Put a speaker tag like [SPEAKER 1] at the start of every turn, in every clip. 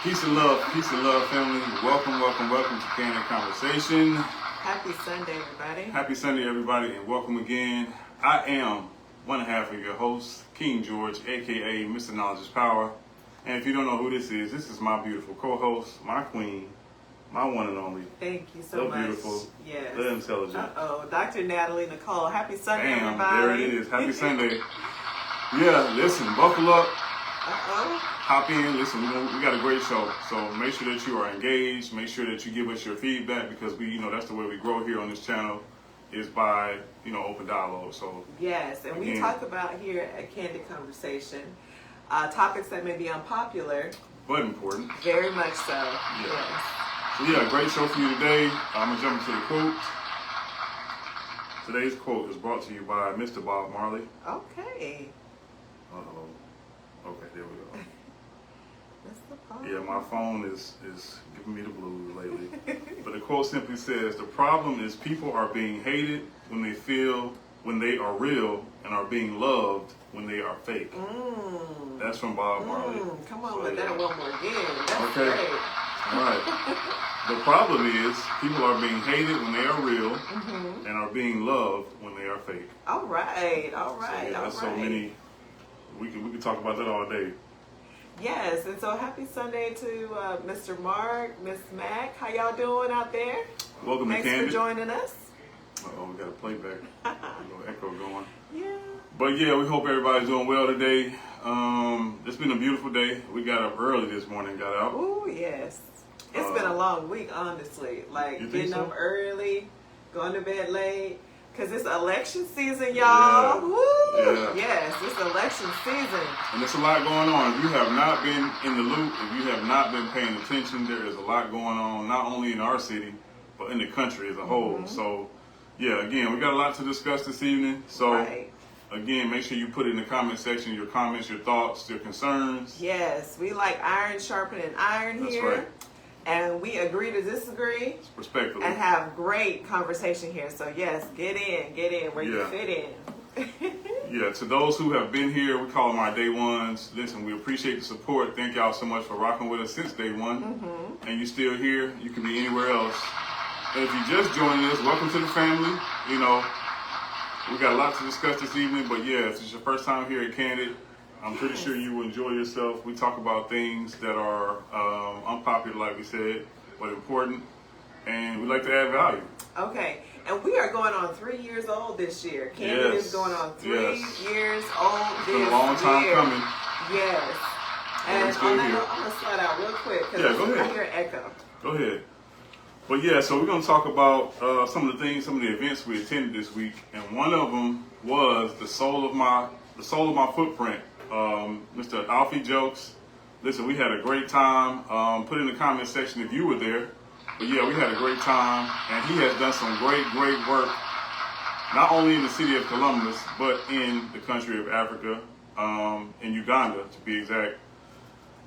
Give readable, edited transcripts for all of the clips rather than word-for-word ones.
[SPEAKER 1] Peace and love, family. Welcome to Candid Conversation.
[SPEAKER 2] Happy Sunday, everybody.
[SPEAKER 1] Happy Sunday, everybody, and welcome again. I am one half of your host, King George, aka Mr. Knowledge is Power. And if you don't know who this is my beautiful co-host, my queen, my one and only.
[SPEAKER 2] Thank you so much.
[SPEAKER 1] Beautiful,
[SPEAKER 2] yes.
[SPEAKER 1] the intelligent.
[SPEAKER 2] Dr.Natalie, Nicole. Happy Sunday,
[SPEAKER 1] Bam,
[SPEAKER 2] everybody.
[SPEAKER 1] there it is. Happy Sunday. Yeah, listen, buckle up. Hop in, listen, we got a great show, so make sure that you are engaged, make sure that you give us your feedback, because that's the way we grow here on this channel, is by, open dialogue. So
[SPEAKER 2] yes, and we talk about here at Candid Conversation, topics that may be unpopular.
[SPEAKER 1] But important.
[SPEAKER 2] Very much so,
[SPEAKER 1] yeah.
[SPEAKER 2] Yes.
[SPEAKER 1] So yeah, great show for you today. I'm going to jump into the quote. Today's quote is brought to you by Mr. Bob Marley.
[SPEAKER 2] Okay.
[SPEAKER 1] Uh-oh. Okay, there we go.
[SPEAKER 2] That's the problem.
[SPEAKER 1] Yeah, my phone is giving me the blues lately. But the quote simply says, "The problem is people are being hated when they are real, and are being loved when they are fake." That's from Bob Marley.
[SPEAKER 2] Come on with that one more again. That's
[SPEAKER 1] okay.
[SPEAKER 2] Great.
[SPEAKER 1] All right. The problem is people are being hated when they are real, and are being loved when they are fake.
[SPEAKER 2] All right.
[SPEAKER 1] So many. We can talk about that all day.
[SPEAKER 2] Yes, and so happy Sunday to Mr. Mark, Miss Mac. How y'all doing out there?
[SPEAKER 1] Welcome to Candid.
[SPEAKER 2] Thanks for joining us.
[SPEAKER 1] Uh-oh, we got a playback. A little echo going.
[SPEAKER 2] Yeah.
[SPEAKER 1] But yeah, we hope everybody's doing well today. It's been a beautiful day. We got up early this morning, got out.
[SPEAKER 2] Oh, yes. It's been a long week, honestly. Like, getting up early, going to bed late. Because it's election season, y'all.
[SPEAKER 1] Yeah.
[SPEAKER 2] Woo!
[SPEAKER 1] Yeah.
[SPEAKER 2] Yes, it's election season.
[SPEAKER 1] And there's a lot going on. If you have not been in the loop, if you have not been paying attention, there is a lot going on, not only in our city, but in the country as a whole. So, yeah, again, we got a lot to discuss this evening. So, again, make sure you put it in the comment section, your comments, your thoughts, your concerns.
[SPEAKER 2] Yes, we like iron sharpening iron here.
[SPEAKER 1] That's right.
[SPEAKER 2] And we agree to disagree.
[SPEAKER 1] Respectfully.
[SPEAKER 2] And have great conversation here. So yes, get in where you fit in.
[SPEAKER 1] Yeah, to those who have been here, we call them our day ones. Listen, we appreciate the support. Thank y'all so much for rocking with us since day one. And you're still here. You can be anywhere else. And if you just joined us, welcome to the family. We got a lot to discuss this evening. But yeah, if it's your first time here at Candid, I'm pretty sure you will enjoy yourself. We talk about things that are unpopular, like we said, but important, and we like to add value.
[SPEAKER 2] Okay, and we are going on 3 years old this year. Candid is going on 3 years old this year.
[SPEAKER 1] It's been a long time coming.
[SPEAKER 2] Yes. And on that note, I'm going to slide out real quick because I hear an echo.
[SPEAKER 1] Go ahead. But yeah, so we're going to talk about some of the events we attended this week, and one of them was the soul of my footprint. Mr. Alfie Jokes. Listen, we had a great time. Put in the comment section if you were there. But yeah, we had a great time, and he has done some great work, not only in the city of Columbus, but in the country of Africa, in Uganda to be exact.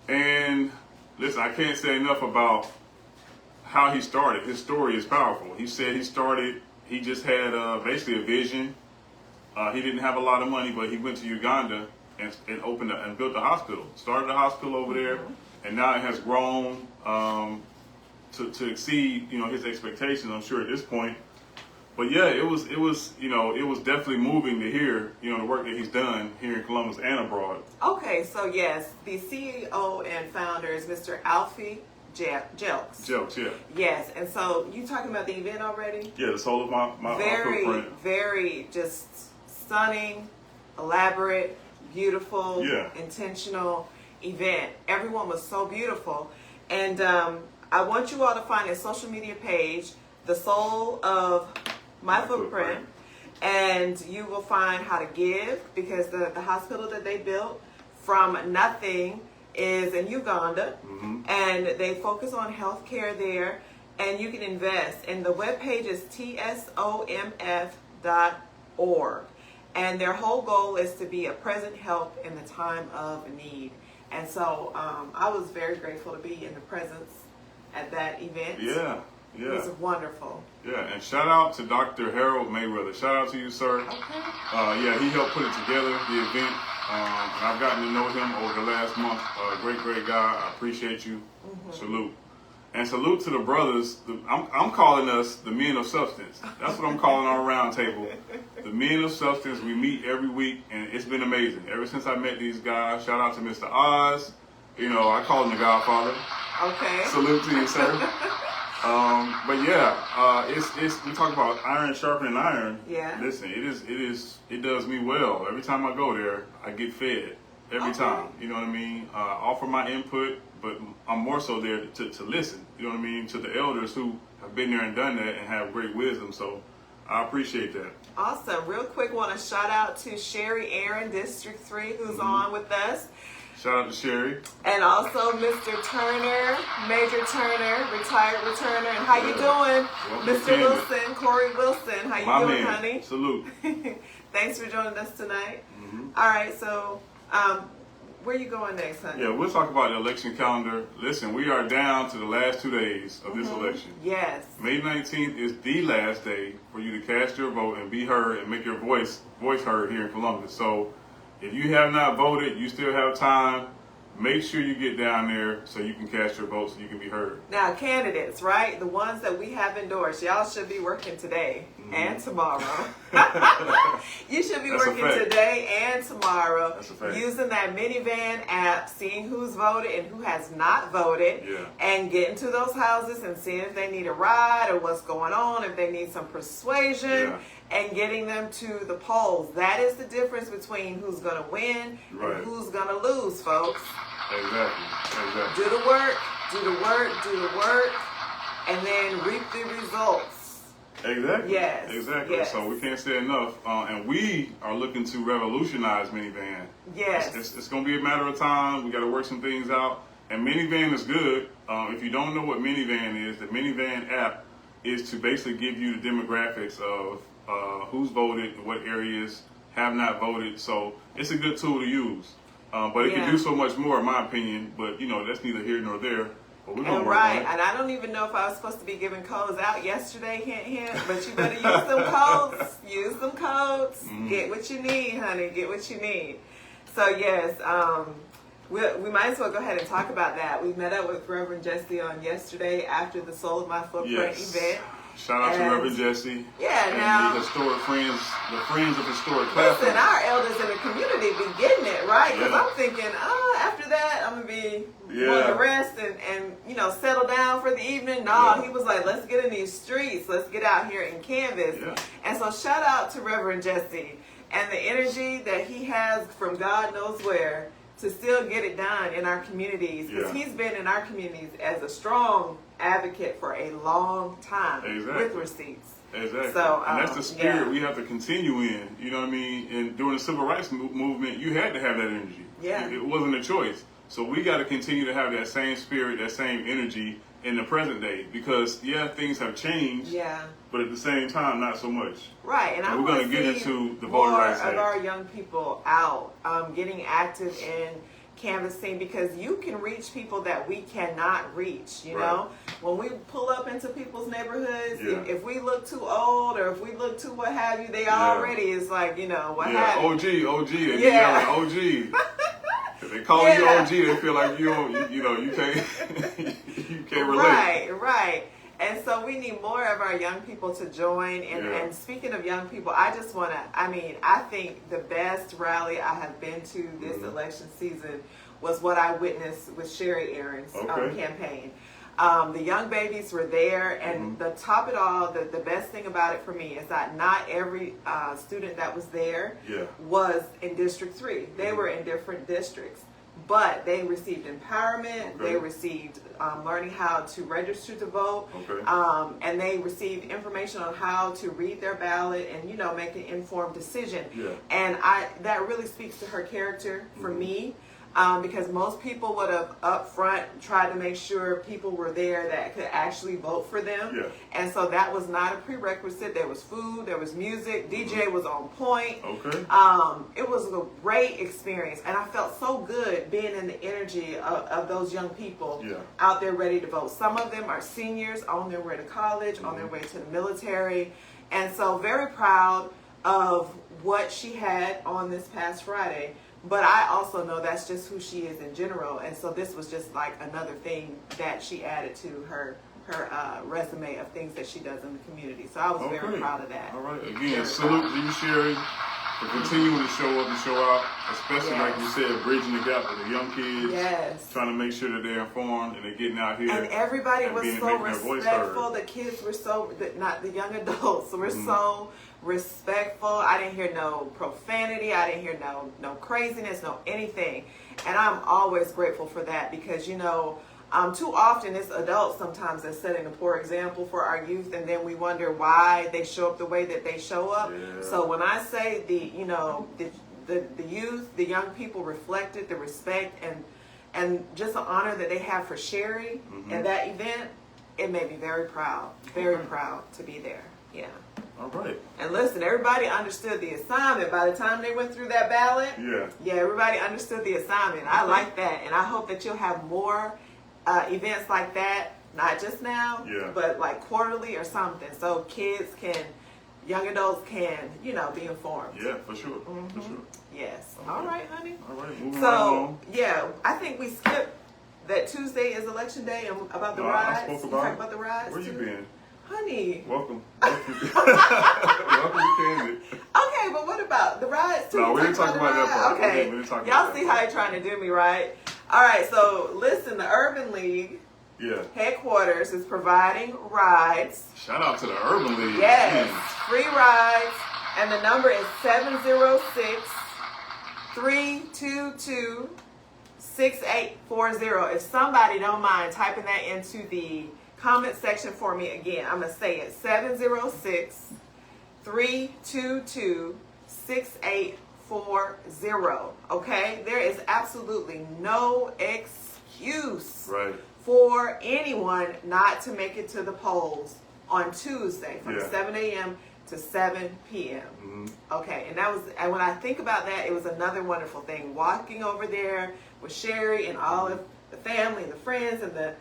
[SPEAKER 1] And listen, I can't say enough about how he started. His story is powerful. He said he just had basically a vision. He didn't have a lot of money, but he went to Uganda and opened and built a hospital. Started a hospital over there, and now it has grown to exceed his expectations, I'm sure, at this point. But yeah, it was definitely moving to hear the work that he's done here in Columbus and abroad.
[SPEAKER 2] Okay, so yes, the CEO and founder is Mr. Alfie Jokes.
[SPEAKER 1] Jokes, yeah.
[SPEAKER 2] Yes, and so you talking about the event already?
[SPEAKER 1] Yeah, the soul of my footprint.
[SPEAKER 2] Very just stunning, elaborate, beautiful, intentional event. Everyone was so beautiful. And I want you all to find his social media page, The Soul of My Footprint, and you will find how to give, because the hospital that they built from nothing is in Uganda, and they focus on healthcare there, and you can invest. And the webpage is tsomf.org. And their whole goal is to be a present help in the time of need. And so I was very grateful to be in the presence at that event.
[SPEAKER 1] Yeah.
[SPEAKER 2] It was wonderful.
[SPEAKER 1] Yeah, and shout out to Dr. Harold Mayweather. Shout out to you, sir.
[SPEAKER 2] Okay.
[SPEAKER 1] Yeah, he helped put it together, the event. and I've gotten to know him over the last month. Great guy. I appreciate you. Salute. And salute to the brothers. I'm calling us the men of substance. That's what I'm calling our round table. The men of substance. We meet every week, and it's been amazing. Ever since I met these guys, shout out to Mr. Oz. You know, I call him the Godfather.
[SPEAKER 2] Okay.
[SPEAKER 1] Salute to you, sir. But yeah, it's we talk about iron sharpening iron.
[SPEAKER 2] Yeah.
[SPEAKER 1] Listen, it does me well. Every time I go there, I get fed. Every time. You know what I mean? Offer my input, but I'm more so there to listen. You know what I mean? To the elders who have been there and done that and have great wisdom. So I appreciate that.
[SPEAKER 2] Awesome. Real quick, want to shout out to Sherry Aaron, District 3, who's on with us.
[SPEAKER 1] Shout out to Sherry.
[SPEAKER 2] And also Mr. Turner, Major Turner, retired returner. And how you doing? Mr. Wilson, Corey Wilson. How you doing, honey?
[SPEAKER 1] Salute.
[SPEAKER 2] Thanks for joining us tonight. All right, so where you going next, honey?
[SPEAKER 1] Yeah, we'll talk about the election calendar. Listen, we are down to the last 2 days of this election.
[SPEAKER 2] Yes.
[SPEAKER 1] May 19th is the last day for you to cast your vote and be heard and make your voice heard here in Columbus. So if you have not voted, you still have time. Make sure you get down there so you can cast your vote so you can be heard.
[SPEAKER 2] Now, candidates, right? The ones that we have endorsed, y'all should be working today and tomorrow. You should be working today and tomorrow using that minivan app, seeing who's voted and who has not voted, and getting to those houses and seeing if they need a ride or what's going on, if they need some persuasion, and getting them to the polls. That is the difference between who's going to win and who's going to lose, folks.
[SPEAKER 1] Exactly.
[SPEAKER 2] Do the work, and then reap the results.
[SPEAKER 1] Exactly.
[SPEAKER 2] Yes.
[SPEAKER 1] Exactly.
[SPEAKER 2] Yes.
[SPEAKER 1] So we can't say enough. And we are looking to revolutionize minivan.
[SPEAKER 2] Yes.
[SPEAKER 1] It's going to be a matter of time. We got to work some things out. And minivan is good. If you don't know what minivan is, the minivan app is to basically give you the demographics of who's voted, what areas have not voted. So it's a good tool to use. But it can do so much more, in my opinion. But, you know, that's neither here nor there. But we're going to work on it.
[SPEAKER 2] And I don't even know if I was supposed to be giving codes out yesterday, hint, but you better use some codes. Use some codes. Get what you need, honey. Get what you need. So, yes, we might as well go ahead and talk about that. We met up with Reverend Jesse on yesterday after the Soul of My Footprint event.
[SPEAKER 1] Shout out to Reverend Jesse.
[SPEAKER 2] Yeah,
[SPEAKER 1] and
[SPEAKER 2] now
[SPEAKER 1] the historic friends, the friends of historic classrooms.
[SPEAKER 2] Listen, our elders in the community be getting it, right? Because I'm thinking, after that, I'm going to be going to rest and, you know, settle down for the evening. No, he was like, let's get in these streets. Let's get out here and canvas. And so shout out to Reverend Jesse and the energy that he has from God knows where to still get it done in our communities. Because he's been in our communities as a strong advocate for a long time with receipts.
[SPEAKER 1] Exactly.
[SPEAKER 2] So,
[SPEAKER 1] and that's the spirit we have to continue in. You know what I mean? And during the civil rights movement, you had to have that energy. It wasn't a choice. So we got to continue to have that same spirit, that same energy in the present day. Because, things have changed. But at the same time, not so much.
[SPEAKER 2] Right. And
[SPEAKER 1] we're going to get into the
[SPEAKER 2] more
[SPEAKER 1] voter rights
[SPEAKER 2] of our young people out, getting active in canvassing, because you can reach people that we cannot reach. You know, when we pull up into people's neighborhoods, if we look too old or if we look too what have you, they already is like, you know, what have you.
[SPEAKER 1] OG, they yelling OG. If they call you OG, they feel like you can't you can't relate.
[SPEAKER 2] Right. And so we need more of our young people to join. And speaking of young people, I just want to, I think the best rally I have been to this election season was what I witnessed with Sherry Aaron's campaign. The young babies were there, and the top of it all, the best thing about it for me is that not every student that was there was in District 3. They were in different districts. But they received empowerment, they received learning how to register to vote, and they received information on how to read their ballot and, you know, make an informed decision. And that really speaks to her character for me. Because most people would have up front tried to make sure people were there that could actually vote for them. And so that was not a prerequisite. There was food, there was music, DJ was on point. It was a great experience, and I felt so good being in the energy of those young people out there ready to vote. Some of them are seniors on their way to college, on their way to the military, and so very proud of what she had on this past Friday. But I also know that's just who she is in general, and so this was just like another thing that she added to her resume of things that she does in the community. So I was very proud of that.
[SPEAKER 1] All right. Again, salute to you, Sherry, for continuing to show up and show out, especially like you said, bridging the gap with the young kids.
[SPEAKER 2] Yes.
[SPEAKER 1] Trying to make sure that they're informed and they're getting out here.
[SPEAKER 2] And everybody was so respectful. The kids were so, not the young adults, were so respectful. I didn't hear no profanity. I didn't hear no craziness, no anything. And I'm always grateful for that because, you know, too often it's adults sometimes that setting a poor example for our youth, and then we wonder why they show up the way that they show up. Yeah. So when I say the youth, the young people reflected the respect and just the honor that they have for Sherry and that event, it made me very proud, proud to be there. Yeah.
[SPEAKER 1] All right.
[SPEAKER 2] And listen, everybody understood the assignment by the time they went through that ballot. Yeah, everybody understood the assignment. I like that, and I hope that you'll have more events like that, not just now, but like quarterly or something, so kids can, young adults can, you know, be informed.
[SPEAKER 1] Yeah, for sure. For sure.
[SPEAKER 2] Yes.
[SPEAKER 1] Okay.
[SPEAKER 2] All right, honey.
[SPEAKER 1] All right. Moving
[SPEAKER 2] so
[SPEAKER 1] right along.
[SPEAKER 2] Yeah, I think we skipped that Tuesday is election day and about the rides.
[SPEAKER 1] I spoke
[SPEAKER 2] about the rides.
[SPEAKER 1] Where you been?
[SPEAKER 2] Honey.
[SPEAKER 1] Welcome. Welcome to CANDID.
[SPEAKER 2] Okay, but what about the rides too?
[SPEAKER 1] No, we didn't talk about that part.
[SPEAKER 2] Okay.
[SPEAKER 1] We didn't talk
[SPEAKER 2] Y'all
[SPEAKER 1] about
[SPEAKER 2] see
[SPEAKER 1] that
[SPEAKER 2] how you're trying to do me, right? All right, so listen, the Urban League headquarters is providing rides.
[SPEAKER 1] Shout out to the Urban League.
[SPEAKER 2] Yes, free rides, and the number is 706-322-6840. If somebody don't mind typing that into the comment section for me again, I'm going to say it, 706-322-6840. Okay? There is absolutely no excuse for anyone not to make it to the polls on Tuesday from 7 a.m. to 7 p.m. Okay, and when I think about that, it was another wonderful thing. Walking over there with Sherry and all of the family and the friends and the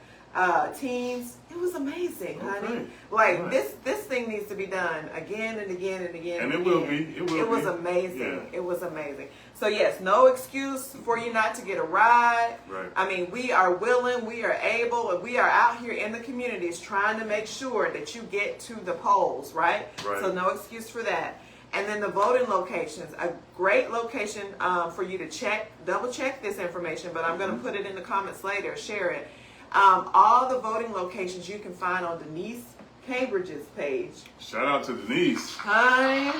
[SPEAKER 2] teens, it was amazing, honey. Like this thing needs to be done again and again and again.
[SPEAKER 1] And it will be.
[SPEAKER 2] It was amazing. It was amazing. So yes, no excuse for you not to get a ride. I mean, we are willing, we are able, and we are out here in the communities trying to make sure that you get to the polls, right? So no excuse for that. And then the voting locations, a great location for you to double check this information, but I'm going to put it in the comments later, share it. All the voting locations you can find on Denise Cambridge's page.
[SPEAKER 1] Shout out to Denise.
[SPEAKER 2] Hi.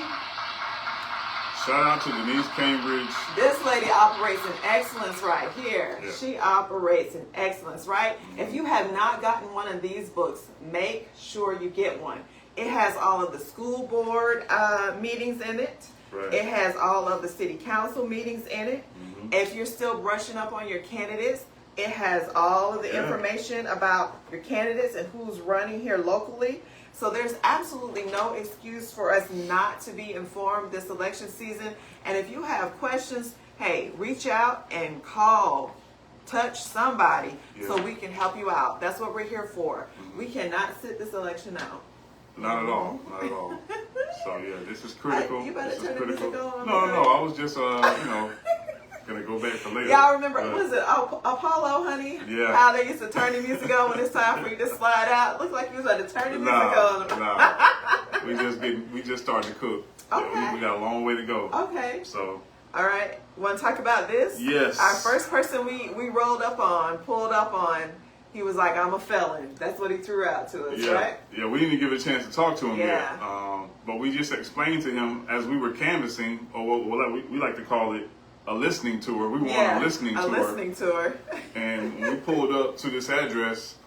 [SPEAKER 1] Shout out to Denise Cambridge.
[SPEAKER 2] This lady operates in excellence right here. She operates in excellence, right? If you have not gotten one of these books, make sure you get one. It has all of the school board meetings in it. It has all of the city council meetings in it. If you're still brushing up on your candidates, it has all of the information about your candidates and who's running here locally. So there's absolutely no excuse for us not to be informed this election season. And if you have questions, hey, reach out and call, touch somebody so we can help you out. That's what we're here for. We cannot sit this election out.
[SPEAKER 1] Not at all. Not at all. So yeah, this is critical.
[SPEAKER 2] You better turn the music on.
[SPEAKER 1] No. I was just gonna go back for later.
[SPEAKER 2] Y'all remember, was it Apollo, honey?
[SPEAKER 1] Yeah.
[SPEAKER 2] How they used to turn the music on when it's time for you to slide out? Looked like you was about to turn the music on.
[SPEAKER 1] We just started to cook.
[SPEAKER 2] Okay.
[SPEAKER 1] We got a long way to go.
[SPEAKER 2] Okay.
[SPEAKER 1] So.
[SPEAKER 2] All right. Want to talk about this?
[SPEAKER 1] Yes.
[SPEAKER 2] Our first person we pulled up on, he was like, "I'm a felon." That's what he threw out to us, right?
[SPEAKER 1] Yeah, we didn't give a chance to talk to him
[SPEAKER 2] yet.
[SPEAKER 1] But we just explained to him as we were canvassing, or what we like to call it, a listening tour. We wanted a listening tour.
[SPEAKER 2] A listening tour.
[SPEAKER 1] And when we pulled up to this address,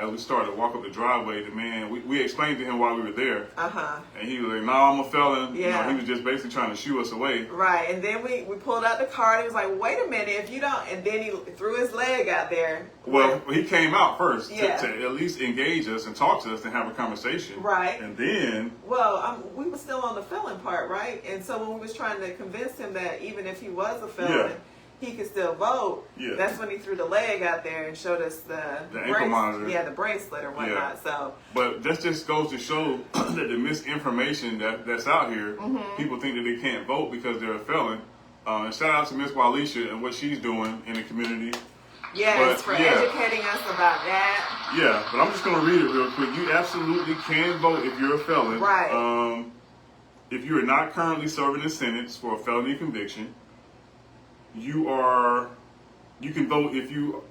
[SPEAKER 1] as we started to walk up the driveway, the man, we explained to him why we were there. And he was like, "No, I'm a felon."
[SPEAKER 2] Yeah.
[SPEAKER 1] He was just basically trying to shoo us away.
[SPEAKER 2] Right. And then we pulled out the card and he was like, "Wait a minute, if you don't," and then he threw his leg out there.
[SPEAKER 1] Well, he came out first to at least engage us and talk to us and have a conversation.
[SPEAKER 2] Right.
[SPEAKER 1] And then...
[SPEAKER 2] Well, we were still on the felon part, right? And so when we was trying to convince him that even if he was a felon, he could still vote, that's when he threw the leg out there and showed us the
[SPEAKER 1] ankle monitor.
[SPEAKER 2] Yeah, the bracelet or whatnot. So,
[SPEAKER 1] but that just goes to show that the misinformation that's out here, people think that they can't vote because they're a felon, And shout out to Miss Walisha and what she's doing in the community.
[SPEAKER 2] Yes, for educating us about that.
[SPEAKER 1] Yeah, but I'm just going to read it real quick. You absolutely can vote if you're a felon.
[SPEAKER 2] Right.
[SPEAKER 1] If you are not currently serving a sentence for a felony conviction, you can vote if you,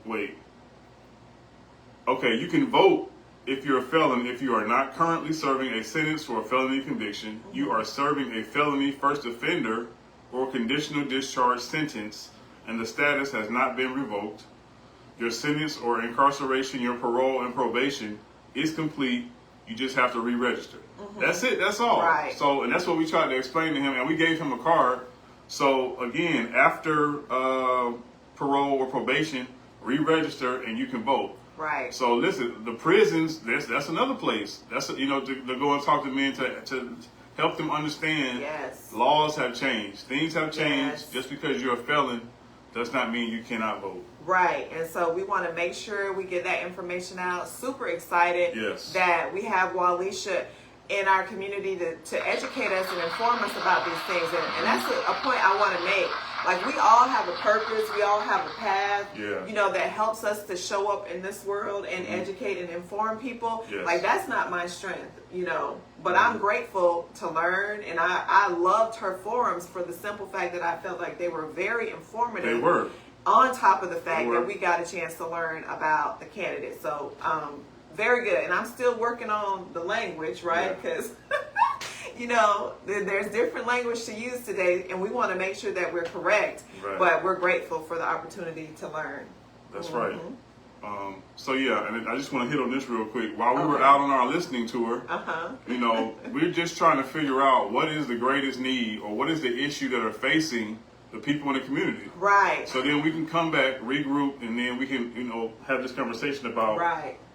[SPEAKER 1] you can vote if you're a felon if you are not currently serving a sentence for a felony conviction, you are serving a felony first offender or conditional discharge sentence, and the status has not been revoked. Your sentence or incarceration, your parole and probation is complete. You just have to re-register. That's it. That's all.
[SPEAKER 2] Right.
[SPEAKER 1] So, and that's what we tried to explain to him, and we gave him a card. So again, after parole or probation, re-register and you can vote.
[SPEAKER 2] Right.
[SPEAKER 1] So listen, the prisons, that's another place. That's to go and talk to men to help them understand.
[SPEAKER 2] Yes.
[SPEAKER 1] Laws have changed. Things have changed.
[SPEAKER 2] Yes.
[SPEAKER 1] Just because you're a felon does not mean you cannot vote.
[SPEAKER 2] Right, and so we want to make sure we get that information out. Super excited that we have Walisha in our community to educate us and inform us about these things. And that's a point I want to make. Like, we all have a purpose, we all have a path, that helps us to show up in this world and educate and inform people.
[SPEAKER 1] Yes.
[SPEAKER 2] Like, that's not my strength, but I'm grateful to learn, and I loved her forums for the simple fact that I felt like they were very informative.
[SPEAKER 1] They were.
[SPEAKER 2] On top of the fact that we got a chance to learn about the candidates. So, very good. And I'm still working on the language, right? Because, there's different language to use today, and we want to make sure that we're correct. Right. But we're grateful for the opportunity to learn.
[SPEAKER 1] That's right. And I just want to hit on this real quick. While we were out on our listening tour, we're just trying to figure out what is the greatest need or what is the issue that are facing the people in the community.
[SPEAKER 2] Right.
[SPEAKER 1] So then we can come back, regroup, and then we can, have this conversation about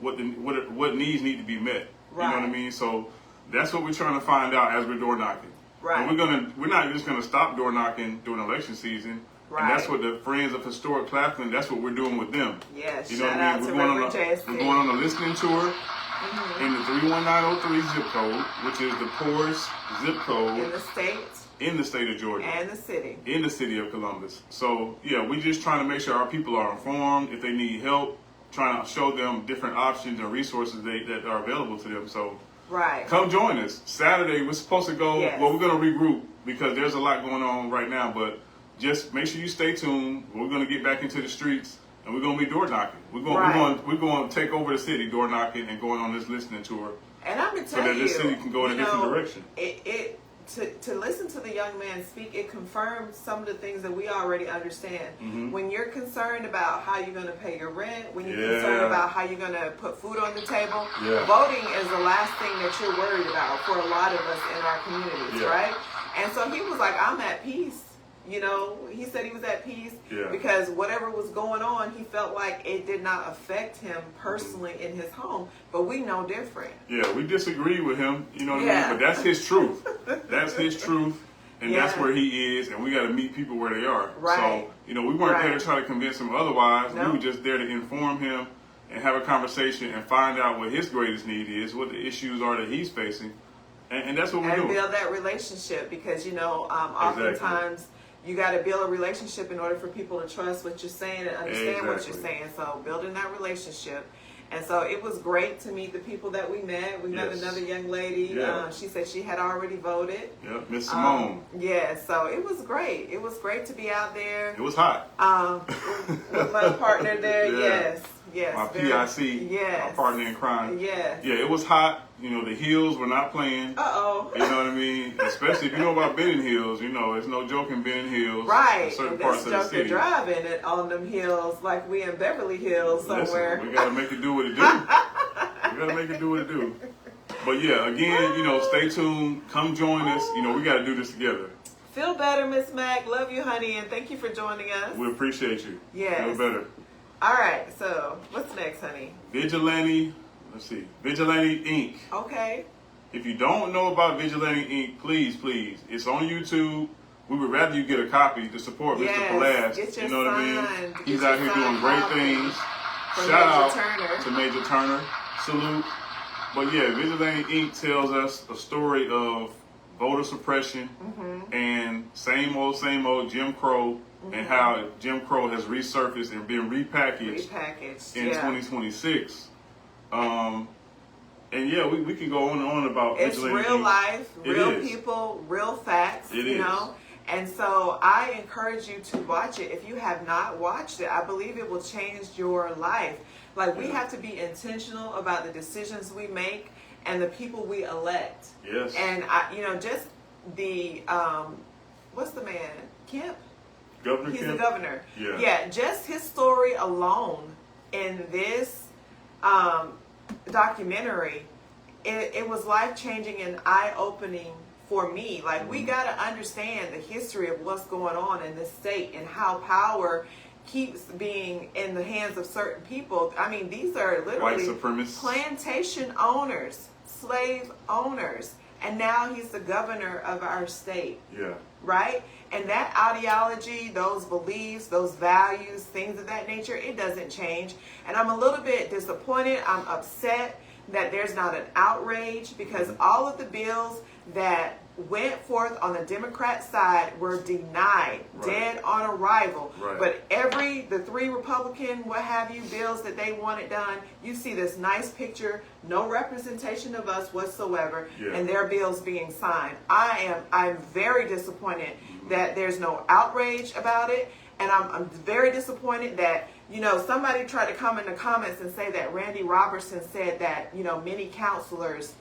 [SPEAKER 1] what needs need to be met.
[SPEAKER 2] Right.
[SPEAKER 1] You know what I mean? So that's what we're trying to find out as we're door knocking.
[SPEAKER 2] Right.
[SPEAKER 1] And we're not just gonna stop door knocking during election season.
[SPEAKER 2] Right.
[SPEAKER 1] And that's what the Friends of Historic Claflin, that's what we're doing with them.
[SPEAKER 2] Yes.
[SPEAKER 1] You know what I mean? We're going on a listening tour in the 31903 zip code, which is the poorest zip code
[SPEAKER 2] in the state.
[SPEAKER 1] In the state of Georgia.
[SPEAKER 2] And the city.
[SPEAKER 1] In the city of Columbus. So, we're just trying to make sure our people are informed. If they need help, trying to show them different options and resources that are available to them. So, come join us. Saturday, we're supposed to go.
[SPEAKER 2] Yes.
[SPEAKER 1] Well, we're going to regroup because there's a lot going on right now. But just make sure you stay tuned. We're going to get back into the streets, and we're going to be door knocking. We're going to take over the city door knocking and going on this listening tour.
[SPEAKER 2] And I'm going to tell you,
[SPEAKER 1] so that this city can go in a different direction.
[SPEAKER 2] To listen to the young man speak, it confirms some of the things that we already understand. When you're concerned about how you're going to pay your rent, when you're concerned about how you're going to put food on the table, voting is the last thing that you're worried about for a lot of us in our communities, right? And so he was like, I'm at peace. He said he was at peace because whatever was going on, he felt like it did not affect him personally in his home. But we know different. Yeah,
[SPEAKER 1] we disagree with him, you know what I mean? But that's his truth. That's his truth, and that's where he is, and we got to meet people where they are.
[SPEAKER 2] Right.
[SPEAKER 1] So, we weren't there to try to convince him otherwise. No. We were just there to inform him and have a conversation and find out what his greatest need is, what the issues are that he's facing. And that's what we're doing.
[SPEAKER 2] And build that relationship because, oftentimes you got to build a relationship in order for people to trust what you're saying and understand what you're saying. So building that relationship. And so it was great to meet the people that we met. We met another young lady. She said she had already voted.
[SPEAKER 1] Yep, Miss Simone.
[SPEAKER 2] So it was great. It was great to be out there.
[SPEAKER 1] It was hot.
[SPEAKER 2] With my partner there, yes.
[SPEAKER 1] My PIC, my partner in crime. Yeah, it was hot. The hills were not playing.
[SPEAKER 2] Uh-oh.
[SPEAKER 1] You know what I mean? Especially if you know about Benning Hills, it's no joke in Benning Hills.
[SPEAKER 2] Right.
[SPEAKER 1] Certain parts of the city.
[SPEAKER 2] Driving it on them hills like we in Beverly Hills somewhere.
[SPEAKER 1] Listen, we got to make it do what it do. We got to make it do what it do. But again, stay tuned. Come join us. We got to do this together.
[SPEAKER 2] Feel better, Miss Mac. Love you, honey, and thank you for joining us.
[SPEAKER 1] We appreciate you.
[SPEAKER 2] Yes.
[SPEAKER 1] Feel better.
[SPEAKER 2] All right, so what's next, honey?
[SPEAKER 1] Vigilante Inc.
[SPEAKER 2] Okay.
[SPEAKER 1] If you don't know about Vigilante Inc., please, it's on YouTube. We would rather you get a copy to support Mr. Palaz. You know what I mean? He's out here doing great things. Shout out to Major Turner. Salute. But Vigilante Inc. tells us a story of voter suppression, and same old Jim Crow, and how Jim Crow has resurfaced and been repackaged in 2026. And yeah, we can go on and on about
[SPEAKER 2] it's real life, real people, real facts, you know. And so I encourage you to watch it. If you have not watched it, I believe it will change your life. Like, we have to be intentional about the decisions we make and the people we elect.
[SPEAKER 1] Yes.
[SPEAKER 2] And you know, just the what's the man? Kemp?
[SPEAKER 1] Governor
[SPEAKER 2] He's
[SPEAKER 1] Kemp?
[SPEAKER 2] the governor.
[SPEAKER 1] Yeah.
[SPEAKER 2] Yeah, just his story alone in this documentary, it was life-changing and eye-opening for me. Like, we got to understand the history of what's going on in this state and how power keeps being in the hands of certain people. I mean, these are literally
[SPEAKER 1] white supremacists,
[SPEAKER 2] plantation owners, slave owners, and now he's the governor of our state.
[SPEAKER 1] Yeah.
[SPEAKER 2] Right? And that ideology, those beliefs, those values, things of that nature, it doesn't change. And I'm a little bit disappointed. I'm upset that there's not an outrage, because all of the bills that went forth on the Democrat side were denied, dead on arrival. But the 3 Republican, what have you, bills that they wanted done, you see this nice picture, no representation of us whatsoever, and their bills being signed. I'm very disappointed that there's no outrage about it, and I'm very disappointed that, you know, somebody tried to come in the comments and say that Randy Robertson said that, you know, many counselors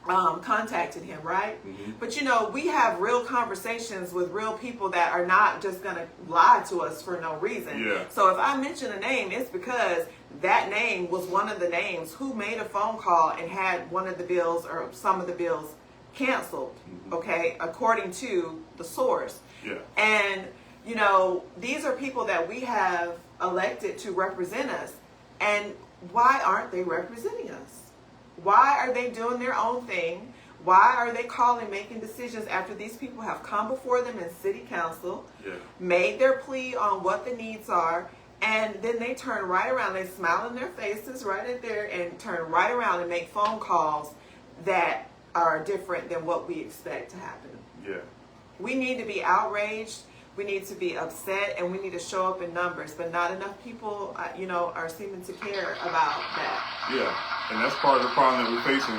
[SPEAKER 2] contacted him, right? But you know, we have real conversations with real people that are not just going to lie to us for no reason. So if I mention a name, it's because that name was one of the names who made a phone call and had one of the bills or some of the bills canceled, okay, according to the source. And you know, these are people that we have elected to represent us, and why aren't they representing us? Why are they doing their own thing? Why are they calling, making decisions after these people have come before them in city council, made their plea on what the needs are, and then they turn right around, they smile in their faces right there, and turn right around and make phone calls that are different than what we expect to happen. We need to be outraged. We need to be upset, and we need to show up in numbers, but not enough people, you know, are seeming to care about that.
[SPEAKER 1] And that's part of the problem that we're facing.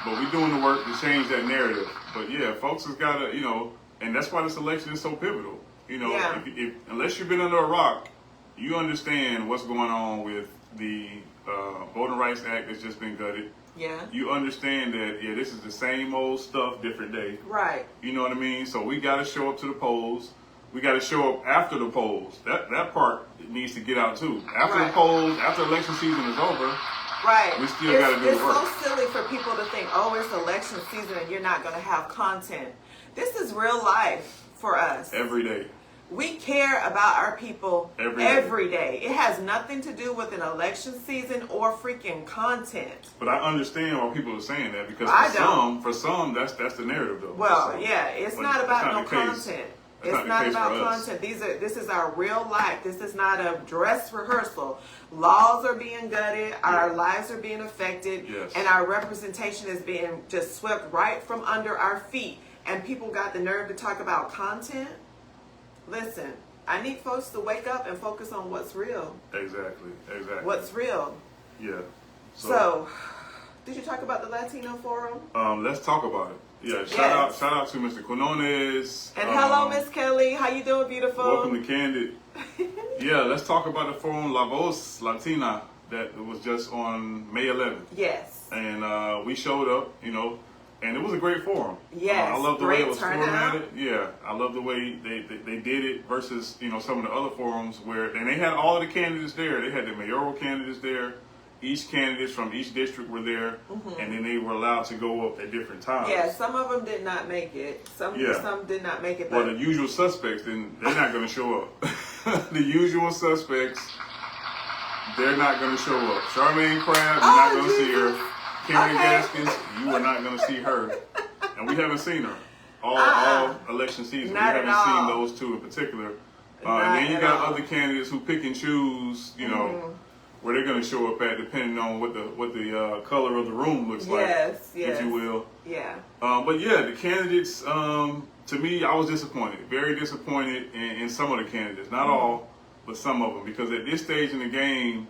[SPEAKER 1] But we're doing the work to change that narrative. But yeah, folks has got to, you know, and that's why this election is so pivotal. You know, if unless you've been under a rock, you understand what's going on with the Voting Rights Act that's just been gutted. You understand that, this is the same old stuff, different day. You know what I mean? So we got to show up to the polls. We got to show up after the polls. That part needs to get out too. After the polls, after election season is over, we still got to do the work.
[SPEAKER 2] It's so silly for people to think, oh, it's election season and you're not going to have content. This is real life for us.
[SPEAKER 1] Every day.
[SPEAKER 2] We care about our people every day. It has nothing to do with an election season or freaking content.
[SPEAKER 1] But I understand why people are saying that, because for some, that's the narrative though.
[SPEAKER 2] Well, it's not about no content. It's not about content. This is our real life. This is not a dress rehearsal. Laws are being gutted. Our lives are being affected. And our representation is being just swept right from under our feet. And people got the nerve to talk about content. Listen, I need folks to wake up and focus on what's real.
[SPEAKER 1] Exactly.
[SPEAKER 2] What's real. So, did you talk about the Latino Forum?
[SPEAKER 1] Let's talk about it. Shout out to Mr. Quinones.
[SPEAKER 2] And hello, Miss Kelly. How you doing, beautiful?
[SPEAKER 1] Welcome to Candid. Let's talk about the Forum La Voz Latina that was just on May 11th. And we showed up, you know, and it was a great forum. I love the way it was formatted. I love the way they did it versus, you know, some of the other forums and they had all of the candidates there. They had the mayoral candidates there. Each candidates from each district were there, and then they were allowed to go up at different times.
[SPEAKER 2] Some of them did not make it. Some did not make it.
[SPEAKER 1] Well, the usual suspects, then they're not going to show up. The usual suspects, they're not going to show up. Charmaine Crabb, you're not going to see her. Karen Gaskins, you are not going to see her. And we haven't seen her all election season. We haven't seen those two in particular. And then you got other candidates who pick and choose, you know, where they're going to show up at, depending on what the color of the room looks like, if you will.
[SPEAKER 2] Yeah.
[SPEAKER 1] But yeah, the candidates, to me, I was disappointed, very disappointed in some of the candidates, not all, but some of them, because at this stage in the game,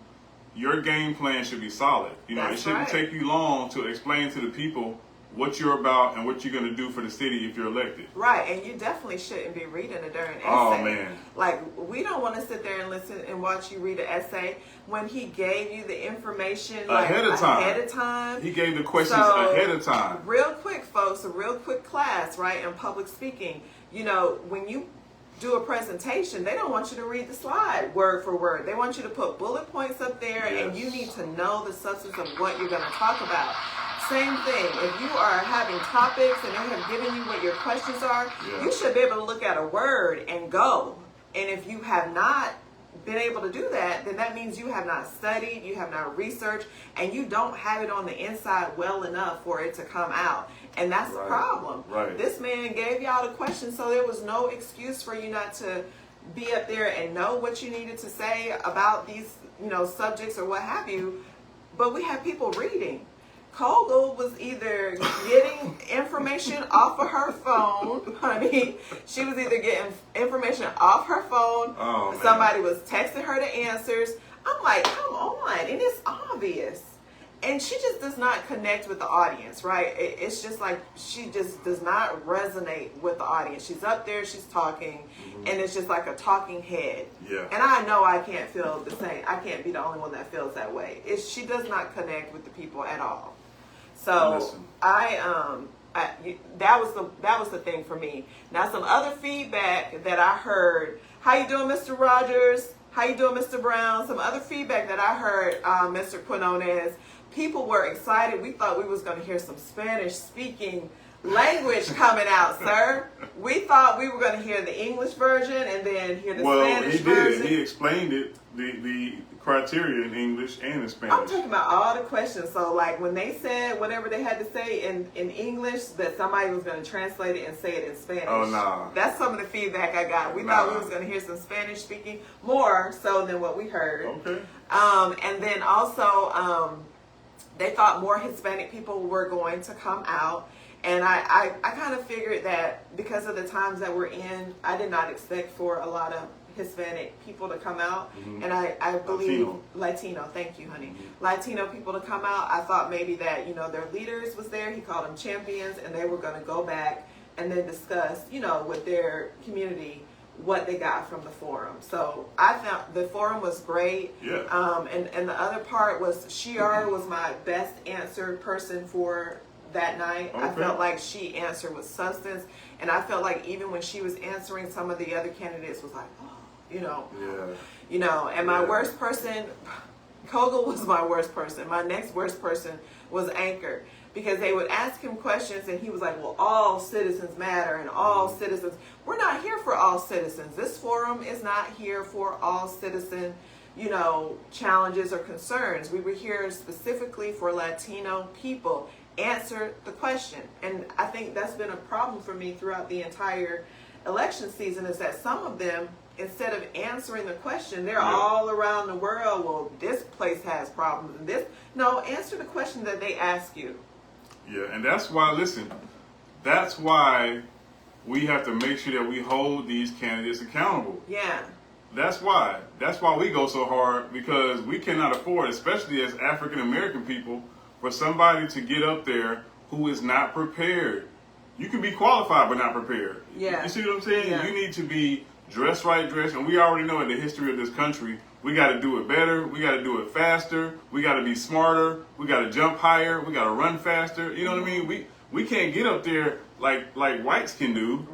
[SPEAKER 1] your game plan should be solid. You know, it shouldn't take you long to explain to the people what you're about and what you're going to do for the city if you're elected.
[SPEAKER 2] Right, and you definitely shouldn't be reading a darn essay.
[SPEAKER 1] Oh, man.
[SPEAKER 2] Like, we don't want to sit there and listen and watch you read an essay when he gave you the information
[SPEAKER 1] ahead of time. He gave the questions ahead of time.
[SPEAKER 2] Real quick, folks, a real quick class, right, in public speaking. You know, when you do a presentation, they don't want you to read the slide word for word. They want you to put bullet points up there, and you need to know the substance of what you're going to talk about. Same thing. If you are having topics and they have given you what your questions are, you should be able to look at a word and go. And if you have not been able to do that, then that means you have not studied, you have not researched, and you don't have it on the inside well enough for it to come out. And that's the problem. This man gave y'all the question, so there was no excuse for you not to be up there and know what you needed to say about these, you know, subjects or what have you. But we had people reading. Kogel was either getting information off of her phone. I mean, she was either getting information off her phone. Somebody was texting her the answers. I'm like, come on, and it's obvious. And she just does not connect with the audience, right? It's just like she just does not resonate with the audience. She's up there, she's talking, and it's just like a talking head. And I know I can't feel the same. I can't be the only one that feels that way. She does not connect with the people at all. So that was the thing for me. Now, some other feedback that I heard. How you doing, Mr. Rogers? How you doing, Mr. Brown? Some other feedback that I heard, Mr. Quinones. People were excited. We thought we was going to hear some Spanish-speaking language coming out, sir. We thought we were going to hear the English version and then hear the Spanish version.
[SPEAKER 1] He explained it, the criteria in English and in Spanish.
[SPEAKER 2] I'm talking about all the questions. So, like, when they said whatever they had to say in English, that somebody was going to translate it and say it in Spanish.
[SPEAKER 1] Oh, no.
[SPEAKER 2] That's some of the feedback I got. We thought we was going to hear some Spanish speaking, more so than what we heard.
[SPEAKER 1] Okay.
[SPEAKER 2] And then also, they thought more Hispanic people were going to come out. And I kind of figured that because of the times that we're in, I did not expect for a lot of Hispanic people to come out. And I believe Latino, thank you, honey. Latino people to come out. I thought maybe that, you know, their leaders was there. He called them champions, and they were going to go back and then discuss, you know, with their community what they got from the forum. So I found the forum was great. And the other part was Shiara was my best answered person for that night. I felt like she answered with substance, and I felt like even when she was answering, some of the other candidates was like, oh, you know. And my worst person, Kogel was my worst person. My next worst person was Anchor, because they would ask him questions and he was like, well, all citizens matter and all citizens. We're not here for all citizens. This forum is not here for all citizen, you know, challenges or concerns. We were here specifically for Latino people. Answer the question. And I think that's been a problem for me throughout the entire election season, is that some of them, instead of answering the question, they're all around the world. Well, this place has problems, and this. No, answer the question that they ask you.
[SPEAKER 1] And that's why, listen, that's why we have to make sure that we hold these candidates accountable. That's why we go so hard, because we cannot afford, especially as African American people, for somebody to get up there who is not prepared. You can be qualified but not prepared. You see what I'm saying? You need to be dressed right, and we already know in the history of this country, we got to do it better, we got to do it faster, we got to be smarter, we got to jump higher, we got to run faster. You know what I mean? We can't get up there like whites can do,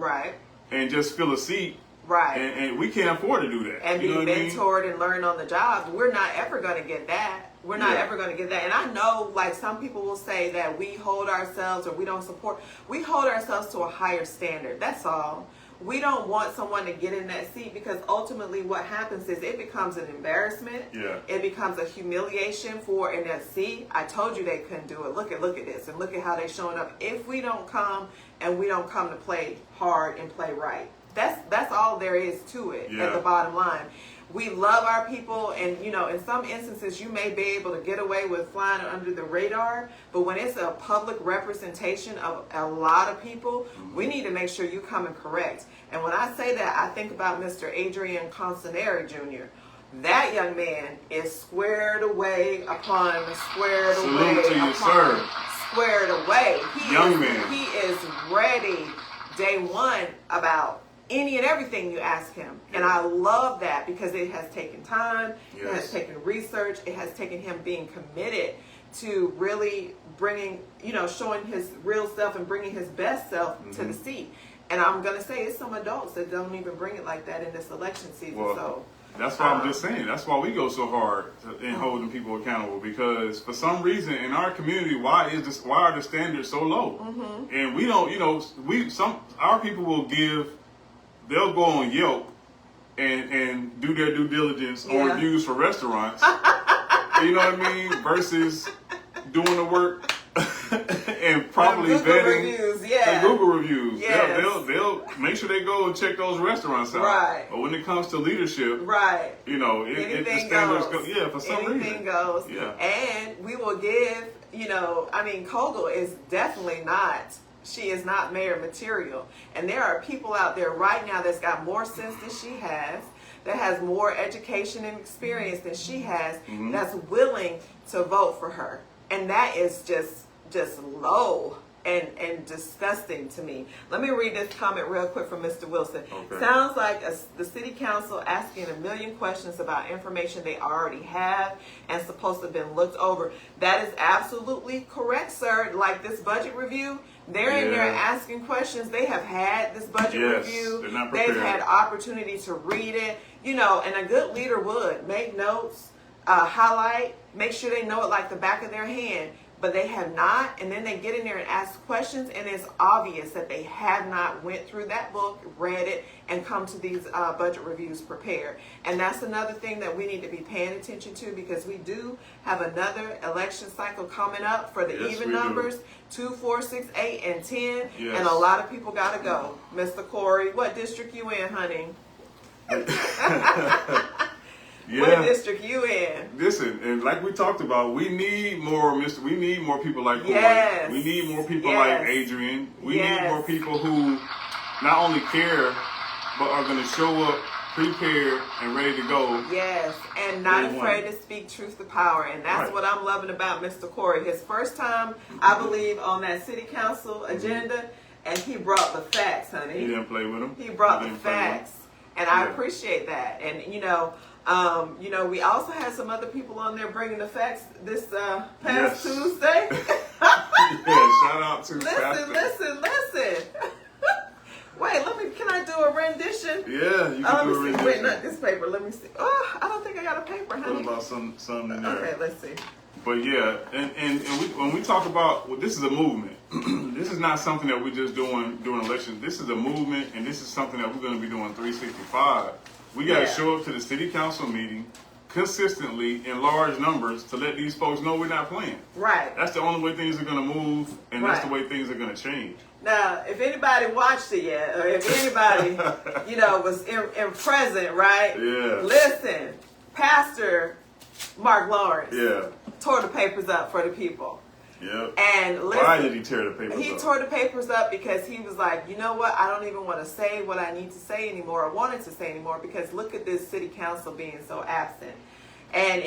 [SPEAKER 1] and just fill a seat. And we can't afford to do that.
[SPEAKER 2] And be mentored and learn on the job. We're not ever going to get that. We're not ever going to get that. And I know, like, some people will say that we hold ourselves, or we don't support. We hold ourselves to a higher standard. That's all. We don't want someone to get in that seat, because ultimately what happens is it becomes an embarrassment. It becomes a humiliation for, and that, see, I told you they couldn't do it. Look at this, and look at how they're showing up. If we don't come, and we don't come to play hard and play right. That's all there is to it at the bottom line. We love our people, and you know, in some instances you may be able to get away with flying under the radar, but when it's a public representation of a lot of people, we need to make sure you come in correct. And when I say that, I think about Mr. Adrian Consaneri Jr. That young man is squared away upon squared away
[SPEAKER 1] Salute to you, sir.
[SPEAKER 2] Squared away.
[SPEAKER 1] Young man.
[SPEAKER 2] He is ready day one about any and everything you ask him. And I love that because it has taken time, it has taken research, it has taken him being committed to really bringing, you know, showing his real self and bringing his best self to the seat. And I'm going to say it's some adults that don't even bring it like that in this election season.
[SPEAKER 1] Well,
[SPEAKER 2] so
[SPEAKER 1] that's why I'm just saying. That's why we go so hard in holding people accountable, because for some reason in our community, why are the standards so low? And we don't, you know, our people will they'll go on Yelp and do their due diligence on reviews for restaurants. You know what I mean? Versus doing the work and probably vetting and Google reviews. They'll make sure they go and check those restaurants out.
[SPEAKER 2] Right.
[SPEAKER 1] But when it comes to leadership,
[SPEAKER 2] you
[SPEAKER 1] know, the standards go. Yeah, for some reason.
[SPEAKER 2] Anything goes.
[SPEAKER 1] Yeah.
[SPEAKER 2] And we will give, you know, I mean, Kogel is definitely not. She is not mayor material. And there are people out there right now that's got more sense than she has, that has more education and experience than she has, that's willing to vote for her. And that is just low and disgusting to me. Let me read this comment real quick from Mr. Wilson. Okay. Sounds like the city council asking a million questions about information they already have and supposed to have been looked over. That is absolutely correct, sir. Like this budget review, they're in there asking questions. They have had this budget review.
[SPEAKER 1] They're not prepared.
[SPEAKER 2] They've had opportunity to read it. You know, and a good leader would make notes, highlight, make sure they know it like the back of their hand. But they have not, and then they get in there and ask questions, and it's obvious that they have not went through that book, read it, and come to these budget reviews prepared. And that's another thing that we need to be paying attention to, because we do have another election cycle coming up for the even numbers, 2, 4, 6, 8, and 10, and a lot of people got to go. Mr. Corey, what district you in, honey? What district you in?
[SPEAKER 1] Listen, and like we talked about, we need more people like Corey.
[SPEAKER 2] Yes.
[SPEAKER 1] We need more people like Adrian. We need more people who not only care, but are going to show up prepared and ready to go.
[SPEAKER 2] Yes, and not afraid to speak truth to power. And that's what I'm loving about Mr. Corey. His first time, I believe, on that city council agenda, and he brought the facts, honey.
[SPEAKER 1] He didn't play with them.
[SPEAKER 2] He brought the facts. And I appreciate that. And, you know, we also had some other people on there bringing the facts this past Tuesday.
[SPEAKER 1] Shout out to
[SPEAKER 2] Listen. Wait, can I do a rendition?
[SPEAKER 1] Yeah, you can do a rendition.
[SPEAKER 2] Wait, not this paper. Let me see. Oh, I don't think I got a paper, honey.
[SPEAKER 1] What about something in there?
[SPEAKER 2] Okay, let's see.
[SPEAKER 1] But yeah, and when we talk about, this is a movement. This is not something that we're just doing during elections. This is a movement, and this is something that we're going to be doing 365. We got to show up to the city council meeting consistently in large numbers to let these folks know we're not playing. Right. That's the only way things are going to move, and that's the way things are going to change.
[SPEAKER 2] Now, if anybody watched it yet, or if anybody, was in present, right?
[SPEAKER 1] Yeah.
[SPEAKER 2] Listen, Pastor Mark Lawrence tore the papers up for the people.
[SPEAKER 1] Yep.
[SPEAKER 2] And listen,
[SPEAKER 1] why did he tear the papers up?
[SPEAKER 2] He tore the papers up because he was like, you know what? I don't even want to say what I need to say anymore, or wanted to say anymore, because look at this city council being so absent. And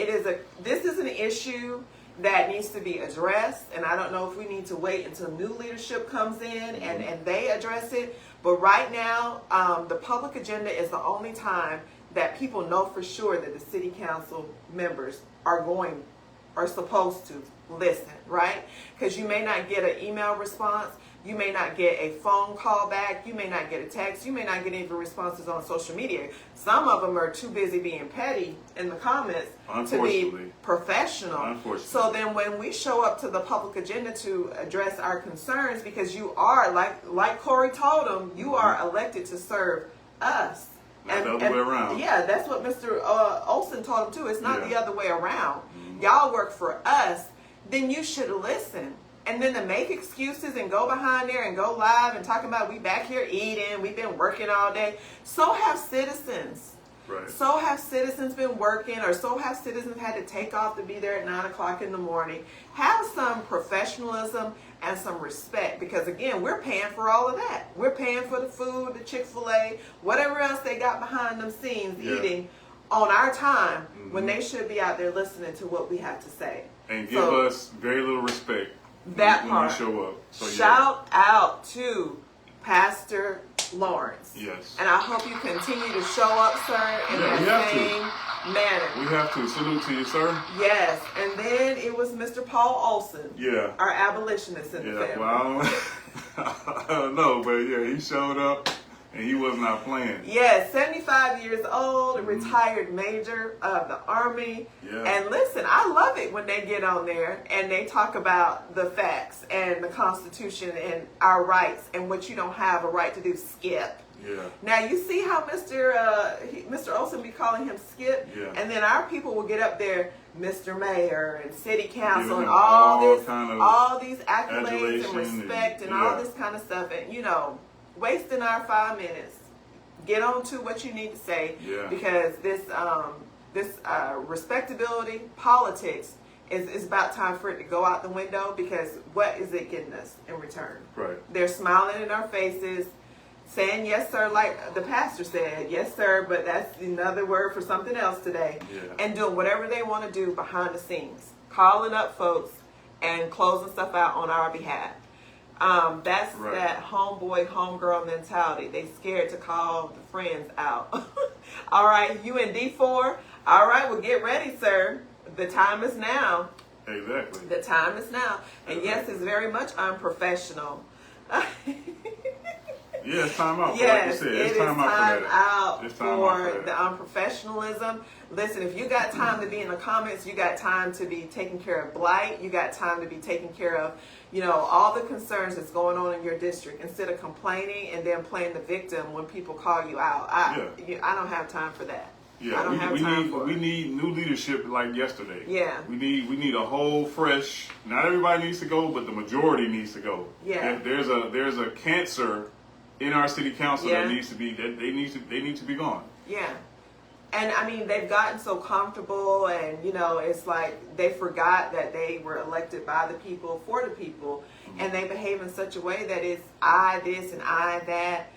[SPEAKER 2] this is an issue that needs to be addressed. And I don't know if we need to wait until new leadership comes in and they address it. But right now, the public agenda is the only time that people know for sure that the city council members are supposed to listen, right? Because you may not get an email response, you may not get a phone call back, you may not get a text, you may not get even responses on social media. Some of them are too busy being petty in the comments to be professional. Unfortunately. So then when we show up to the public agenda to address our concerns, because you are, like Corey told them, you are elected to serve us.
[SPEAKER 1] Not the other way around.
[SPEAKER 2] Yeah, that's what Mr. Olson told him too. It's not the other way around. Y'all work for us, then you should listen. And then to make excuses and go behind there and go live and talking about we back here eating, we've been working all day. So have citizens.
[SPEAKER 1] Right.
[SPEAKER 2] So have citizens been working, or so have citizens had to take off to be there at 9 o'clock in the morning. Have some professionalism and some respect, because again, we're paying for all of that. We're paying for the food, the Chick-fil-A, whatever else they got behind them scenes eating on our time, when they should be out there listening to what we have to say.
[SPEAKER 1] And give us very little respect when we show up. So,
[SPEAKER 2] shout out to Pastor Lawrence.
[SPEAKER 1] Yes.
[SPEAKER 2] And I hope you continue to show up, sir, in that same manner.
[SPEAKER 1] We have to. Salute to you, sir.
[SPEAKER 2] Yes. And then it was Mr. Paul Olson.
[SPEAKER 1] Yeah.
[SPEAKER 2] Our abolitionist in the family.
[SPEAKER 1] Well, I don't know, but he showed up and he was not playing.
[SPEAKER 2] Yes, 75 years old, retired major of the Army.
[SPEAKER 1] Yeah.
[SPEAKER 2] And listen, I love it when they get on there and they talk about the facts and the Constitution and our rights and what you don't have a right to do, Skip.
[SPEAKER 1] Yeah.
[SPEAKER 2] Now you see how Mr. Olson be calling him Skip, and then our people will get up there, Mr. Mayor and City Council, and all these accolades and respect and all this kind of stuff, and wasting our 5 minutes. Get on to what you need to say, because this respectability politics is about time for it to go out the window, because what is it getting us in return?
[SPEAKER 1] Right.
[SPEAKER 2] They're smiling in our faces, saying yes sir, like the pastor said, yes sir, but that's another word for something else today, and doing whatever they want to do behind the scenes, calling up folks and closing stuff out on our behalf. That's that homeboy, homegirl mentality. They scared to call the friends out. All right, you in D4? All right, well, get ready, sir. The time is now.
[SPEAKER 1] Exactly.
[SPEAKER 2] The time is now. And yes, it's very much unprofessional.
[SPEAKER 1] Yeah, it's time out.
[SPEAKER 2] Yes,
[SPEAKER 1] like you said.
[SPEAKER 2] It is time out for the unprofessionalism. Listen, if you got time to be in the comments, you got time to be taking care of blight, you got time to be taking care of, all the concerns that's going on in your district, instead of complaining and then playing the victim when people call you out. I don't have time for that.
[SPEAKER 1] Yeah, we need new leadership like yesterday.
[SPEAKER 2] Yeah.
[SPEAKER 1] We need a whole fresh. Not everybody needs to go, but the majority needs to go.
[SPEAKER 2] Yeah.
[SPEAKER 1] There's a cancer in our city council that needs to be they need to be gone.
[SPEAKER 2] Yeah. And I mean, they've gotten so comfortable, and it's like they forgot that they were elected by the people for the people, and they behave in such a way that it's I this and I that.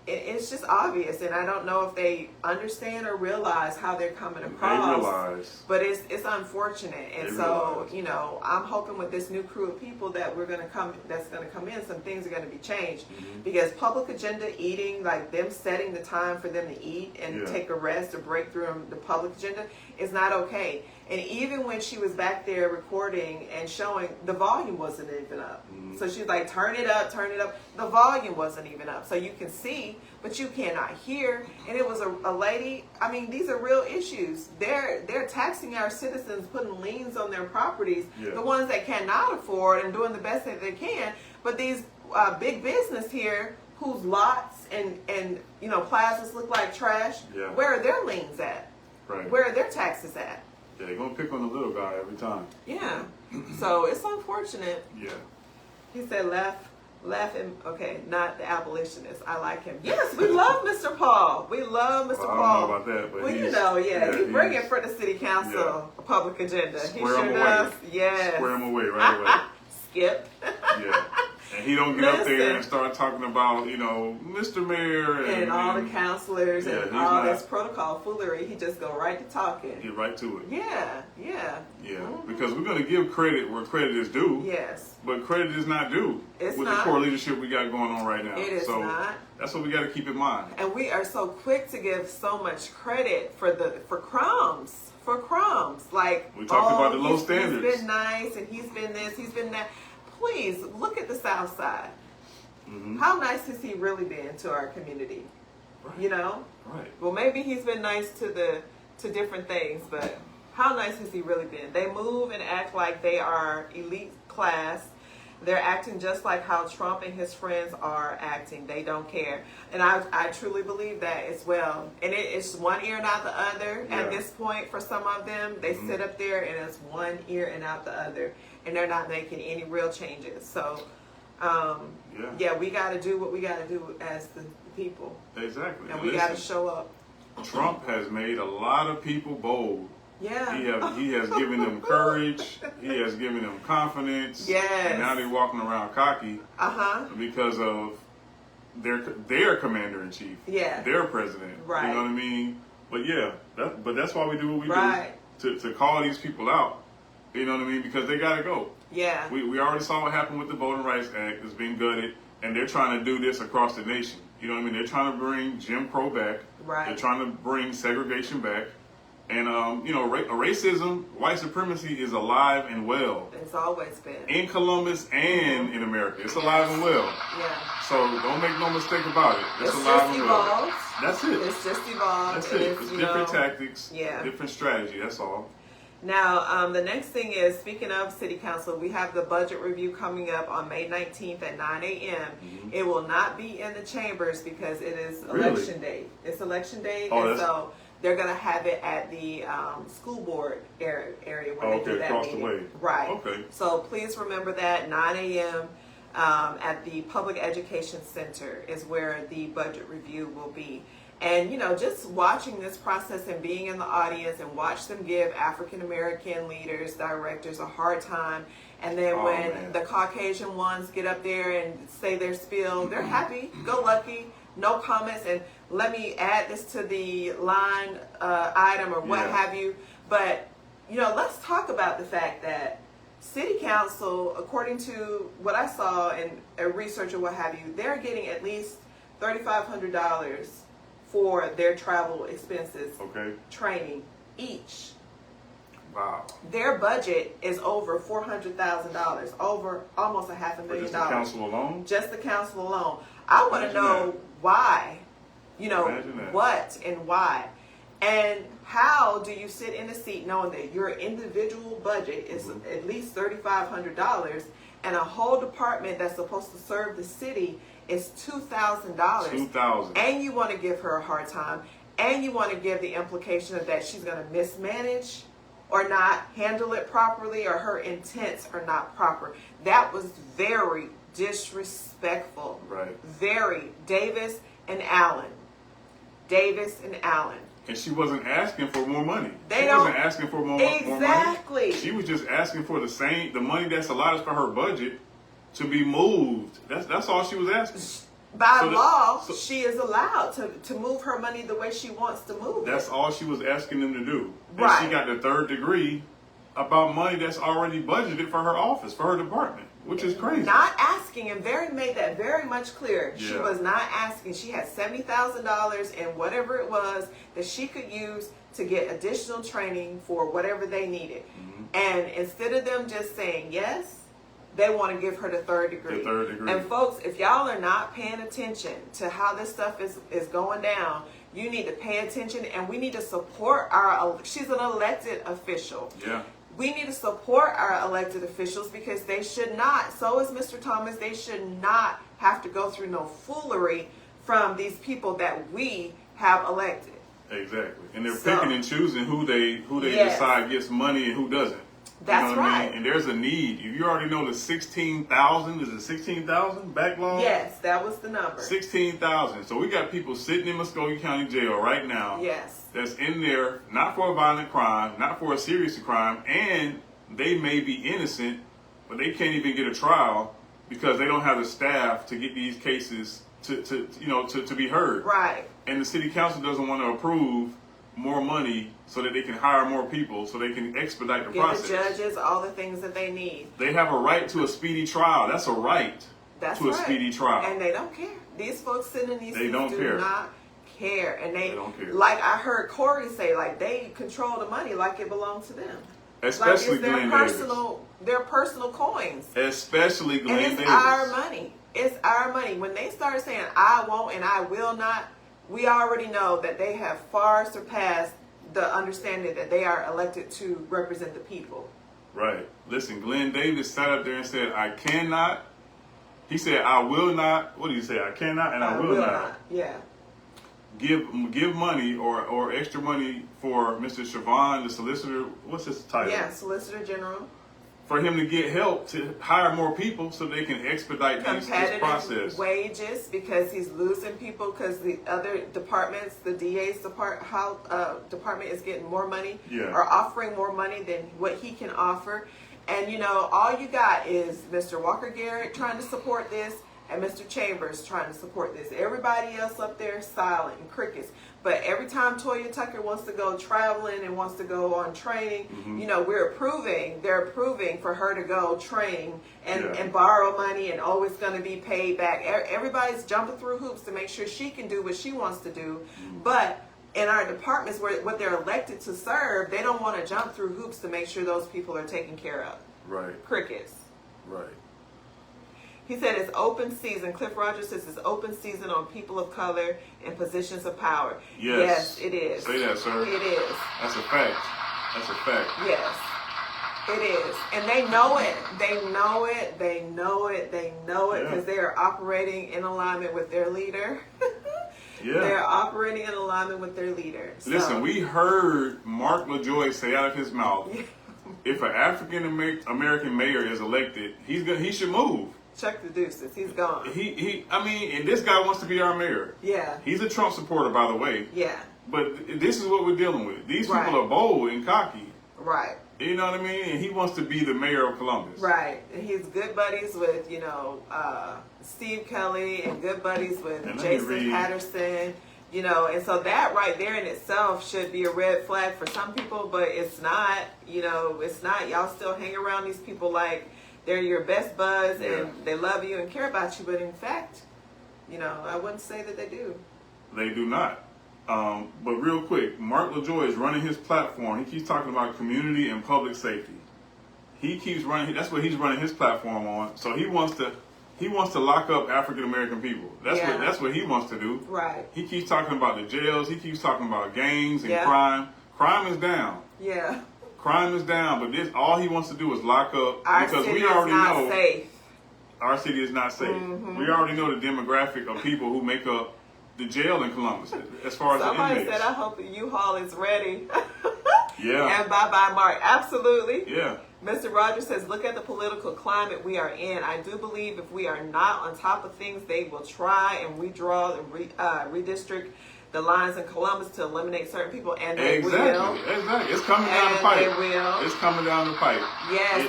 [SPEAKER 2] It's just obvious, and I don't know if they understand or realize how they're coming across.
[SPEAKER 1] They realize,
[SPEAKER 2] but it's unfortunate, and I'm hoping with this new crew of people that that's going to come in, some things are going to be changed, because public agenda eating, like them setting the time for them to eat and take a rest or break through the public agenda, is not okay. And even when she was back there recording and showing, the volume wasn't even up. So she's like, turn it up. The volume wasn't even up. So you can see, but you cannot hear. And it was a lady, I mean, these are real issues. They're taxing our citizens, putting liens on their properties, the ones that cannot afford, and doing the best that they can. But these big business here, whose lots and plazas look like trash, where are their liens at?
[SPEAKER 1] Right.
[SPEAKER 2] Where are their taxes at?
[SPEAKER 1] Yeah, they're going to pick on the little guy every time.
[SPEAKER 2] Yeah. So it's unfortunate.
[SPEAKER 1] Yeah.
[SPEAKER 2] He said left him. Okay, not the abolitionist. I like him. Yes, we love Mr. Paul. We love Mr. Paul.
[SPEAKER 1] I don't know about that, but
[SPEAKER 2] he's bringing for the city council a public agenda. He sure does. Yes.
[SPEAKER 1] Square him away right away.
[SPEAKER 2] Skip.
[SPEAKER 1] Yeah. And he don't get up there and start talking about, Mr. Mayor
[SPEAKER 2] and all the counselors and all this protocol foolery. He just go right to talking.
[SPEAKER 1] Get right to it.
[SPEAKER 2] Yeah.
[SPEAKER 1] Because we're going to give credit where credit is due.
[SPEAKER 2] Yes.
[SPEAKER 1] But credit is not due with the poor leadership we got going on right now.
[SPEAKER 2] It is not.
[SPEAKER 1] That's what we got to keep in mind.
[SPEAKER 2] And we are so quick to give so much credit for crumbs. For crumbs. Like,
[SPEAKER 1] we talked about the low standards.
[SPEAKER 2] He's been nice, and he's been this, he's been that. Please look at the South Side. How nice has he really been to our community?
[SPEAKER 1] Right. Right.
[SPEAKER 2] Well, maybe he's been nice to different things, but how nice has he really been? They move and act like they are elite class. They're acting just like how Trump and his friends are acting. They don't care. And I truly believe that as well. And it's one ear and out the other at this point for some of them. They sit up there and it's one ear and out the other. And they're not making any real changes. So, we got to do what we got to do as the people.
[SPEAKER 1] Exactly.
[SPEAKER 2] And we got to show up.
[SPEAKER 1] Trump has made a lot of people bold.
[SPEAKER 2] Yeah.
[SPEAKER 1] He has given them courage. He has given them confidence.
[SPEAKER 2] Yes.
[SPEAKER 1] And now they're walking around cocky. Because of their commander in chief.
[SPEAKER 2] Yeah.
[SPEAKER 1] Their president.
[SPEAKER 2] Right.
[SPEAKER 1] You know what I mean? But yeah, that's why we do what we do. To call these people out. You know what I mean? Because they gotta go.
[SPEAKER 2] Yeah.
[SPEAKER 1] We already saw what happened with the Voting Rights Act. It's been gutted, and they're trying to do this across the nation. You know what I mean? They're trying to bring Jim Crow back.
[SPEAKER 2] Right.
[SPEAKER 1] They're trying to bring segregation back. And, racism, white supremacy is alive and well.
[SPEAKER 2] It's always been.
[SPEAKER 1] In Columbus and in America. It's alive and well.
[SPEAKER 2] Yeah.
[SPEAKER 1] So don't make no mistake about it.
[SPEAKER 2] It's
[SPEAKER 1] alive
[SPEAKER 2] just
[SPEAKER 1] and
[SPEAKER 2] evolved.
[SPEAKER 1] well. That's it.
[SPEAKER 2] It's just evolved.
[SPEAKER 1] That's it. It's different tactics, different strategy. That's all.
[SPEAKER 2] Now, the next thing is, speaking of City Council, we have the budget review coming up on May 19th at 9 a.m. Mm-hmm. It will not be in the chambers because it is election day. It's election day, and so they're going to have it at the school board area when they do that
[SPEAKER 1] across
[SPEAKER 2] meeting.
[SPEAKER 1] The way.
[SPEAKER 2] Right.
[SPEAKER 1] Okay.
[SPEAKER 2] So please remember that 9 a.m. At the Public Education Center is where the budget review will be. And, just watching this process and being in the audience and watch them give African-American leaders, directors a hard time. And then when the Caucasian ones get up there and say their spiel, they're happy, go lucky, no comments. And let me add this to the line item or what have you. But, let's talk about the fact that City Council, according to what I saw in a research or what have you, they're getting at least $3,500 for their travel expenses, training each.
[SPEAKER 1] Wow.
[SPEAKER 2] Their budget is over $400,000, over almost $500,000.
[SPEAKER 1] Just the council alone?
[SPEAKER 2] Just the council alone. I want to know why, what and why. And how do you sit in a seat knowing that your individual budget is at least $3,500 and a whole department that's supposed to serve the city is $2,000.
[SPEAKER 1] $2,000.
[SPEAKER 2] And you want to give her a hard time, and you want to give the implication of that she's going to mismanage or not handle it properly, or her intents are not proper. That was very disrespectful.
[SPEAKER 1] Right.
[SPEAKER 2] Very. Davis and Allen.
[SPEAKER 1] And she wasn't asking for more money.
[SPEAKER 2] She
[SPEAKER 1] wasn't asking for more money.
[SPEAKER 2] Exactly.
[SPEAKER 1] She was just asking for the money that's allotted for her budget to be moved. That's all she was asking.
[SPEAKER 2] By law, she is allowed to move her money the way she wants to move
[SPEAKER 1] That's all she was asking them to do.
[SPEAKER 2] Right.
[SPEAKER 1] And she got the third degree about money that's already budgeted for her office, for her department, which is crazy.
[SPEAKER 2] Not asking, and made that very much clear. Yeah. She was not asking. She had $70,000 and whatever it was that she could use to get additional training for whatever they needed. Mm-hmm. And instead of them just saying yes, they want to give her the third degree. And folks, if y'all are not paying attention to how this stuff is going down, you need to pay attention, and we need to support she's an elected official.
[SPEAKER 1] Yeah.
[SPEAKER 2] We need to support our elected officials because they should not, so is Mr. Thomas, they should not have to go through no foolery from these people that we have elected.
[SPEAKER 1] Exactly. And they're picking and choosing who they decide gets money and who doesn't.
[SPEAKER 2] That's right. I mean?
[SPEAKER 1] And there's a need. You already know the 16,000. Is it 16,000 backlog?
[SPEAKER 2] Yes, that was the number.
[SPEAKER 1] 16,000. So we got people sitting in Muskogee County Jail right now.
[SPEAKER 2] Yes.
[SPEAKER 1] That's in there, not for a violent crime, not for a serious crime, and they may be innocent, but they can't even get a trial because they don't have the staff to get these cases to be heard.
[SPEAKER 2] Right.
[SPEAKER 1] And the city council doesn't want to approve more money so that they can hire more people so they can expedite the process.
[SPEAKER 2] Give the judges all the things that they need.
[SPEAKER 1] They have a right to a speedy trial. That's a right to a speedy trial.
[SPEAKER 2] And they don't care. These folks sitting in these seats
[SPEAKER 1] do
[SPEAKER 2] not care. And they
[SPEAKER 1] don't care.
[SPEAKER 2] Like I heard Corey say, like they control the money like it belongs to them.
[SPEAKER 1] Especially
[SPEAKER 2] like
[SPEAKER 1] Glenn
[SPEAKER 2] their personal coins.
[SPEAKER 1] Especially Glenn Davis.
[SPEAKER 2] And it's our money. It's our money. When they start saying I won't and I will not, we already know that they have far surpassed the understanding that they are elected to represent the people.
[SPEAKER 1] Right. Listen, Glenn Davis sat up there and said, I cannot. He said, I will not. What did he say? I cannot and I will not.
[SPEAKER 2] Yeah.
[SPEAKER 1] Give money or extra money for Mr. Siobhan, the solicitor. What's his title?
[SPEAKER 2] Yeah, Solicitor General.
[SPEAKER 1] for him to get help to hire more people so they can expedite this process.
[SPEAKER 2] Wages, because he's losing people because the other departments, the DA's department is getting more money, or offering more money than what he can offer. And you know, all you got is Mr. Walker Garrett trying to support this, and Mr. Chambers trying to support this. Everybody else up there is silent and crickets. But every time Toya Tucker wants to go traveling and wants to go on training, you know, they're approving for her to go train and borrow money, and always going to be paid back. Everybody's jumping through hoops to make sure she can do what she wants to do. But in our departments, where what they're elected to serve, they don't want to jump through hoops to make sure those people are taken care of.
[SPEAKER 1] Right.
[SPEAKER 2] Crickets.
[SPEAKER 1] Right.
[SPEAKER 2] He said it's open season. Cliff Rogers says it's open season on people of color in positions of power. Yes, it is.
[SPEAKER 1] Say that, sir.
[SPEAKER 2] It is.
[SPEAKER 1] That's a fact. That's a fact.
[SPEAKER 2] Yes, it is. And they know it. They know it. They know it. They know it because they are operating in alignment with their leader. They're operating in alignment with their leader. So.
[SPEAKER 1] Listen, we heard Mark LaJoy say out of his mouth, if an African American mayor is elected, he should move.
[SPEAKER 2] Check the deuces. He's gone.
[SPEAKER 1] I mean, and this guy wants to be our mayor.
[SPEAKER 2] Yeah.
[SPEAKER 1] He's a Trump supporter, by the way.
[SPEAKER 2] Yeah.
[SPEAKER 1] But this is what we're dealing with. These people are bold and cocky.
[SPEAKER 2] Right.
[SPEAKER 1] You know what I mean? And he wants to be the mayor of Columbus.
[SPEAKER 2] Right. And he's good buddies with, you know, Steve Kelly, and good buddies with Jason Patterson. You know, and so that right there in itself should be a red flag for some people, but it's not. You know, it's not. Y'all still hang around these people like they're your best buds and they love you and care about you, but in fact, you know, I wouldn't say that they do.
[SPEAKER 1] They do not. But real quick, Mark LaJoy is running his platform. He keeps talking about community and public safety. He keeps running. That's what he's running his platform on. So he wants to lock up African American people. That's what he wants to do.
[SPEAKER 2] Right.
[SPEAKER 1] He keeps talking about the jails. He keeps talking about gangs and crime. Crime is down.
[SPEAKER 2] Yeah.
[SPEAKER 1] Crime is down, but all he wants to do is lock up because we already know
[SPEAKER 2] safe.
[SPEAKER 1] Our city is not safe. We already know the demographic of people who make up the jail in Columbus as far as the inmates.
[SPEAKER 2] Somebody said, I hope the U-Haul is ready.
[SPEAKER 1] Yeah.
[SPEAKER 2] And bye-bye, Mark. Absolutely.
[SPEAKER 1] Yeah.
[SPEAKER 2] Mr. Rogers says, look at the political climate we are in. I do believe if we are not on top of things, they will try and redraw and redistrict the lines in Columbus to eliminate certain people, and they will.
[SPEAKER 1] Exactly. It's coming down the pipe.
[SPEAKER 2] They will.
[SPEAKER 1] It's coming down the pipe.
[SPEAKER 2] Yes,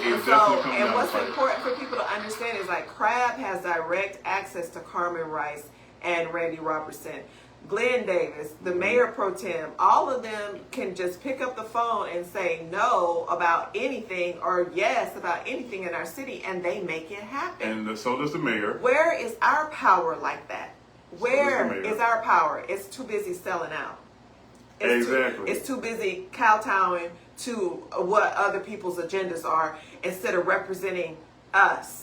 [SPEAKER 2] and what's important for people to understand is like Crabb has direct access to Carmen Rice and Randy Robertson. Glenn Davis, the mayor pro tem, all of them can just pick up the phone and say no about anything or yes about anything in our city, and they make it happen.
[SPEAKER 1] And so does the mayor.
[SPEAKER 2] Where is our power like that? Where is our power? It's too busy selling out. It's too busy kowtowing to what other people's agendas are instead of representing us.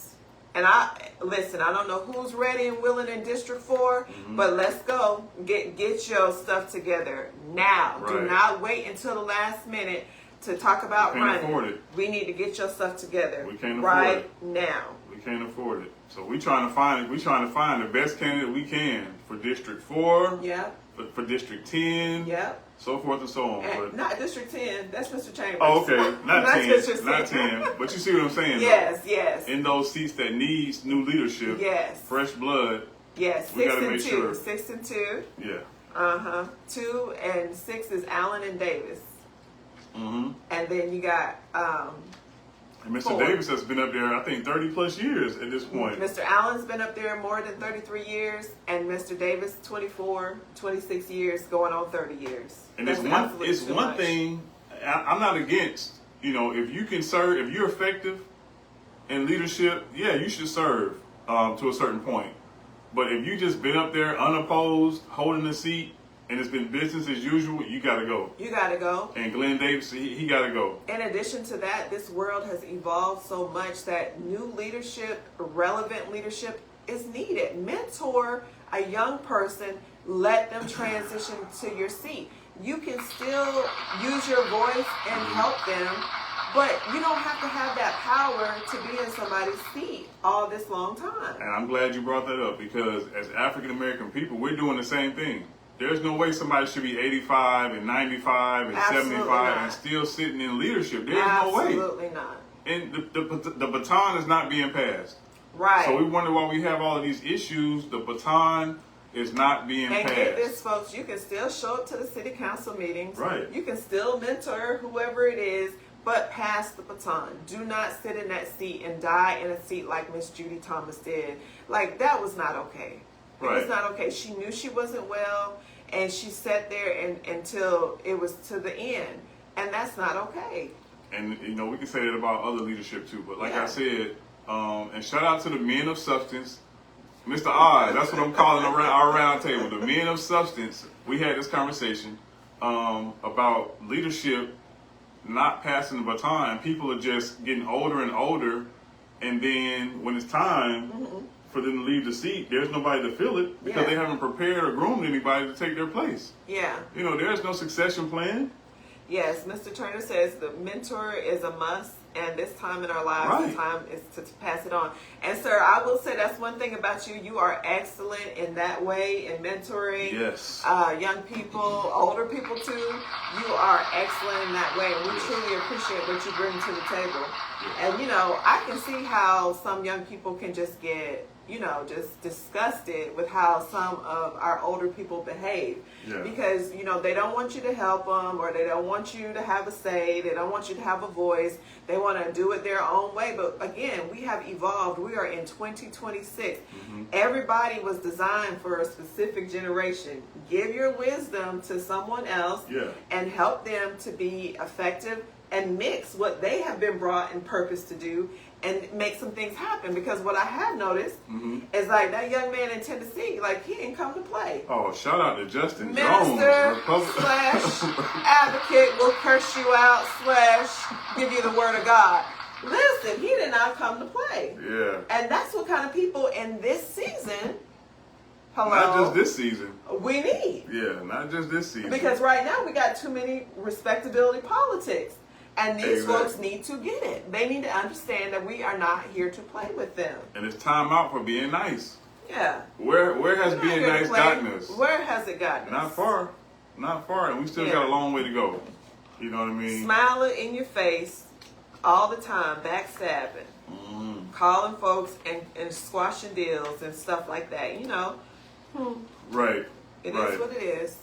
[SPEAKER 2] And I don't know who's ready and willing in District 4, but let's go. Get your stuff together now. Right. Do not wait until the last minute to talk about running. We need to get your stuff together.
[SPEAKER 1] We can't afford
[SPEAKER 2] right now.
[SPEAKER 1] We can't afford it. So we're trying to find the best candidate we can for District 4.
[SPEAKER 2] Yeah.
[SPEAKER 1] For District 10.
[SPEAKER 2] Yeah.
[SPEAKER 1] So forth and so on.
[SPEAKER 2] But not District 10. That's Mr. Chambers.
[SPEAKER 1] Oh, okay. Not 10. Not 10. But you see what I'm saying?
[SPEAKER 2] Yes,
[SPEAKER 1] though.
[SPEAKER 2] Yes.
[SPEAKER 1] In those seats that needs new leadership.
[SPEAKER 2] Yes.
[SPEAKER 1] Fresh blood.
[SPEAKER 2] Yes.
[SPEAKER 1] We got to make sure.
[SPEAKER 2] 6 and 2.
[SPEAKER 1] Yeah.
[SPEAKER 2] 2 and 6 is Allen and Davis. And then you got
[SPEAKER 1] and Mr. Davis has been up there, I think, 30 plus years at this point.
[SPEAKER 2] Mr. Allen's been up there more than 33 years, and Mr. Davis 24, 26 years, going on 30 years.
[SPEAKER 1] And it's one thing I'm not against. You know, if you can serve, if you're effective in leadership, yeah, you should serve to a certain point. But if you just been up there unopposed, holding the seat, and it's been business as usual, you got to go.
[SPEAKER 2] You got to go.
[SPEAKER 1] And Glenn Davis, he got to go.
[SPEAKER 2] In addition to that, this world has evolved so much that new leadership, relevant leadership is needed. Mentor a young person, let them transition to your seat. You can still use your voice and help them, but you don't have to have that power to be in somebody's seat all this long time. And
[SPEAKER 1] I'm glad you brought that up, because as African American people, we're doing the same thing. There's no way somebody should be 85 and 95 and 75 and still sitting in leadership. There's no way.
[SPEAKER 2] Absolutely not.
[SPEAKER 1] and the baton is not being passed.
[SPEAKER 2] Right.
[SPEAKER 1] So we wonder why we have all of these issues. The baton is not being passed.
[SPEAKER 2] And get this, folks, you can still show up to the city council meetings.
[SPEAKER 1] Right.
[SPEAKER 2] You can still mentor whoever it is, but pass the baton. Do not sit in that seat and die in a seat like Miss Judy Thomas did. Like, that was not okay. It was not okay. She knew she wasn't well, and she sat there until it was to the end. And that's not okay. And,
[SPEAKER 1] you know, we can say that about other leadership, too. But like I said, and shout out to the men of substance. Mr. Oz, that's what I'm calling our round table. The men of substance. We had this conversation about leadership not passing the baton. People are just getting older and older, and then when it's time for them to leave the seat, there's nobody to fill it because they haven't prepared or groomed anybody to take their place.
[SPEAKER 2] Yeah.
[SPEAKER 1] You know, there's no succession plan.
[SPEAKER 2] Yes, Mr. Turner says the mentor is a must, and this time in our lives, the time is to pass it on. And sir, I will say that's one thing about you. You are excellent in that way, in mentoring young people, older people too. You are excellent in that way, and we truly appreciate what you bring to the table. And you know, I can see how some young people can just get, you know, just disgusted with how some of our older people behave. Because, you know, they don't want you to help them, or they don't want you to have a say. They don't want you to have a voice. They want to do it their own way. But again, we have evolved. We are in 2026. Everybody was designed for a specific generation. Give your wisdom to someone else and help them to be effective, and mix what they have been brought in purpose to do and make some things happen. Because what I have noticed is like that young man in Tennessee, like he didn't come to play.
[SPEAKER 1] Oh, shout out to Justin
[SPEAKER 2] Minister
[SPEAKER 1] Jones.
[SPEAKER 2] slash advocate will curse you out slash give you the word of God. Listen, he did not come to play.
[SPEAKER 1] Yeah.
[SPEAKER 2] And that's what kind of people in this season,
[SPEAKER 1] not just this season,
[SPEAKER 2] we need.
[SPEAKER 1] Yeah, not just this season.
[SPEAKER 2] Because right now we got too many respectability politics. And these folks need to get it. They need to understand that we are not here to play with them.
[SPEAKER 1] And it's time out for being nice.
[SPEAKER 2] Yeah.
[SPEAKER 1] Where has being nice gotten us?
[SPEAKER 2] Where has it gotten us?
[SPEAKER 1] Not far. Not far. And we still got a long way to go. You know what I mean? Smiling
[SPEAKER 2] in your face all the time, backstabbing. Calling folks and squashing deals and stuff like that. You know.
[SPEAKER 1] Right.
[SPEAKER 2] It is what it is.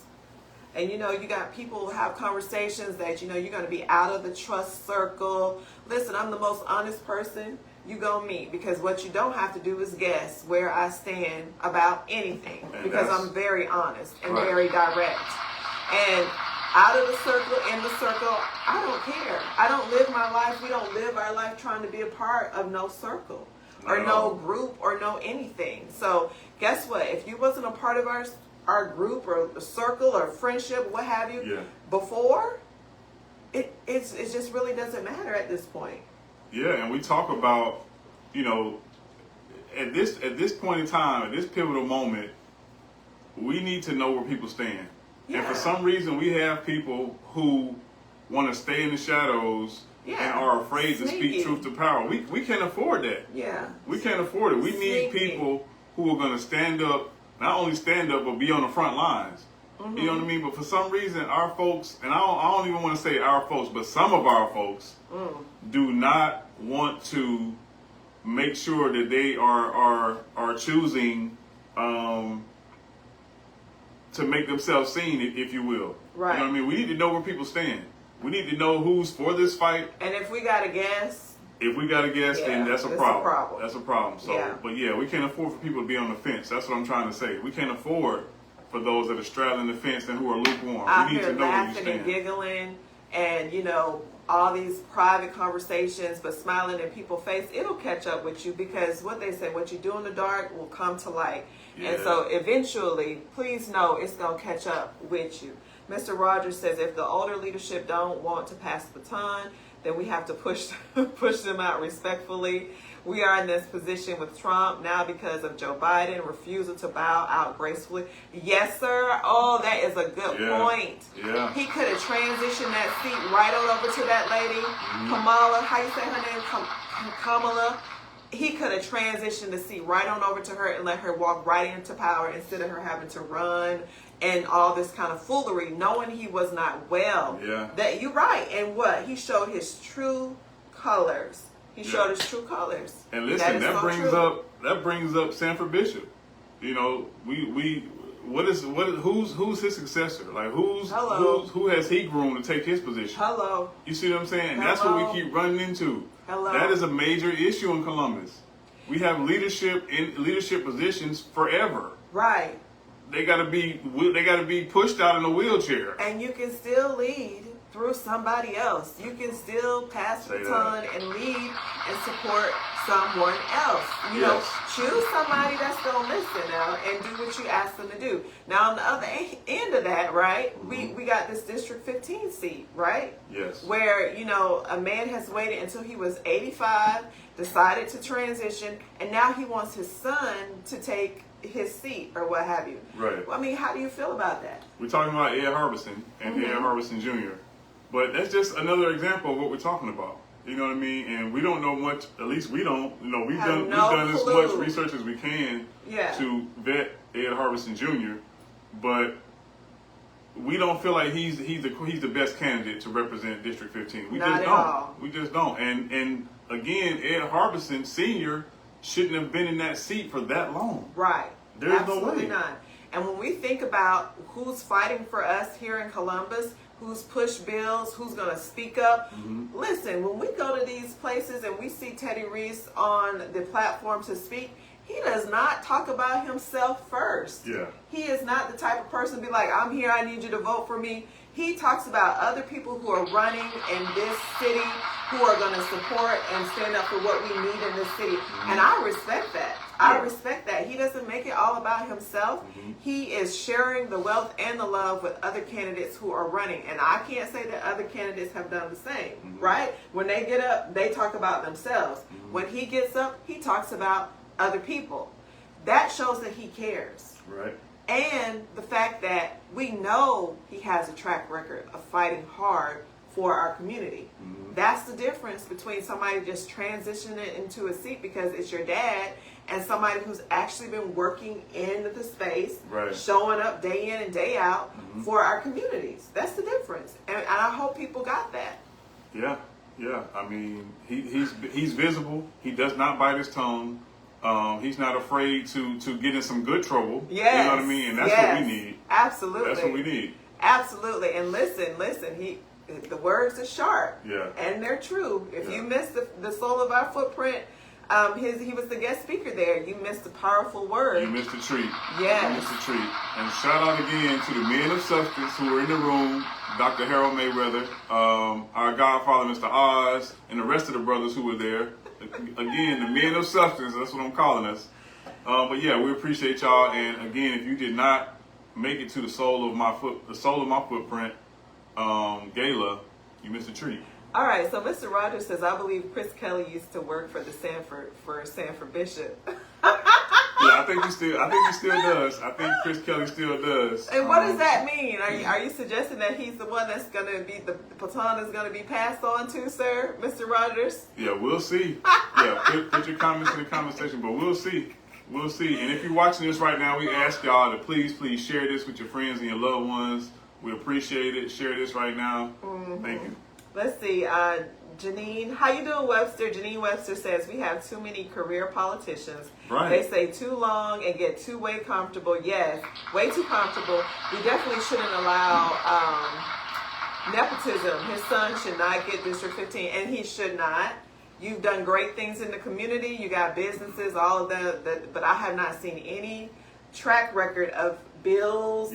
[SPEAKER 2] And you know, you got people who have conversations that, you know, you're going to be out of the trust circle. Listen, I'm the most honest person you gonna meet, because what you don't have to do is guess where I stand about anything, because I'm very honest and very direct. And out of the circle, in the circle, I don't care. I don't live my life. We don't live our life trying to be a part of no circle or no group or no anything. So guess what? If you wasn't a part of our group or a circle or friendship, what have you, before, it just really doesn't matter at this point.
[SPEAKER 1] Yeah, and we talk about, you know, at this point in time, at this pivotal moment, we need to know where people stand. And for some reason, we have people who want to stay in the shadows and are afraid to speak truth to power. We can't afford that. Yeah. We can't afford it. We need people who are going to stand up, not only stand up, but be on the front lines. You know what I mean? But for some reason, our folks, and I don't even want to say our folks, but some of our folks do not want to make sure that they are choosing to make themselves seen, if you will. Right. You know what I mean? We need to know where people stand. We need to know who's for this fight.
[SPEAKER 2] And if we got to guess.
[SPEAKER 1] Then that's a problem. That's a problem. So, but we can't afford for people to be on the fence. That's what I'm trying to say. We can't afford for those that are straddling the fence and who are lukewarm. We need to know where you stand.
[SPEAKER 2] And giggling and, you know, all these private conversations, but smiling in people's face, it'll catch up with you, because what they say, what you do in the dark will come to light. Yeah. And so eventually, please know it's going to catch up with you. Mr. Rogers says, if the older leadership don't want to pass the baton, then we have to push them out respectfully. We are in this position with Trump now because of Joe Biden refusal to bow out gracefully. Yes, sir. Oh, that is a good point. Yeah. He could have transitioned that seat right on over to that lady, Kamala. How you say her name? Kamala. He could have transitioned the seat right on over to her and let her walk right into power, instead of her having to run and all this kind of foolery, knowing he was not well. Yeah. That you're right. And what? He showed his true colors. He showed his true colors.
[SPEAKER 1] And listen, that brings up Sanford Bishop. You know, who's his successor? Like who has he groomed to take his position?
[SPEAKER 2] Hello.
[SPEAKER 1] You see what I'm saying? And that's what we keep running into.
[SPEAKER 2] Hello.
[SPEAKER 1] That is a major issue in Columbus. We have leadership in leadership positions forever.
[SPEAKER 2] Right.
[SPEAKER 1] They gotta be pushed out in a wheelchair.
[SPEAKER 2] And you can still lead through somebody else. You can still pass the baton and lead and support someone else. You know, choose somebody that's going to listen now and do what you ask them to do. Now, on the other end of that, right, we got this District 15 seat, right?
[SPEAKER 1] Yes.
[SPEAKER 2] Where, you know, a man has waited until he was 85, decided to transition, and now he wants his son to take his seat or what have you.
[SPEAKER 1] Right.
[SPEAKER 2] I mean, how do you feel about that?
[SPEAKER 1] We're talking about Ed Harbison and Ed Harbison Jr. But that's just another example of what we're talking about. You know what I mean? And we don't know much. At least we don't. You know, we've done as much research as we can to vet Ed Harbison Jr. But we don't feel like he's the best candidate to represent District 15. We just don't. We just don't. And again, Ed Harbison Sr. shouldn't have been in that seat for that long.
[SPEAKER 2] Right.
[SPEAKER 1] There's
[SPEAKER 2] Absolutely
[SPEAKER 1] no way.
[SPEAKER 2] not. And when we think about who's fighting for us here in Columbus, who's pushed bills, who's going to speak up. Listen, when we go to these places and we see Teddy Reese on the platform to speak, he does not talk about himself first.
[SPEAKER 1] Yeah.
[SPEAKER 2] He is not the type of person to be like, I'm here, I need you to vote for me. He talks about other people who are running in this city, who are going to support and stand up for what we need in this city. And I respect that. I respect that. He doesn't make it all about himself. He is sharing the wealth and the love with other candidates who are running. And I can't say that other candidates have done the same, right? When they get up, they talk about themselves. When he gets up, he talks about other people. That shows that he cares.
[SPEAKER 1] Right.
[SPEAKER 2] And the fact that we know he has a track record of fighting hard for our community. That's the difference between somebody just transitioning into a seat because it's your dad and somebody who's actually been working in the space, showing up day in and day out for our communities. That's the difference. And I hope people got that.
[SPEAKER 1] Yeah. I mean, he's visible. He does not bite his tongue. He's not afraid to get in some good trouble.
[SPEAKER 2] Yes.
[SPEAKER 1] You know what I mean? And that's what we need.
[SPEAKER 2] Absolutely.
[SPEAKER 1] That's what we need.
[SPEAKER 2] Absolutely. And listen, the words are sharp.
[SPEAKER 1] Yeah.
[SPEAKER 2] And they're true. If you missed the soul of our footprint, he was the guest speaker there. You missed a powerful word.
[SPEAKER 1] You missed a treat.
[SPEAKER 2] Yes.
[SPEAKER 1] You missed a treat. And shout out again to the men of substance who were in the room, Dr. Harold Mayweather, our godfather, Mr. Oz, and the rest of the brothers who were there. Again, the men of substance, that's what I'm calling us. But yeah, we appreciate y'all. And again, if you did not make it to the soul of my footprint gala, you missed a treat.
[SPEAKER 2] All right, so Mr. Rogers says, I believe Chris Kelly used to work for Sanford Bishop.
[SPEAKER 1] Yeah, I think he still does. I think Chris Kelly still does.
[SPEAKER 2] And what does that mean? Are you suggesting that he's the one that's going to be, the baton is going to be passed on to, sir, Mr. Rogers?
[SPEAKER 1] Yeah, we'll see. Yeah, put your comments in the comment section, but we'll see. We'll see. And if you're watching this right now, we ask y'all to please share this with your friends and your loved ones. We appreciate it. Share this right now. Thank you.
[SPEAKER 2] Let's see. Janine, how you doing, Webster? Janine Webster says, we have too many career politicians.
[SPEAKER 1] Right.
[SPEAKER 2] They say too long and get way comfortable. Yes, way too comfortable. We definitely shouldn't allow nepotism. His son should not get District 15, and he should not. You've done great things in the community. You got businesses, all of that, but I have not seen any track record of bills,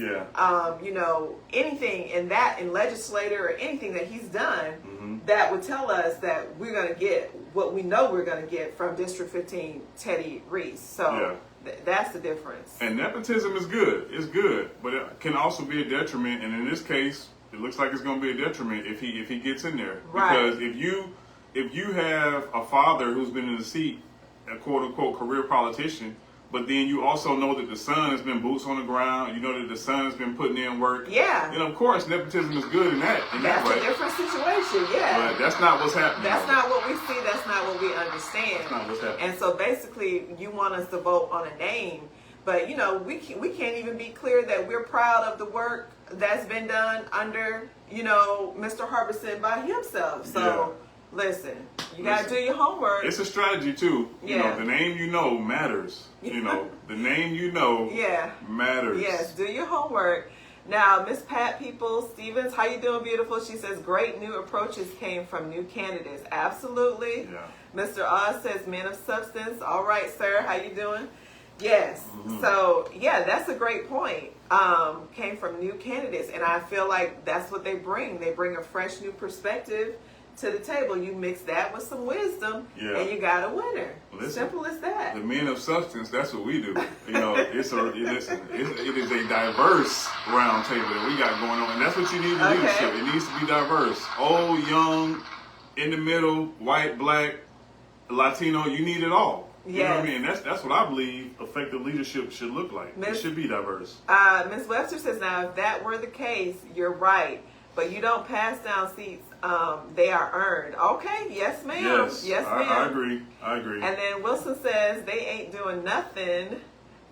[SPEAKER 2] anything in legislator or anything that he's done that would tell us that we're going to get what we know we're going to get from District 15 Teddy Reese. So that's the difference.
[SPEAKER 1] And nepotism is good. It's good, but it can also be a detriment. And in this case, it looks like it's going to be a detriment if he gets in there.
[SPEAKER 2] Right.
[SPEAKER 1] Because if you have a father who's been in the seat, a quote unquote career politician, but then you also know that the son has been boots on the ground. You know that the son has been putting in work.
[SPEAKER 2] Yeah.
[SPEAKER 1] And of course, nepotism is good in that way.
[SPEAKER 2] That's a different situation, yeah.
[SPEAKER 1] But that's not what's happening.
[SPEAKER 2] That's not what we see. That's not what we understand.
[SPEAKER 1] That's not what's happening.
[SPEAKER 2] And so basically, you want us to vote on a name. But, we can't even be clear that we're proud of the work that's been done under, Mr. Harbison by himself. So, Listen, you gotta do your homework.
[SPEAKER 1] It's a strategy too. You know, the name you know matters. You know, the name you know matters.
[SPEAKER 2] Yes, do your homework. Now, Miss Pat Stevens, how you doing, beautiful? She says, great new approaches came from new candidates. Absolutely.
[SPEAKER 1] Yeah.
[SPEAKER 2] Mr. Oz says, men of substance. All right, sir, how you doing? Yes. So, yeah, that's a great point. Came from new candidates, and I feel like that's what they bring. They bring a fresh new perspective to the table. You mix that with some wisdom, and you got a winner. Listen, simple as that.
[SPEAKER 1] The men of substance, that's what we do. You know, it is a diverse round table that we got going on, and that's what you need in leadership. It needs to be diverse. Old, young, in the middle, white, black, Latino, you need it all. You know what I mean? That's what I believe effective leadership should look like. It should be diverse.
[SPEAKER 2] Ms. Webster says, now, if that were the case, you're right. But you don't pass down seats. They are earned. Okay, yes, ma'am. Yes, ma'am.
[SPEAKER 1] I agree.
[SPEAKER 2] And then Wilson says, they ain't doing nothing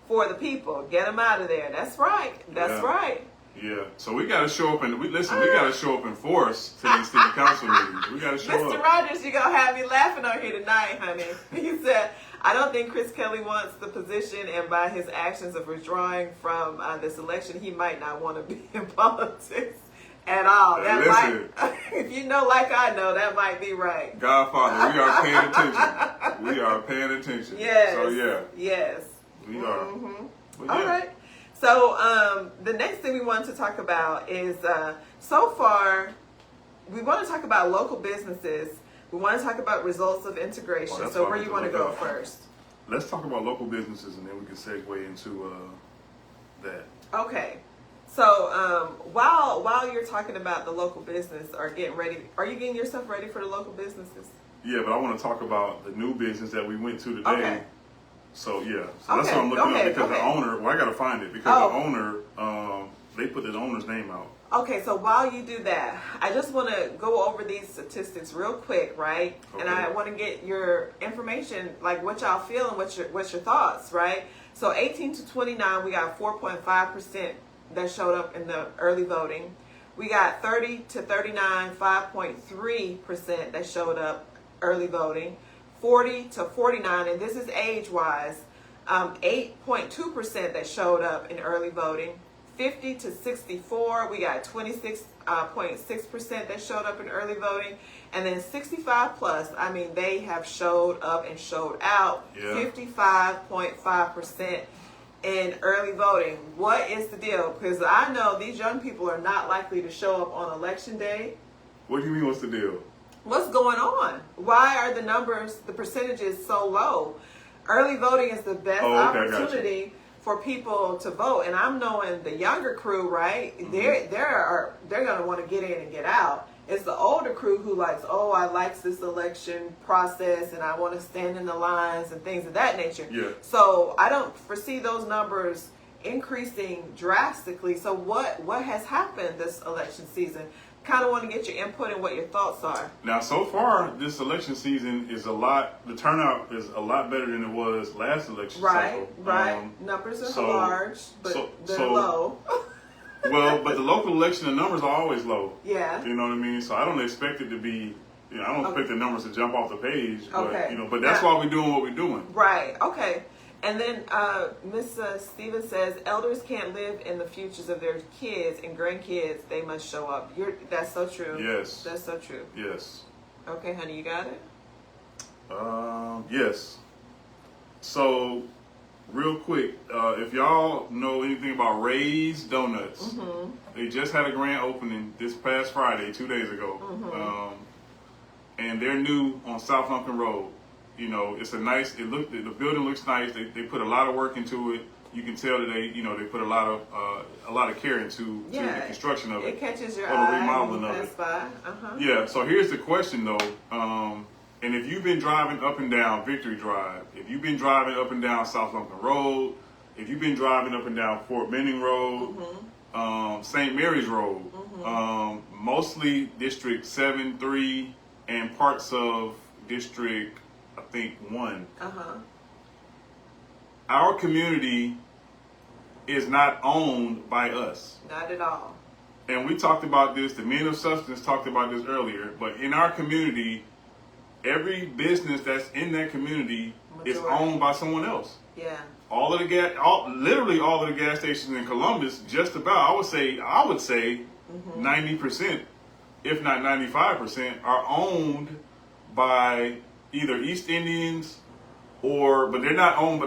[SPEAKER 2] for the people. Get them out of there. That's right. That's right.
[SPEAKER 1] Yeah. So we got to show up, and we got to show up in force to these city council meetings. We got to show up.
[SPEAKER 2] Mr. Rogers, you're going to have me laughing on here tonight, honey. He said, I don't think Chris Kelly wants the position, and by his actions of withdrawing from this election, he might not want to be in politics at all. That might, if you know like I know, that might be right.
[SPEAKER 1] Godfather, we are paying attention. We are paying attention.
[SPEAKER 2] Yes.
[SPEAKER 1] So, yeah.
[SPEAKER 2] Yes.
[SPEAKER 1] We are.
[SPEAKER 2] All right. So the next thing we wanted to talk about is, so far, we want to talk about local businesses. We want to talk about results of integration. So where you want to go first?
[SPEAKER 1] Let's talk about local businesses, and then we can segue into that.
[SPEAKER 2] Okay. So while you're talking about the local business or getting ready, are you getting yourself ready for the local businesses?
[SPEAKER 1] Yeah, but I want to talk about the new business that we went to today.
[SPEAKER 2] Okay.
[SPEAKER 1] So that's what I'm looking at, because the owner, well, I got to find it, because the owner, they put the owner's name out.
[SPEAKER 2] Okay, so while you do that, I just want to go over these statistics real quick, right? Okay. And I want to get your information, like what y'all feel and what's your thoughts, right? So 18 to 29, we got 4.5% that showed up in the early voting. We got 30 to 39, 5.3% that showed up early voting. 40 to 49, and this is age-wise, 8.2% that showed up in early voting. 50 to 64, we got 26.6% that showed up in early voting. And then 65 plus, I mean, they have showed up and showed out, 55.5% in early voting. What is the deal? Because I know these young people are not likely to show up on election day.
[SPEAKER 1] What do you mean, what's the deal?
[SPEAKER 2] What's going on? Why are the numbers, the percentages so low? Early voting is the best opportunity for people to vote, and I'm knowing the younger crew, right? They're gonna want to get in and get out. It's the older crew who likes, I like this election process, and I want to stand in the lines and things of that nature.
[SPEAKER 1] Yeah.
[SPEAKER 2] So I don't foresee those numbers increasing drastically. So what has happened this election season? Kind of want to get your input and what your thoughts are.
[SPEAKER 1] Now, so far, this election season is the turnout is a lot better than it was last election cycle.
[SPEAKER 2] Right. Numbers are large, but they're low.
[SPEAKER 1] Well, but the local election, the numbers are always low.
[SPEAKER 2] Yeah.
[SPEAKER 1] You know what I mean? So I don't expect it to be, I don't expect the numbers to jump off the page. But, but that's why we're doing what we're doing.
[SPEAKER 2] Right. Okay. And then Ms. Stevens says, elders can't live in the futures of their kids and grandkids. They must show up. That's so true.
[SPEAKER 1] Yes.
[SPEAKER 2] That's so true.
[SPEAKER 1] Yes.
[SPEAKER 2] Okay, honey, you got it?
[SPEAKER 1] Yes. So, real quick, if y'all know anything about Ray's Donuts, they just had a grand opening this past Friday, 2 days ago. And they're new on South Lumpkin Road. It's a nice. The building looks nice. They put a lot of work into it. You can tell that they put a lot of care into the construction of it.
[SPEAKER 2] It catches your eye.
[SPEAKER 1] The remodeling of it. Yeah. So here's the question though. And if you've been driving up and down Victory Drive, if you've been driving up and down South Lumpkin Road, if you've been driving up and down Fort Benning Road, St. Mary's Road, mostly District 7, 3, and parts of District, I think, 1. Our community is not owned by us.
[SPEAKER 2] Not at all.
[SPEAKER 1] And we talked about this, the men of substance talked about this earlier, but in our community, every business that's in that community is
[SPEAKER 2] Majority.
[SPEAKER 1] owned by someone else.
[SPEAKER 2] Yeah.
[SPEAKER 1] All of the literally all of the gas stations in Columbus, just about, I would say 90%, if not 95%, are owned by either East Indians but they're not owned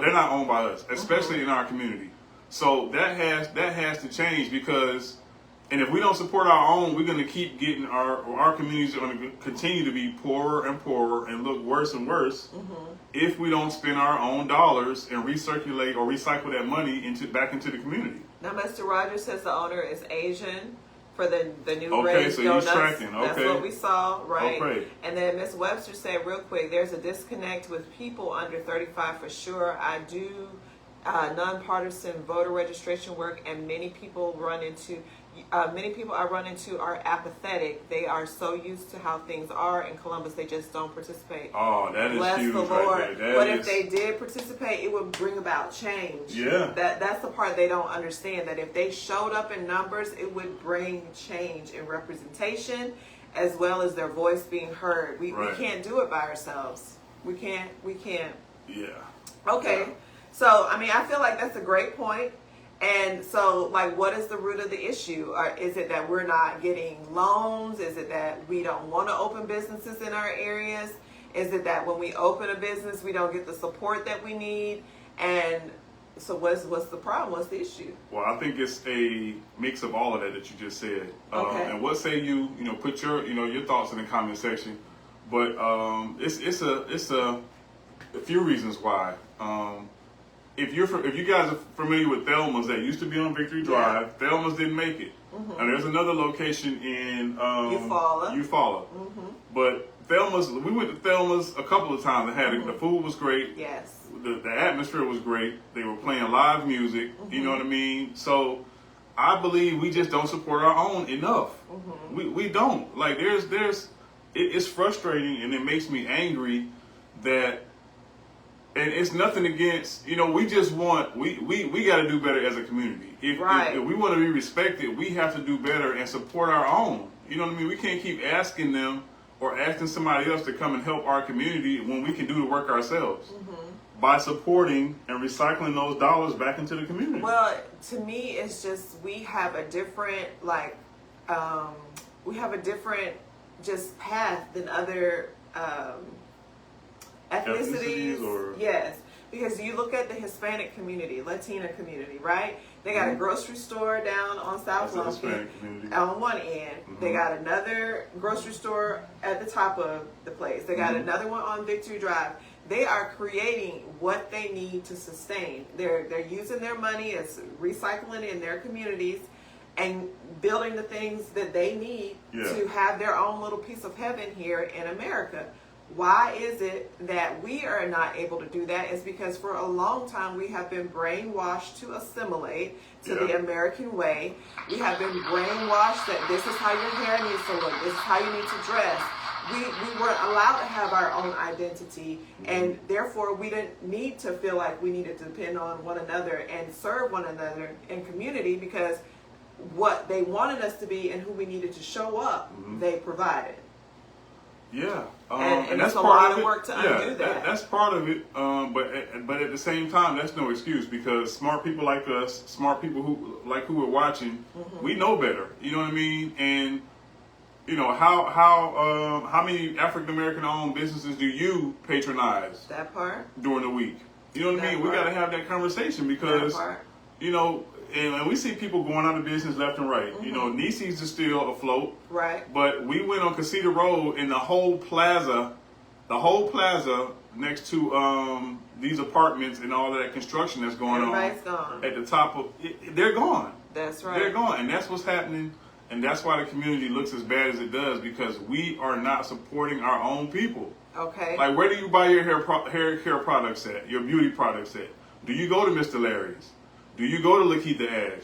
[SPEAKER 1] by us, especially in our community. So that has to change, because, and if we don't support our own, we're going to keep getting our communities are going to continue to be poorer and poorer and look worse and worse if we don't spend our own dollars and recycle that money back into the community.
[SPEAKER 2] Now, Mr. Rogers says the owner is Asian for the new
[SPEAKER 1] Okay,
[SPEAKER 2] raised
[SPEAKER 1] so
[SPEAKER 2] donuts.
[SPEAKER 1] he's tracking. Okay.
[SPEAKER 2] That's what we saw, right?
[SPEAKER 1] Okay.
[SPEAKER 2] And then Ms. Webster said real quick, there's a disconnect with people under 35 for sure. I do nonpartisan voter registration work, and many people I run into are apathetic. They are so used to how things are in Columbus, they just don't participate.
[SPEAKER 1] Oh, that is
[SPEAKER 2] Bless
[SPEAKER 1] huge
[SPEAKER 2] the Lord.
[SPEAKER 1] right there.
[SPEAKER 2] But if they did participate, it would bring about change.
[SPEAKER 1] Yeah.
[SPEAKER 2] That's the part they don't understand, that if they showed up in numbers, it would bring change in representation as well as their voice being heard. We can't do it by ourselves. We can't.
[SPEAKER 1] Yeah.
[SPEAKER 2] Okay.
[SPEAKER 1] Yeah.
[SPEAKER 2] So, I mean, I feel like that's a great point. And so, like, what is the root of the issue? Or is it that we're not getting loans? Is it that we don't want to open businesses in our areas? Is it that when we open a business, we don't get the support that we need? And so what's the problem? What's the issue?
[SPEAKER 1] Well, I think it's a mix of all of that you just said.
[SPEAKER 2] Okay.
[SPEAKER 1] And what say you put your thoughts in the comment section. But it's a few reasons why. If you guys are familiar with Thelma's that used to be on Victory Drive, Thelma's didn't make it. And there's another location in Eufaula. But Thelma's, we went to Thelma's a couple of times. The food was great.
[SPEAKER 2] Yes.
[SPEAKER 1] The atmosphere was great. They were playing live music. You know what I mean? So I believe we just don't support our own enough. We don't. Like it's frustrating, and it makes me angry that. And it's nothing against, we just want, we got to do better as a community. If we want to be respected, we have to do better and support our own. You know what I mean? We can't keep asking them or asking somebody else to come and help our community when we can do the work ourselves by supporting and recycling those dollars back into the community.
[SPEAKER 2] Well, to me, it's just we have a different, just path than other ethnicities, yes, because you look at the Hispanic community, Latina community, right? They got a grocery store down on South Longview on one end. They got another grocery store at the top of the place. They got another one on Victory Drive. They are creating what they need to sustain. They're using their money as recycling in their communities and building the things that they need to have their own little piece of heaven here in America. Why is it that we are not able to do that? Is because for a long time we have been brainwashed to assimilate to the American way. We have been brainwashed that this is how your hair needs to look, this is how you need to dress. We weren't allowed to have our own identity, and therefore we didn't need to feel like we needed to depend on one another and serve one another in community, because what they wanted us to be and who we needed to show up, they provided.
[SPEAKER 1] Yeah,
[SPEAKER 2] and that's a lot of work to undo that.
[SPEAKER 1] That's part of it. But at the same time, that's no excuse, because smart people like us, smart people who are watching, we know better. You know what I mean? And how many African American owned businesses do you patronize?
[SPEAKER 2] That part
[SPEAKER 1] during the week. You know what I mean? We got to have that conversation, because And we see people going out of business left and right. Nieces is still afloat.
[SPEAKER 2] Right.
[SPEAKER 1] But we went on Casita Road, and the whole plaza next to these apartments and all of that construction that's going
[SPEAKER 2] Everybody's gone.
[SPEAKER 1] At the top of they're gone.
[SPEAKER 2] That's right.
[SPEAKER 1] They're gone, and that's what's happening. And that's why the community looks as bad as it does, because we are not supporting our own people.
[SPEAKER 2] Okay.
[SPEAKER 1] Like, where do you buy your hair care products at? Your beauty products at? Do you go to Mr. Larry's? Do you go to Lakeitha Ash?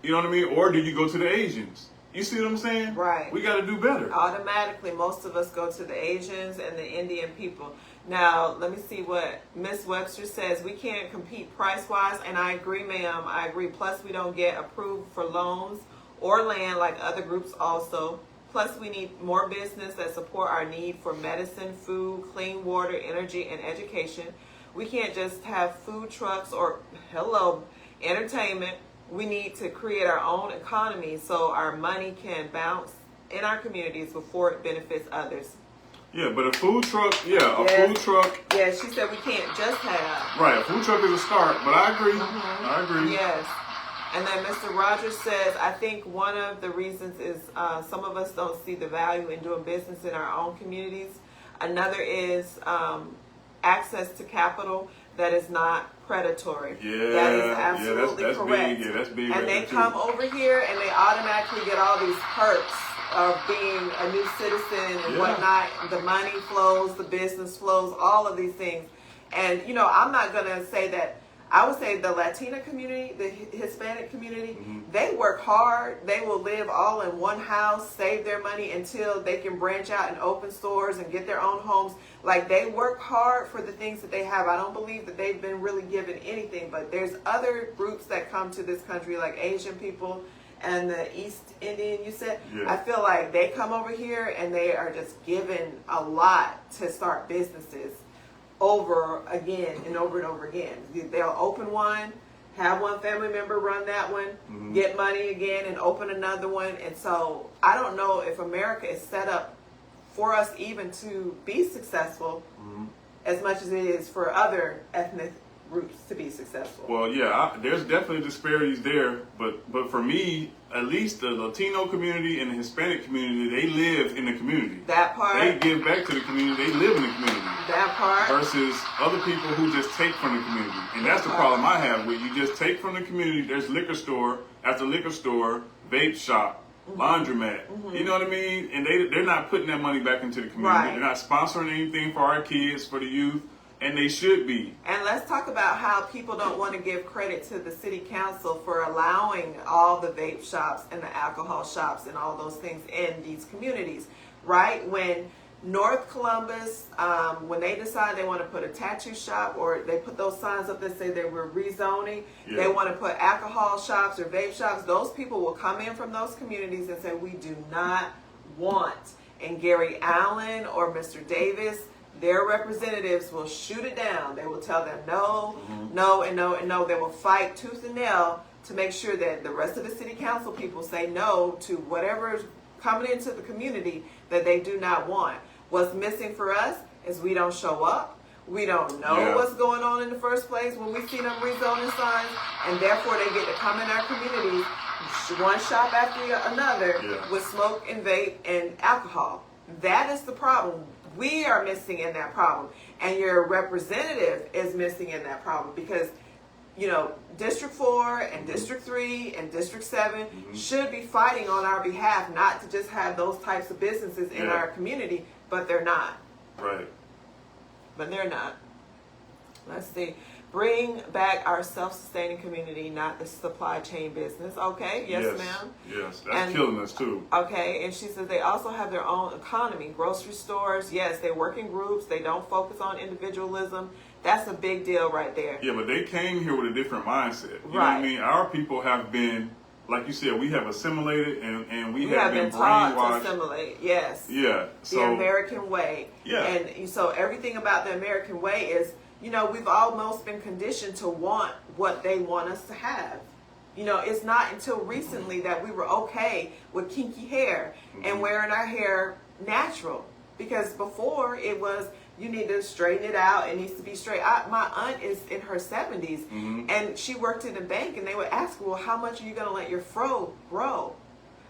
[SPEAKER 1] You know what I mean? Or do you go to the Asians? You see what I'm saying?
[SPEAKER 2] Right.
[SPEAKER 1] We got to do better.
[SPEAKER 2] Automatically, most of us go to the Asians and the Indian people. Now, let me see what Miss Webster says. We can't compete price-wise, and I agree, ma'am. I agree. Plus, we don't get approved for loans or land like other groups also Plus, we need more business that support our need for medicine, food, clean water, energy, and education. We can't just have food trucks or, entertainment. We need to create our own economy so our money can bounce in our communities before it benefits others.
[SPEAKER 1] Yeah, but a food truck, food truck.
[SPEAKER 2] Yeah, she said we can't just have.
[SPEAKER 1] Right, a food truck is a start, but I agree. I agree.
[SPEAKER 2] Yes. And then Mr. Rogers says, I think one of the reasons is some of us don't see the value in doing business in our own communities. Another is access to capital that is not predatory.
[SPEAKER 1] Yeah,
[SPEAKER 2] that is absolutely
[SPEAKER 1] that's
[SPEAKER 2] correct.
[SPEAKER 1] Big. Yeah, that's big.
[SPEAKER 2] And
[SPEAKER 1] right
[SPEAKER 2] they
[SPEAKER 1] there
[SPEAKER 2] come
[SPEAKER 1] too.
[SPEAKER 2] over here and they automatically get all these perks of being a new citizen and whatnot. The money flows, the business flows, all of these things. And, I'm not going to say that. I would say the Latina community, the Hispanic community, they work hard. They will live all in one house, save their money until they can branch out and open stores and get their own homes. Like, they work hard for the things that they have. I don't believe that they've been really given anything, but there's other groups that come to this country, like Asian people and the East Indian, you said.
[SPEAKER 1] Yeah.
[SPEAKER 2] I feel like they come over here and they are just given a lot to start businesses over again and over and over again. They'll open one, have one family member run that one, get money again and open another one. And so I don't know if America is set up for us even to be successful as much as it is for other ethnic groups to be successful.
[SPEAKER 1] Well, there's definitely disparities there, but for me, at least the Latino community and the Hispanic community, they live in the community.
[SPEAKER 2] That part.
[SPEAKER 1] They give back to the community. They live in the community.
[SPEAKER 2] That part.
[SPEAKER 1] Versus other people who just take from the community. And that's the problem I have with you just take from the community. There's liquor store after liquor store, vape shop, laundromat. You know what I mean? And they're not putting that money back into the community.
[SPEAKER 2] Right.
[SPEAKER 1] They're not sponsoring anything for our kids, for the youth. And they should be.
[SPEAKER 2] And let's talk about how people don't want to give credit to the city council for allowing all the vape shops and the alcohol shops and all those things in these communities, right? When North Columbus, when they decide they want to put a tattoo shop or they put those signs up that say they were rezoning, they want to put alcohol shops or vape shops, those people will come in from those communities and say, we do not want. And Gary Allen or Mr. Davis, their representatives will shoot it down. They will tell them no, no, and no, and no. They will fight tooth and nail to make sure that the rest of the city council people say no to whatever is coming into the community that they do not want. What's missing for us is we don't show up. We don't know what's going on in the first place when we see them rezoning signs, and therefore they get to come in our communities, one shop after another, with smoke and vape and alcohol. That is the problem. We are missing in that problem, and your representative is missing in that problem because, District 4 and District 3 and District 7 should be fighting on our behalf, not to just have those types of businesses in our community, but they're not.
[SPEAKER 1] Right.
[SPEAKER 2] But they're not. Let's see. Bring back our self-sustaining community, not the supply chain business. Okay, yes ma'am.
[SPEAKER 1] Yes, that's killing us too.
[SPEAKER 2] Okay, and she says they also have their own economy. Grocery stores, yes, they work in groups. They don't focus on individualism. That's a big deal right there.
[SPEAKER 1] Yeah, but they came here with a different mindset. You know what I mean? Our people have been, like you said, we have assimilated and we have been
[SPEAKER 2] taught
[SPEAKER 1] brainwashed.
[SPEAKER 2] to assimilate, yes.
[SPEAKER 1] Yeah.
[SPEAKER 2] The American way.
[SPEAKER 1] Yeah.
[SPEAKER 2] And so everything about the American way is, we've almost been conditioned to want what they want us to have. It's not until recently that we were okay with kinky hair and wearing our hair natural. Because before it was, you need to straighten it out. It needs to be straight. My aunt is in her 70s and she worked in a bank and they would ask her, well, how much are you going to let your fro grow?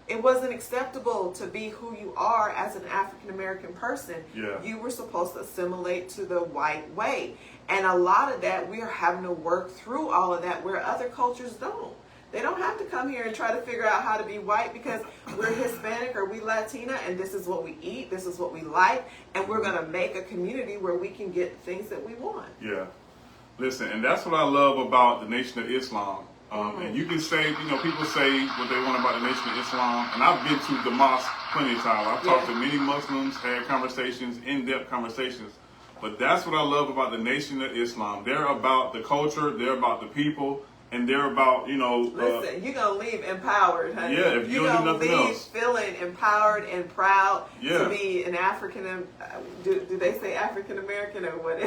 [SPEAKER 2] It wasn't acceptable to be who you are as an African American person.
[SPEAKER 1] Yeah.
[SPEAKER 2] You were supposed to assimilate to the white way. And a lot of that, we are having to work through all of that where other cultures don't. They don't have to come here and try to figure out how to be white because we're Hispanic or we Latina and this is what we eat, this is what we like, and we're going to make a community where we can get things that we want.
[SPEAKER 1] Yeah. Listen, and that's what I love about the Nation of Islam. And you can say, people say what they want about the Nation of Islam. And I've been to the mosque plenty of times. I've talked to many Muslims, had conversations, in-depth conversations. But that's what I love about the Nation of Islam. They're about the culture. They're about the people. and they're about,
[SPEAKER 2] listen, you're gonna leave empowered, honey.
[SPEAKER 1] Yeah, if you don't do nothing else.
[SPEAKER 2] Feeling empowered and proud
[SPEAKER 1] to
[SPEAKER 2] be an African. Do they say African American or what?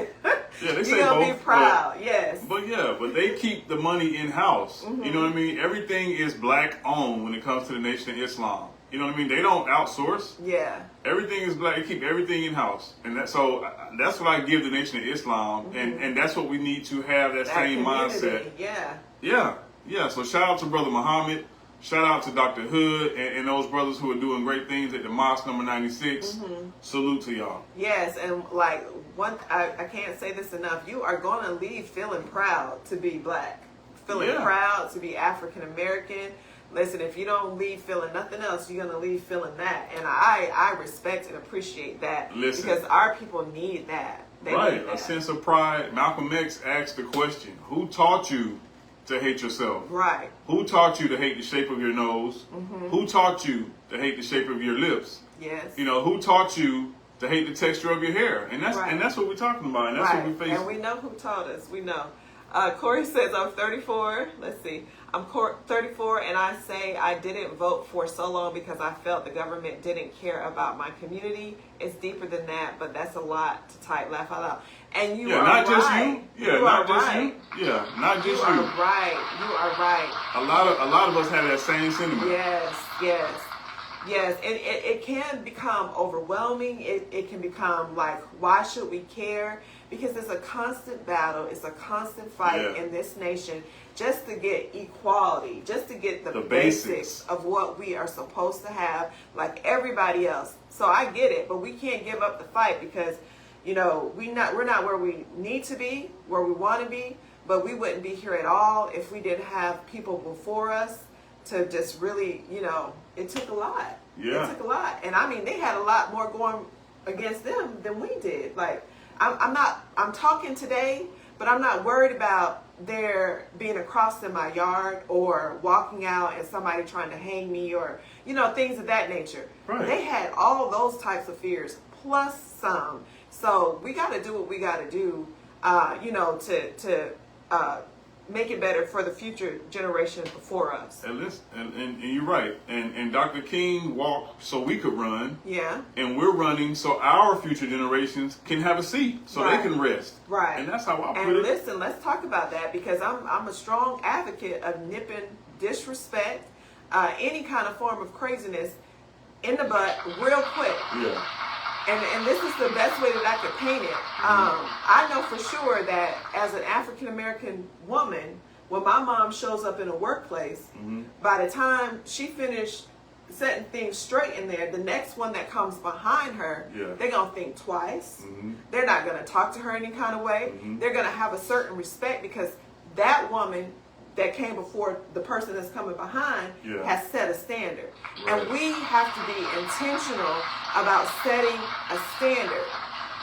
[SPEAKER 1] Yeah, they say
[SPEAKER 2] you're gonna
[SPEAKER 1] both,
[SPEAKER 2] be proud. Yes.
[SPEAKER 1] But they keep the money in house.
[SPEAKER 2] Mm-hmm.
[SPEAKER 1] You know what I mean? Everything is black owned when it comes to the Nation of Islam. You know what I mean? They don't outsource.
[SPEAKER 2] Yeah.
[SPEAKER 1] Everything is black. They keep everything in house, and that's what I give the Nation of Islam, and that's what we need to have that same mindset. Yeah. So shout out to Brother Muhammad. Shout out to Dr. Hood and those brothers who are doing great things at the Mosque number 96. Salute to y'all.
[SPEAKER 2] Yes, and like I can't say this enough. You are going to leave feeling proud to be black, feeling proud to be African American. Listen, if you don't leave feeling nothing else, you're going to leave feeling that. And I respect and appreciate that.
[SPEAKER 1] Listen,
[SPEAKER 2] because our people need that. They need that.
[SPEAKER 1] A sense of pride. Malcolm X asked the question, who taught you to hate yourself?
[SPEAKER 2] Right.
[SPEAKER 1] Who taught you to hate the shape of your nose? Who taught you to hate the shape of your lips?
[SPEAKER 2] Yes.
[SPEAKER 1] Who taught you to hate the texture of your hair? And that's what we're talking about. And that's what we face.
[SPEAKER 2] And we know who taught us. We know. Corey says, I'm 34. Let's see. I'm 34 and I say I didn't vote for so long because I felt the government didn't care about my community. It's deeper than that, but that's a lot to type. Laugh out loud. And you are
[SPEAKER 1] not just
[SPEAKER 2] right.
[SPEAKER 1] you. Yeah, not just you. Yeah, not just you.
[SPEAKER 2] You are right. You are right.
[SPEAKER 1] A lot of us have that same sentiment.
[SPEAKER 2] Yes, and it can become overwhelming. It can become like, why should we care? Because it's a constant battle. It's a constant fight in this nation just to get equality, just to get the basics of what we are supposed to have like everybody else. So I get it, but we can't give up the fight because, we're not where we need to be, where we want to be, but we wouldn't be here at all if we didn't have people before us to just really, it took a lot.
[SPEAKER 1] Yeah.
[SPEAKER 2] It took a lot. And I mean, they had a lot more going against them than we did. Like, I'm talking today, but I'm not worried about there being a cross in my yard or walking out and somebody trying to hang me or, things of that nature.
[SPEAKER 1] Right.
[SPEAKER 2] They had all those types of fears plus some. So we got to do what we got to do, to make it better for the future generations before us.
[SPEAKER 1] And you're right. And Dr. King walked so we could run.
[SPEAKER 2] Yeah.
[SPEAKER 1] And we're running so our future generations can have a seat, so they can rest.
[SPEAKER 2] Right.
[SPEAKER 1] And that's how I put it.
[SPEAKER 2] And listen, let's talk about that because I'm a strong advocate of nipping disrespect, any kind of form of craziness in the butt real quick.
[SPEAKER 1] Yeah.
[SPEAKER 2] And this is the best way that I could paint it. I know for sure that as an African American woman, when my mom shows up in a workplace, by the time she finished setting things straight in there, the next one that comes behind her, they're going to think twice. They're not going to talk to her any kind of way. They're going to have a certain respect because that woman that came before the person that's coming behind has set a standard.
[SPEAKER 1] Right.
[SPEAKER 2] And we have to be intentional about setting a standard.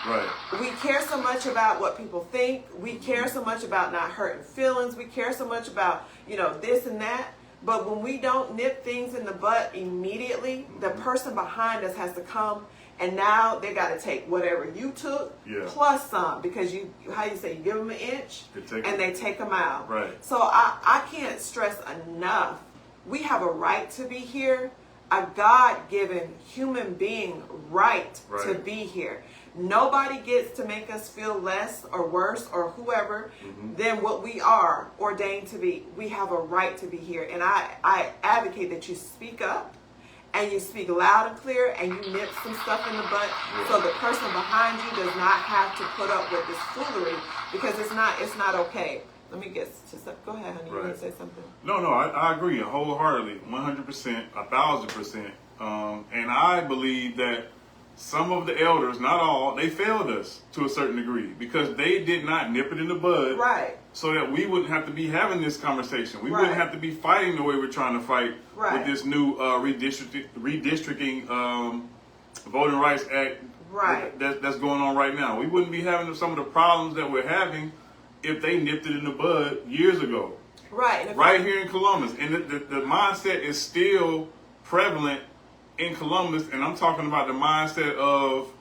[SPEAKER 1] Right.
[SPEAKER 2] We care so much about what people think. We care so much about not hurting feelings. We care so much about, this and that. But when we don't nip things in the butt immediately, the person behind us has to come and now they got to take whatever you took plus some because you give them an inch and they take them out.
[SPEAKER 1] Right.
[SPEAKER 2] So I can't stress enough. We have a right to be here, a God-given human being right to be here. Nobody gets to make us feel less or worse or whoever than what we are ordained to be. We have a right to be here. And I advocate that you speak up and you speak loud and clear and you nip some stuff in the butt so the person behind you does not have to put up with this foolery because it's not okay. Let me get to something. Go ahead, honey. You want to say something?
[SPEAKER 1] No, I agree wholeheartedly, 100%, 1,000%. And I believe that some of the elders, not all, they failed us to a certain degree because they did not nip it in the bud.
[SPEAKER 2] Right.
[SPEAKER 1] So that we wouldn't have to be having this conversation. We wouldn't have to be fighting the way we're trying to fight with this new redistricting Voting Rights Act that's going on right now. We wouldn't be having some of the problems that we're having if they nipped it in the bud years ago. Right here in Columbus. And the mindset is still prevalent in Columbus, and I'm talking about the mindset of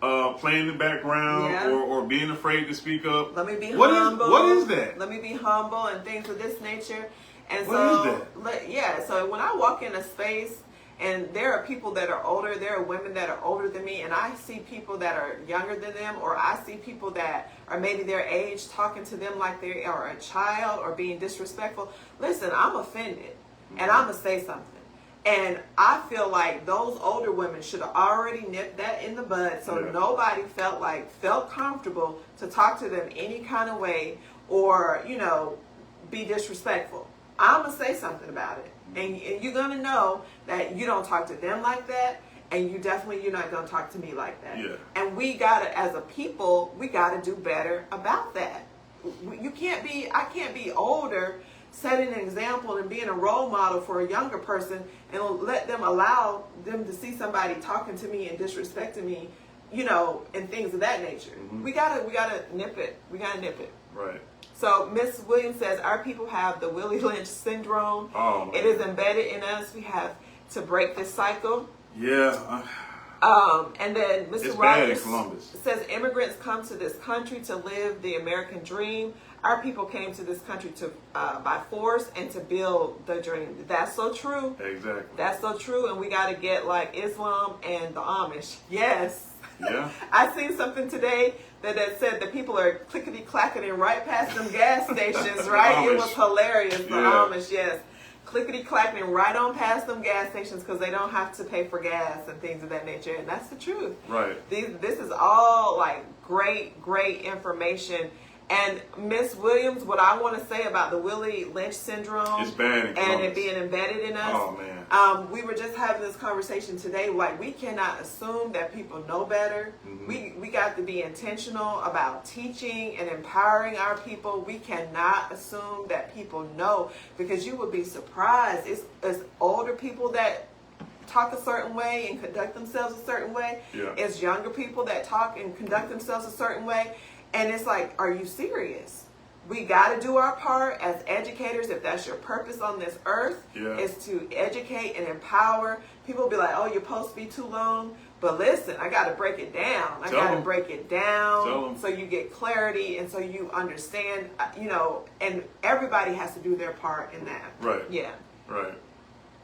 [SPEAKER 1] playing in the background or being afraid to speak up.
[SPEAKER 2] Let me be humble.
[SPEAKER 1] What is that?
[SPEAKER 2] Let me be humble and things of this nature. And
[SPEAKER 1] what is
[SPEAKER 2] that? So when I walk in a space and there are people that are older, there are women that are older than me, and I see people that are younger than them, or I see people that are maybe their age talking to them like they are a child or being disrespectful. Listen, I'm offended, and I'm going to say something. And I feel like those older women should have already nipped that in the bud so nobody felt comfortable to talk to them any kind of way or, be disrespectful. I'm going to say something about it. And you're going to know that you don't talk to them like that. And you're not going to talk to me like that.
[SPEAKER 1] Yeah.
[SPEAKER 2] And we got to, as a people, we got to do better about that. I can't be older, setting an example and being a role model for a younger person and allow them to see somebody talking to me and disrespecting me, and things of that nature.
[SPEAKER 1] Mm-hmm.
[SPEAKER 2] We gotta nip it. We gotta nip it.
[SPEAKER 1] Right.
[SPEAKER 2] So Miss Williams says our people have the Willie Lynch syndrome.
[SPEAKER 1] Oh, man.
[SPEAKER 2] It is embedded in us. We have to break this cycle.
[SPEAKER 1] Yeah.
[SPEAKER 2] And then Mr. Rogers says immigrants come to this country to live the American dream. Our people came to this country to by force and to build the dream. That's so true.
[SPEAKER 1] Exactly.
[SPEAKER 2] That's so true. And we got to get like Islam and the Amish. Yes.
[SPEAKER 1] Yeah.
[SPEAKER 2] I seen something today that said that people are clickety-clacketing right past them gas stations, right? It was hilarious. The Amish, yes. Clickety-clacketing right on past them gas stations because they don't have to pay for gas and things of that nature. And that's the truth.
[SPEAKER 1] Right.
[SPEAKER 2] This is all like great information. And Miss Williams, what I want to say about the Willie Lynch syndrome
[SPEAKER 1] it's bad
[SPEAKER 2] and it being embedded in us.
[SPEAKER 1] Oh, man.
[SPEAKER 2] We were just having this conversation today. Like, we cannot assume that people know better. Mm-hmm. We got to be intentional about teaching and empowering our people. We cannot assume that people know, because you would be surprised. It's older people that talk a certain way and conduct themselves a certain way.
[SPEAKER 1] Yeah.
[SPEAKER 2] It's younger people that talk and conduct themselves a certain way. And it's like, are you serious? We got to do our part as educators. If that's your purpose on this earth, is to educate and empower. People will be like, oh, your post be too long. But listen, I got to break it down. I got to break it down so you get clarity and so you understand, and everybody has to do their part in that.
[SPEAKER 1] Right.
[SPEAKER 2] Yeah.
[SPEAKER 1] Right.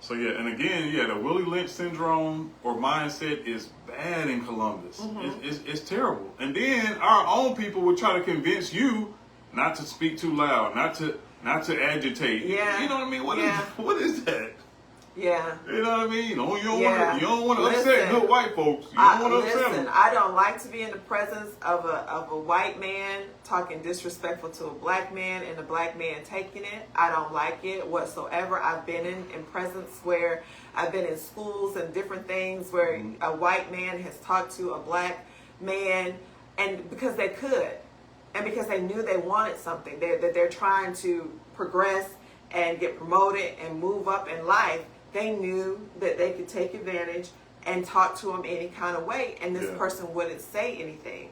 [SPEAKER 1] So, and again, the Willie Lynch syndrome or mindset is bad in Columbus. Mm-hmm. It's terrible. And then our own people will try to convince you not to speak too loud, not to agitate.
[SPEAKER 2] Yeah.
[SPEAKER 1] You know what I mean? What is that?
[SPEAKER 2] Yeah.
[SPEAKER 1] You know what I mean? You don't want to upset good white folks. You don't want to upset them.
[SPEAKER 2] I don't like to be in the presence of a white man talking disrespectful to a black man and a black man taking it. I don't like it whatsoever. I've been in presence where I've been in schools and different things where a white man has talked to a black man, and because they could, and because they knew they wanted something, that they're trying to progress and get promoted and move up in life. They knew that they could take advantage and talk to him any kind of way, and this person wouldn't say anything.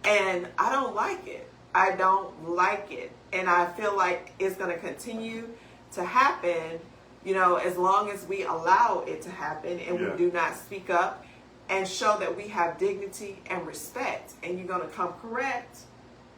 [SPEAKER 2] And I don't like it. I don't like it. And I feel like it's going to continue to happen, as long as we allow it to happen and we do not speak up and show that we have dignity and respect. And you're going to come correct,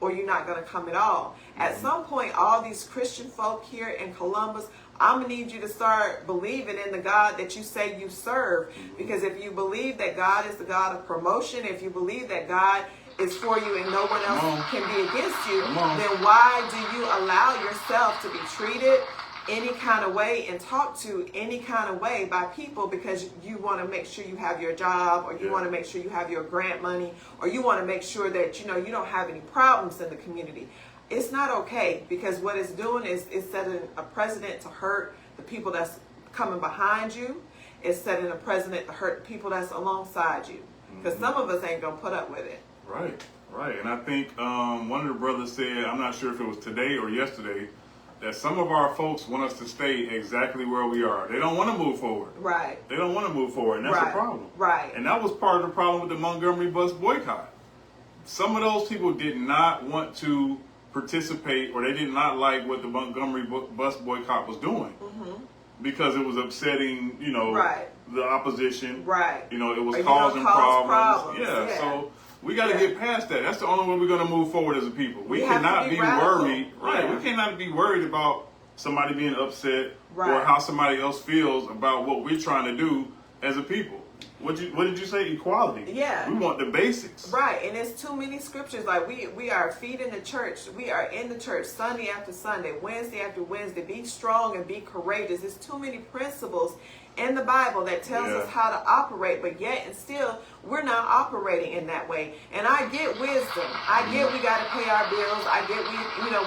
[SPEAKER 2] or you're not going to come at all. At some point, all these Christian folk here in Columbus, I'm going to need you to start believing in the God that you say you serve. Because if you believe that God is the God of promotion, if you believe that God is for you and no one else can be against you, then why do you allow yourself to be treated any kind of way and talk to any kind of way by people because you want to make sure you have your job, or you want to make sure you have your grant money, or you want to make sure that you don't have any problems in the community? It's not okay, because what it's doing is it's setting a precedent to hurt the people that's coming behind you. It's setting a precedent to hurt the people that's alongside you, because some of us ain't gonna put up with it.
[SPEAKER 1] Right. And I think one of the brothers said, I'm not sure if it was today or yesterday, that some of our folks want us to stay exactly where we are. They don't want to move forward. Right. They don't want to move forward, and that's the problem. Right. And that was part of the problem with the Montgomery bus boycott. Some of those people did not want to participate, or they did not like what the Montgomery bus boycott was doing, because it was upsetting, the opposition. Right. It was causing problems. Yeah. We got to get past that. That's the only way we're going to move forward as a people. We cannot be worried. Right. We cannot be worried about somebody being upset or how somebody else feels about what we're trying to do as a people. What did you say? Equality.
[SPEAKER 2] Yeah.
[SPEAKER 1] We want the basics.
[SPEAKER 2] Right. And there's too many scriptures. Like we are feeding the church. We are in the church Sunday after Sunday, Wednesday after Wednesday. Be strong and be courageous. There's too many principles in the Bible that tells us how to operate, but yet and still we're not operating in that way. And I get wisdom. I get we got to pay our bills. I get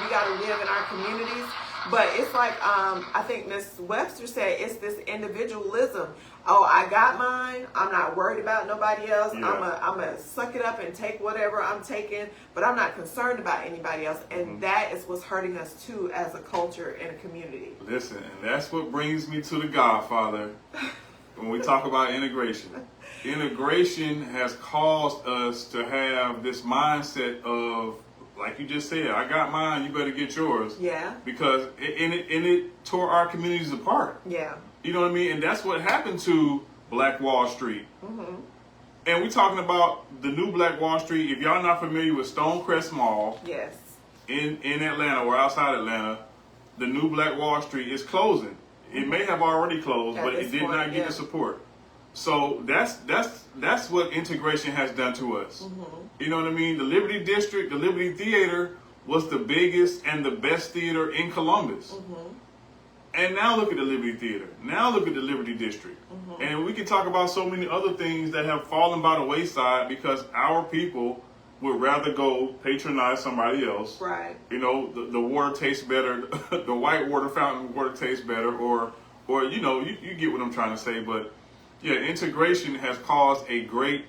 [SPEAKER 2] we got to live in our communities. But it's like I think Ms. Webster said, it's this individualism. Oh, I got mine. I'm not worried about nobody else. Yeah. I'm a suck it up and take whatever I'm taking, but I'm not concerned about anybody else. And that is what's hurting us too as a culture and a community.
[SPEAKER 1] Listen, and that's what brings me to the Godfather when we talk about integration. Integration has caused us to have this mindset of, like you just said, I got mine, you better get yours.
[SPEAKER 2] Yeah.
[SPEAKER 1] Because it tore our communities apart.
[SPEAKER 2] Yeah.
[SPEAKER 1] You know what I mean? And that's what happened to Black Wall Street. Mm-hmm. And we're talking about the new Black Wall Street. If y'all not familiar with Stonecrest Mall,
[SPEAKER 2] yes,
[SPEAKER 1] in Atlanta or outside Atlanta, the new Black Wall Street is closing. It may have already closed, but it did not get the support. So that's what integration has done to us. Mm-hmm. You know what I mean? The Liberty District, the Liberty Theater was the biggest and the best theater in Columbus. Mm-hmm. And now look at the Liberty Theater. Now look at the Liberty District. Mm-hmm. And we can talk about so many other things that have fallen by the wayside because our people would rather go patronize somebody else.
[SPEAKER 2] Right.
[SPEAKER 1] You know, the water tastes better, the white water fountain water tastes better, or you know, you get what I'm trying to say. But yeah, integration has caused a great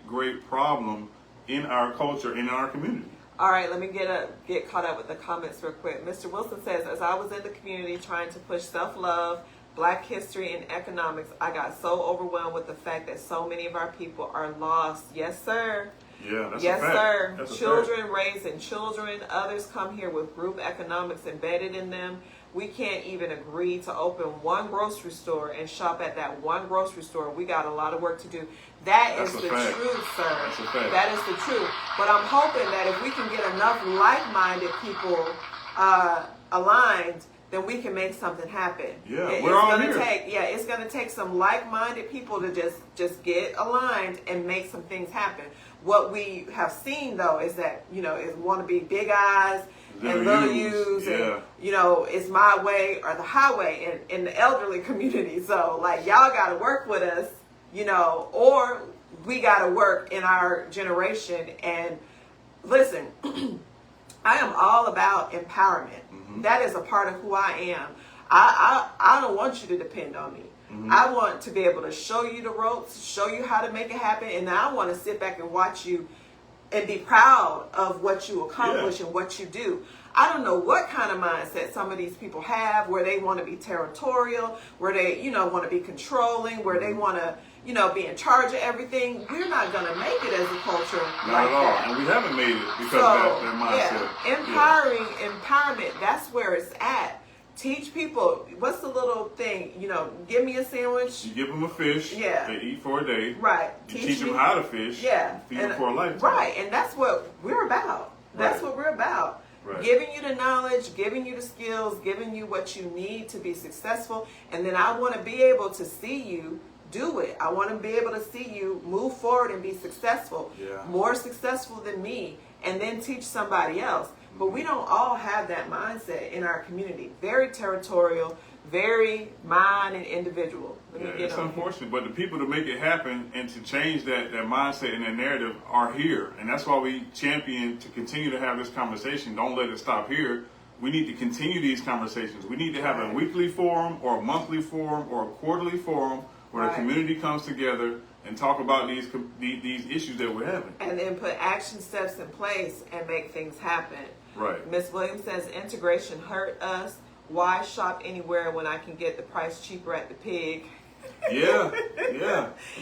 [SPEAKER 1] problem in our culture, in our community.
[SPEAKER 2] All right, let me get caught up with the comments real quick. Mr. Wilson says, as I was in the community trying to push self-love, Black history, and economics, I got so overwhelmed with the fact that so many of our people are lost. Yes, sir.
[SPEAKER 1] Yeah, that's
[SPEAKER 2] yes,
[SPEAKER 1] a fact.
[SPEAKER 2] sir.
[SPEAKER 1] That's
[SPEAKER 2] Children raising children. Others come here with group economics embedded in them. We can't even agree to open one grocery store and shop at that one grocery store. We got a lot of work to do. That's the truth, sir.
[SPEAKER 1] That's a fact.
[SPEAKER 2] That is the truth. But I'm hoping that if we can get enough like-minded people aligned, then we can make something happen.
[SPEAKER 1] Yeah, we're all here.
[SPEAKER 2] It's going to take some like-minded people to just get aligned and make some things happen. What we have seen, though, is that, is want to be big eyes and little U's, and, it's my way or the highway in the elderly community. So, like, y'all got to work with us, or we got to work in our generation. And listen, I am all about empowerment. Mm-hmm. That is a part of who I am. I don't want you to depend on me. Mm-hmm. I want to be able to show you the ropes, show you how to make it happen, and I want to sit back and watch you and be proud of what you accomplish and what you do. I don't know what kind of mindset some of these people have, where they want to be territorial, where they, want to be controlling, where they want to, be in charge of everything. We're not going to make it as a culture
[SPEAKER 1] not at all. And we haven't made it because of that mindset.
[SPEAKER 2] Yeah. Empowerment, that's where it's at. Teach people, what's the little thing, give me a sandwich.
[SPEAKER 1] You give them a fish. Yeah. They eat for a day.
[SPEAKER 2] Right.
[SPEAKER 1] You teach them how to fish.
[SPEAKER 2] Yeah.
[SPEAKER 1] Feed them for a lifetime.
[SPEAKER 2] Right. And that's what we're about. That's what we're about. Right. Giving you the knowledge, giving you the skills, giving you what you need to be successful. And then I want to be able to see you do it. I want to be able to see you move forward and be successful. Yeah. More successful than me. And then teach somebody else. But we don't all have that mindset in our community. Very territorial, very mine and individual.
[SPEAKER 1] It's unfortunate, but the people to make it happen and to change that mindset and that narrative are here. And that's why we champion to continue to have this conversation. Don't let it stop here. We need to continue these conversations. We need to have a weekly forum or a monthly forum or a quarterly forum where the community comes together and talk about these issues that we're having. And
[SPEAKER 2] then put action steps in place and make things happen.
[SPEAKER 1] Right.
[SPEAKER 2] Ms. Williams says, integration hurt us. Why shop anywhere when I can get the price cheaper at the Pig?
[SPEAKER 1] Yeah.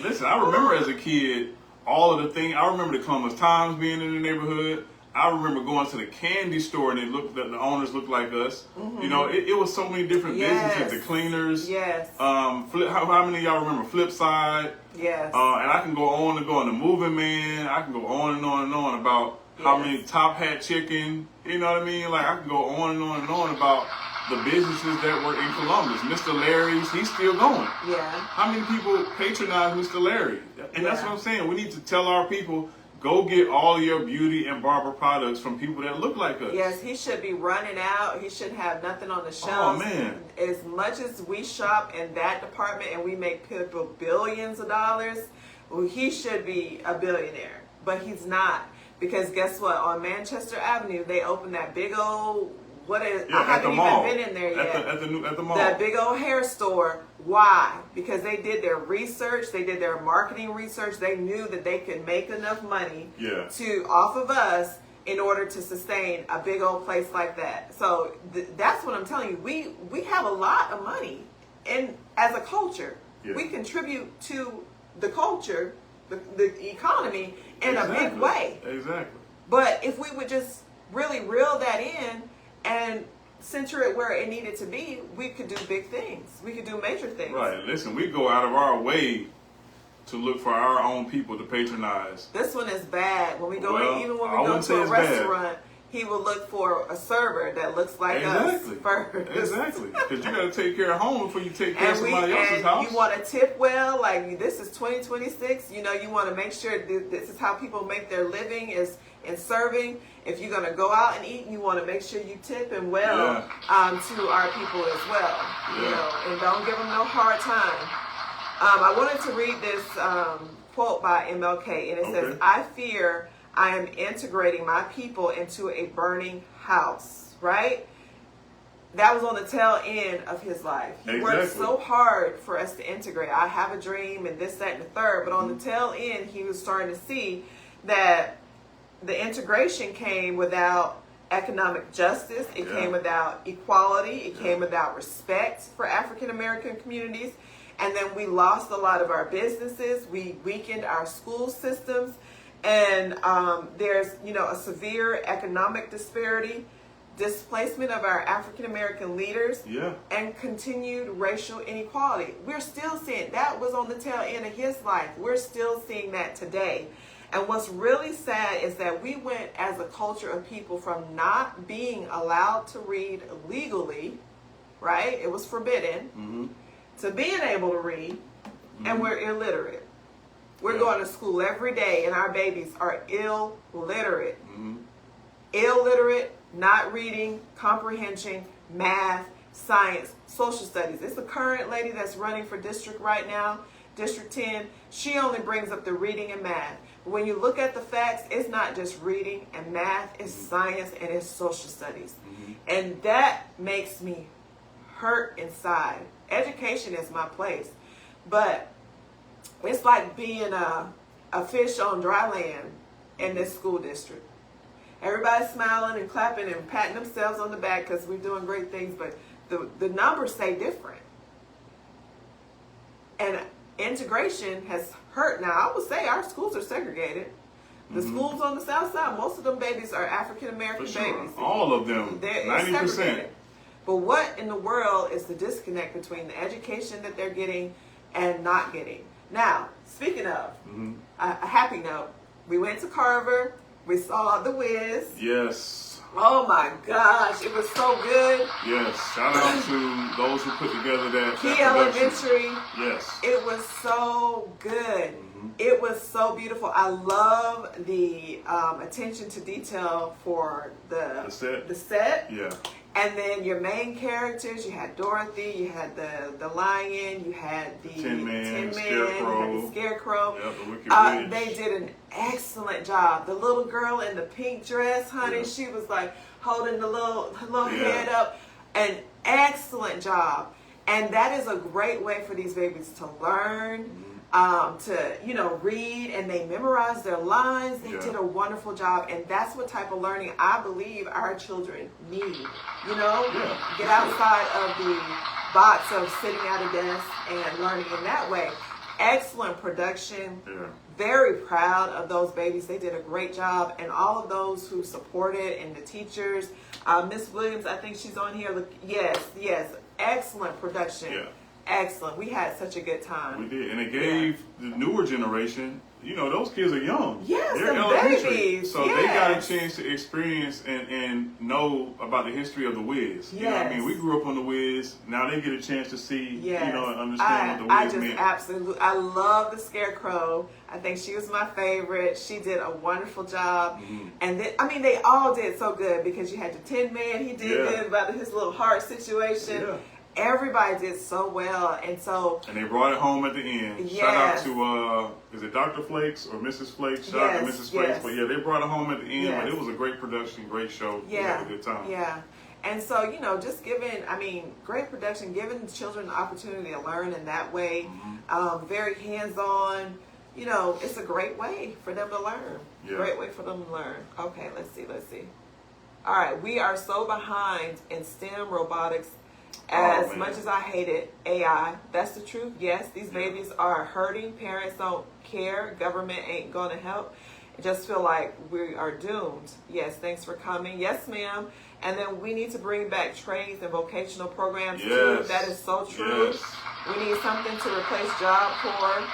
[SPEAKER 1] Listen, I remember as a kid, all of the things. I remember the Columbus Times being in the neighborhood. I remember going to the candy store and the owners looked like us. You know, it was so many different businesses, the cleaners.
[SPEAKER 2] Yes.
[SPEAKER 1] How many of y'all remember Flipside?
[SPEAKER 2] Yes.
[SPEAKER 1] And I can go on and go on the Moving Man. I can go on and on and on about how many Top Hat Chicken. You know what I mean? Like I can go on and on and on about the businesses that were in Columbus. Mr. Larry's, he's still going.
[SPEAKER 2] Yeah.
[SPEAKER 1] How many people patronize Mr. Larry? And that's what I'm saying. We need to tell our people, go get all your beauty and barber products from people that look like us.
[SPEAKER 2] Yes, he should be running out. He shouldn't have nothing on the shelves.
[SPEAKER 1] Oh, man.
[SPEAKER 2] As much as we shop in that department and we make people billions of dollars, well, he should be a billionaire. But he's not. Because guess what? On Manchester Avenue, they opened that big old, I haven't even been in there yet.
[SPEAKER 1] At the mall.
[SPEAKER 2] That big old hair store. Why? Because they did their research. They did their marketing research. They knew that they could make enough money off of us in order to sustain a big old place like that. So that's what I'm telling you. We have a lot of money, and as a culture, we contribute to the culture, the economy in a big way.
[SPEAKER 1] Exactly.
[SPEAKER 2] But if we would just really reel that in and center it where it needed to be, we could do big things. We could do major things.
[SPEAKER 1] Right. Listen, we go out of our way to look for our own people to patronize.
[SPEAKER 2] This one is bad. When we go even when we go to a restaurant, he will look for a server that looks like us first. Exactly.
[SPEAKER 1] Because you got to take care of home before you take care of somebody else's house.
[SPEAKER 2] You want to tip well. Like, this is 2026. You know, you want to make sure this is how people make their living, is in serving. If you're going to go out and eat, you want to make sure you tip and well to our people as well. You know, and don't give them no hard time. I wanted to read this quote by MLK, and it says, "I fear I am integrating my people into a burning house," right? That was on the tail end of his life. He worked so hard for us to integrate. I have a dream and this, that, and the third. But on the tail end, he was starting to see that the integration came without economic justice. It came without equality. It came without respect for African American communities. And then we lost a lot of our businesses. We weakened our school systems. And there's, you know, a severe economic disparity, displacement of our African American leaders, and continued racial inequality. We're still seeing that. Was on the tail end of his life. We're still seeing that today. And what's really sad is that we went as a culture of people from not being allowed to read legally, right? It was forbidden, to being able to read, and we're illiterate. We're going to school every day, and our babies are illiterate. Illiterate, not reading, comprehension, math, science, social studies. It's the current lady that's running for district right now, District 10. She only brings up the reading and math. But when you look at the facts, it's not just reading and math, it's science and it's social studies. And that makes me hurt inside. Education is my place. But it's like being a fish on dry land in this school district. Everybody's smiling and clapping and patting themselves on the back because we're doing great things, but the numbers say different. And integration has hurt. Now, I would say our schools are segregated. The schools on the south side, most of them babies are African American babies.
[SPEAKER 1] All of them, 90%.
[SPEAKER 2] But what in the world is the disconnect between the education that they're getting and not getting? Now, speaking of, a happy note, we went to Carver, we saw The Wiz.
[SPEAKER 1] Yes.
[SPEAKER 2] Oh my gosh, it was so good.
[SPEAKER 1] Yes, shout out to those who put together that
[SPEAKER 2] Key Elementary.
[SPEAKER 1] Yes.
[SPEAKER 2] It was so good. It was so beautiful. I love the attention to detail for the set.
[SPEAKER 1] Yeah.
[SPEAKER 2] And then your main characters, you had Dorothy, you had the lion, you had the Tin Man,
[SPEAKER 1] Scarecrow.
[SPEAKER 2] You had the Scarecrow.
[SPEAKER 1] Yep, the Wicked Witch.
[SPEAKER 2] They did an excellent job. The little girl in the pink dress, honey, she was like holding the little head up. An excellent job. And that is a great way for these babies to learn, to, you know, read, and they memorize their lines. They did a wonderful job, and that's what type of learning I believe our children need. You know, get outside of the box of sitting at a desk and learning in that way. Excellent production, very proud of those babies. They did a great job, and all of those who supported and the teachers. Miss Williams, I think she's on here. Look, yes, excellent production.
[SPEAKER 1] Yeah.
[SPEAKER 2] Excellent. We had such a good time.
[SPEAKER 1] We did, and it gave the newer generation. You know, those kids are young.
[SPEAKER 2] Yes,
[SPEAKER 1] they're
[SPEAKER 2] the
[SPEAKER 1] elementary,
[SPEAKER 2] babies.
[SPEAKER 1] so
[SPEAKER 2] yes.
[SPEAKER 1] they got a chance to experience and know about the history of the Wiz. You know what I mean? We grew up on the Wiz. Now they get a chance to see,
[SPEAKER 2] yes.
[SPEAKER 1] you know, and understand what the Wiz meant.
[SPEAKER 2] Absolutely, I love the Scarecrow. I think she was my favorite. She did a wonderful job, and then, I mean, they all did so good because you had the Tin Man. He did good about his little heart situation. Yeah. Everybody did so well, and
[SPEAKER 1] they brought it home at the end.
[SPEAKER 2] Yes.
[SPEAKER 1] Shout out to is it Dr. Flakes or Mrs. Flakes? Shout out to Mrs. Flakes. But yeah, they brought it home at the end. But it was a great production, great show. We had a good time.
[SPEAKER 2] Yeah. And so, you know, just great production, giving children the opportunity to learn in that way, very hands-on. You know, it's a great way for them to learn. Yeah. Great way for them to learn. Okay, let's see. All right, we are so behind in STEM, robotics. As much as I hated AI, that's the truth. Yes, these babies are hurting. Parents don't care. Government ain't going to help. I just feel like we are doomed. Yes, thanks for coming. Yes, ma'am. And then we need to bring back trades and vocational programs too. That is so true. Yes. We need something to replace Job Corps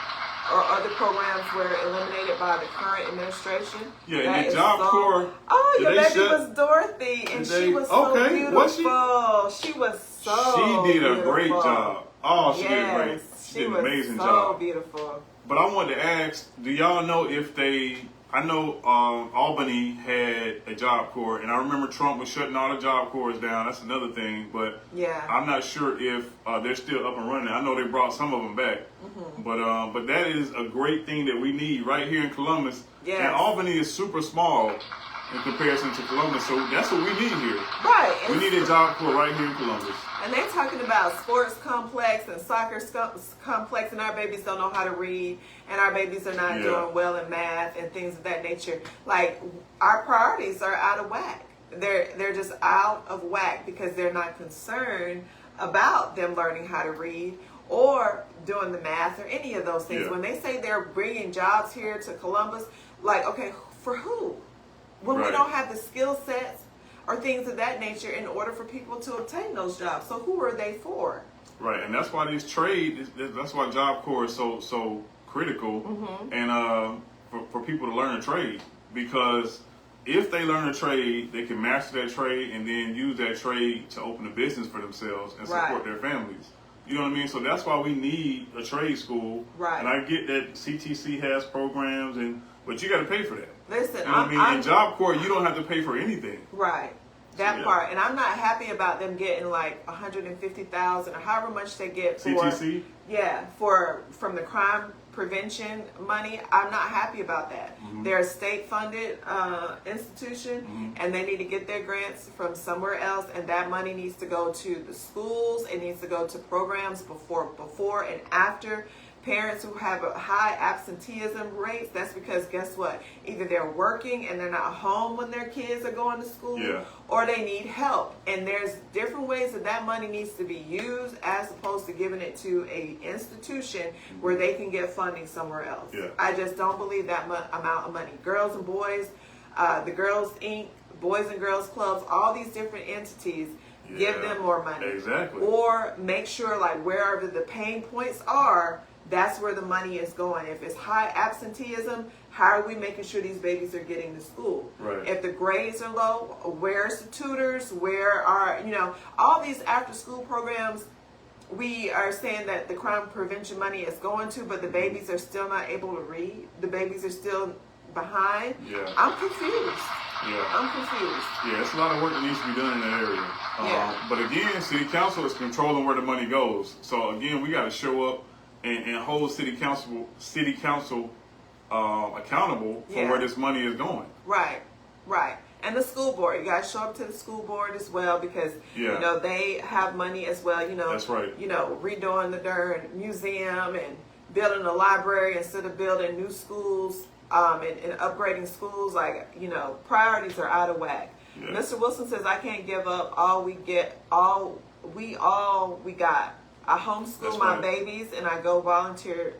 [SPEAKER 2] or other programs were eliminated by the current administration.
[SPEAKER 1] Yeah, and the Job Corps.
[SPEAKER 2] Oh, your baby was Dorothy, and she was so beautiful.
[SPEAKER 1] Was she?
[SPEAKER 2] She was so
[SPEAKER 1] She did a great job. Oh, she did great. She did an amazing job.
[SPEAKER 2] So beautiful.
[SPEAKER 1] But I wanted to ask, do y'all know if I know Albany had a Job Corps, and I remember Trump was shutting all the Job Corps down. That's another thing, but I'm not sure if they're still up and running. I know they brought some of them back, but that is a great thing that we need right here in Columbus. Yes. And Albany is super small in comparison to Columbus, so that's what we need here.
[SPEAKER 2] Right.
[SPEAKER 1] We need a Job Corps right here in Columbus.
[SPEAKER 2] And they're talking about sports complex and soccer complex, and our babies don't know how to read, and our babies are not doing well in math and things of that nature. Like, our priorities are out of whack. They're just out of whack because they're not concerned about them learning how to read or doing the math or any of those things. When they say they're bringing jobs here to Columbus, like, okay, for who? When we don't have the skill sets or things of that nature in order for people to obtain those jobs. So who are they for?
[SPEAKER 1] Right, and that's why that's why Job Corps is so critical, and for people to learn a trade, because if they learn a trade, they can master that trade and then use that trade to open a business for themselves and support their families. You know what I mean? So that's why we need a trade school. Right. And I get that CTC has programs, but you got to pay for that.
[SPEAKER 2] Listen,
[SPEAKER 1] you know what I mean? In Job Corps, you don't have to pay for anything.
[SPEAKER 2] Right. That part. And I'm not happy about them getting like $150,000 or however much they get for
[SPEAKER 1] CTC?
[SPEAKER 2] Yeah, from the crime prevention money. I'm not happy about that. They're a state-funded institution, and they need to get their grants from somewhere else, and that money needs to go to the schools. It needs to go to programs before and after. Parents who have a high absenteeism rates, that's because guess what? Either they're working and they're not home when their kids are going to school, or they need help. And there's different ways that money needs to be used as opposed to giving it to a institution where they can get funding somewhere else. I just don't believe that amount of money. Girls and boys, the Girls Inc., Boys and Girls Clubs, all these different entities, give them more money.
[SPEAKER 1] Exactly.
[SPEAKER 2] Or make sure, like, wherever the pain points are, that's where the money is going. If it's high absenteeism, how are we making sure these babies are getting to school?
[SPEAKER 1] Right. If
[SPEAKER 2] the grades are low, where's the tutors? Where are, all these after school programs we are saying that the crime prevention money is going to, but the babies are still not able to read? The babies are still behind? I'm confused. I'm confused.
[SPEAKER 1] It's a lot of work that needs to be done in that area. But again, City Council is controlling where the money goes. So again, we got to show up and hold City Council accountable for where this money is going. Right.
[SPEAKER 2] And the school board, you guys show up to the school board as well, because they have money as well.
[SPEAKER 1] That's right.
[SPEAKER 2] Redoing the darn museum and building a library instead of building new schools and upgrading schools. Priorities are out of whack. Mr. Wilson says, I can't give up all we got. I homeschool
[SPEAKER 1] That's
[SPEAKER 2] my
[SPEAKER 1] right.
[SPEAKER 2] babies, and I go volunteer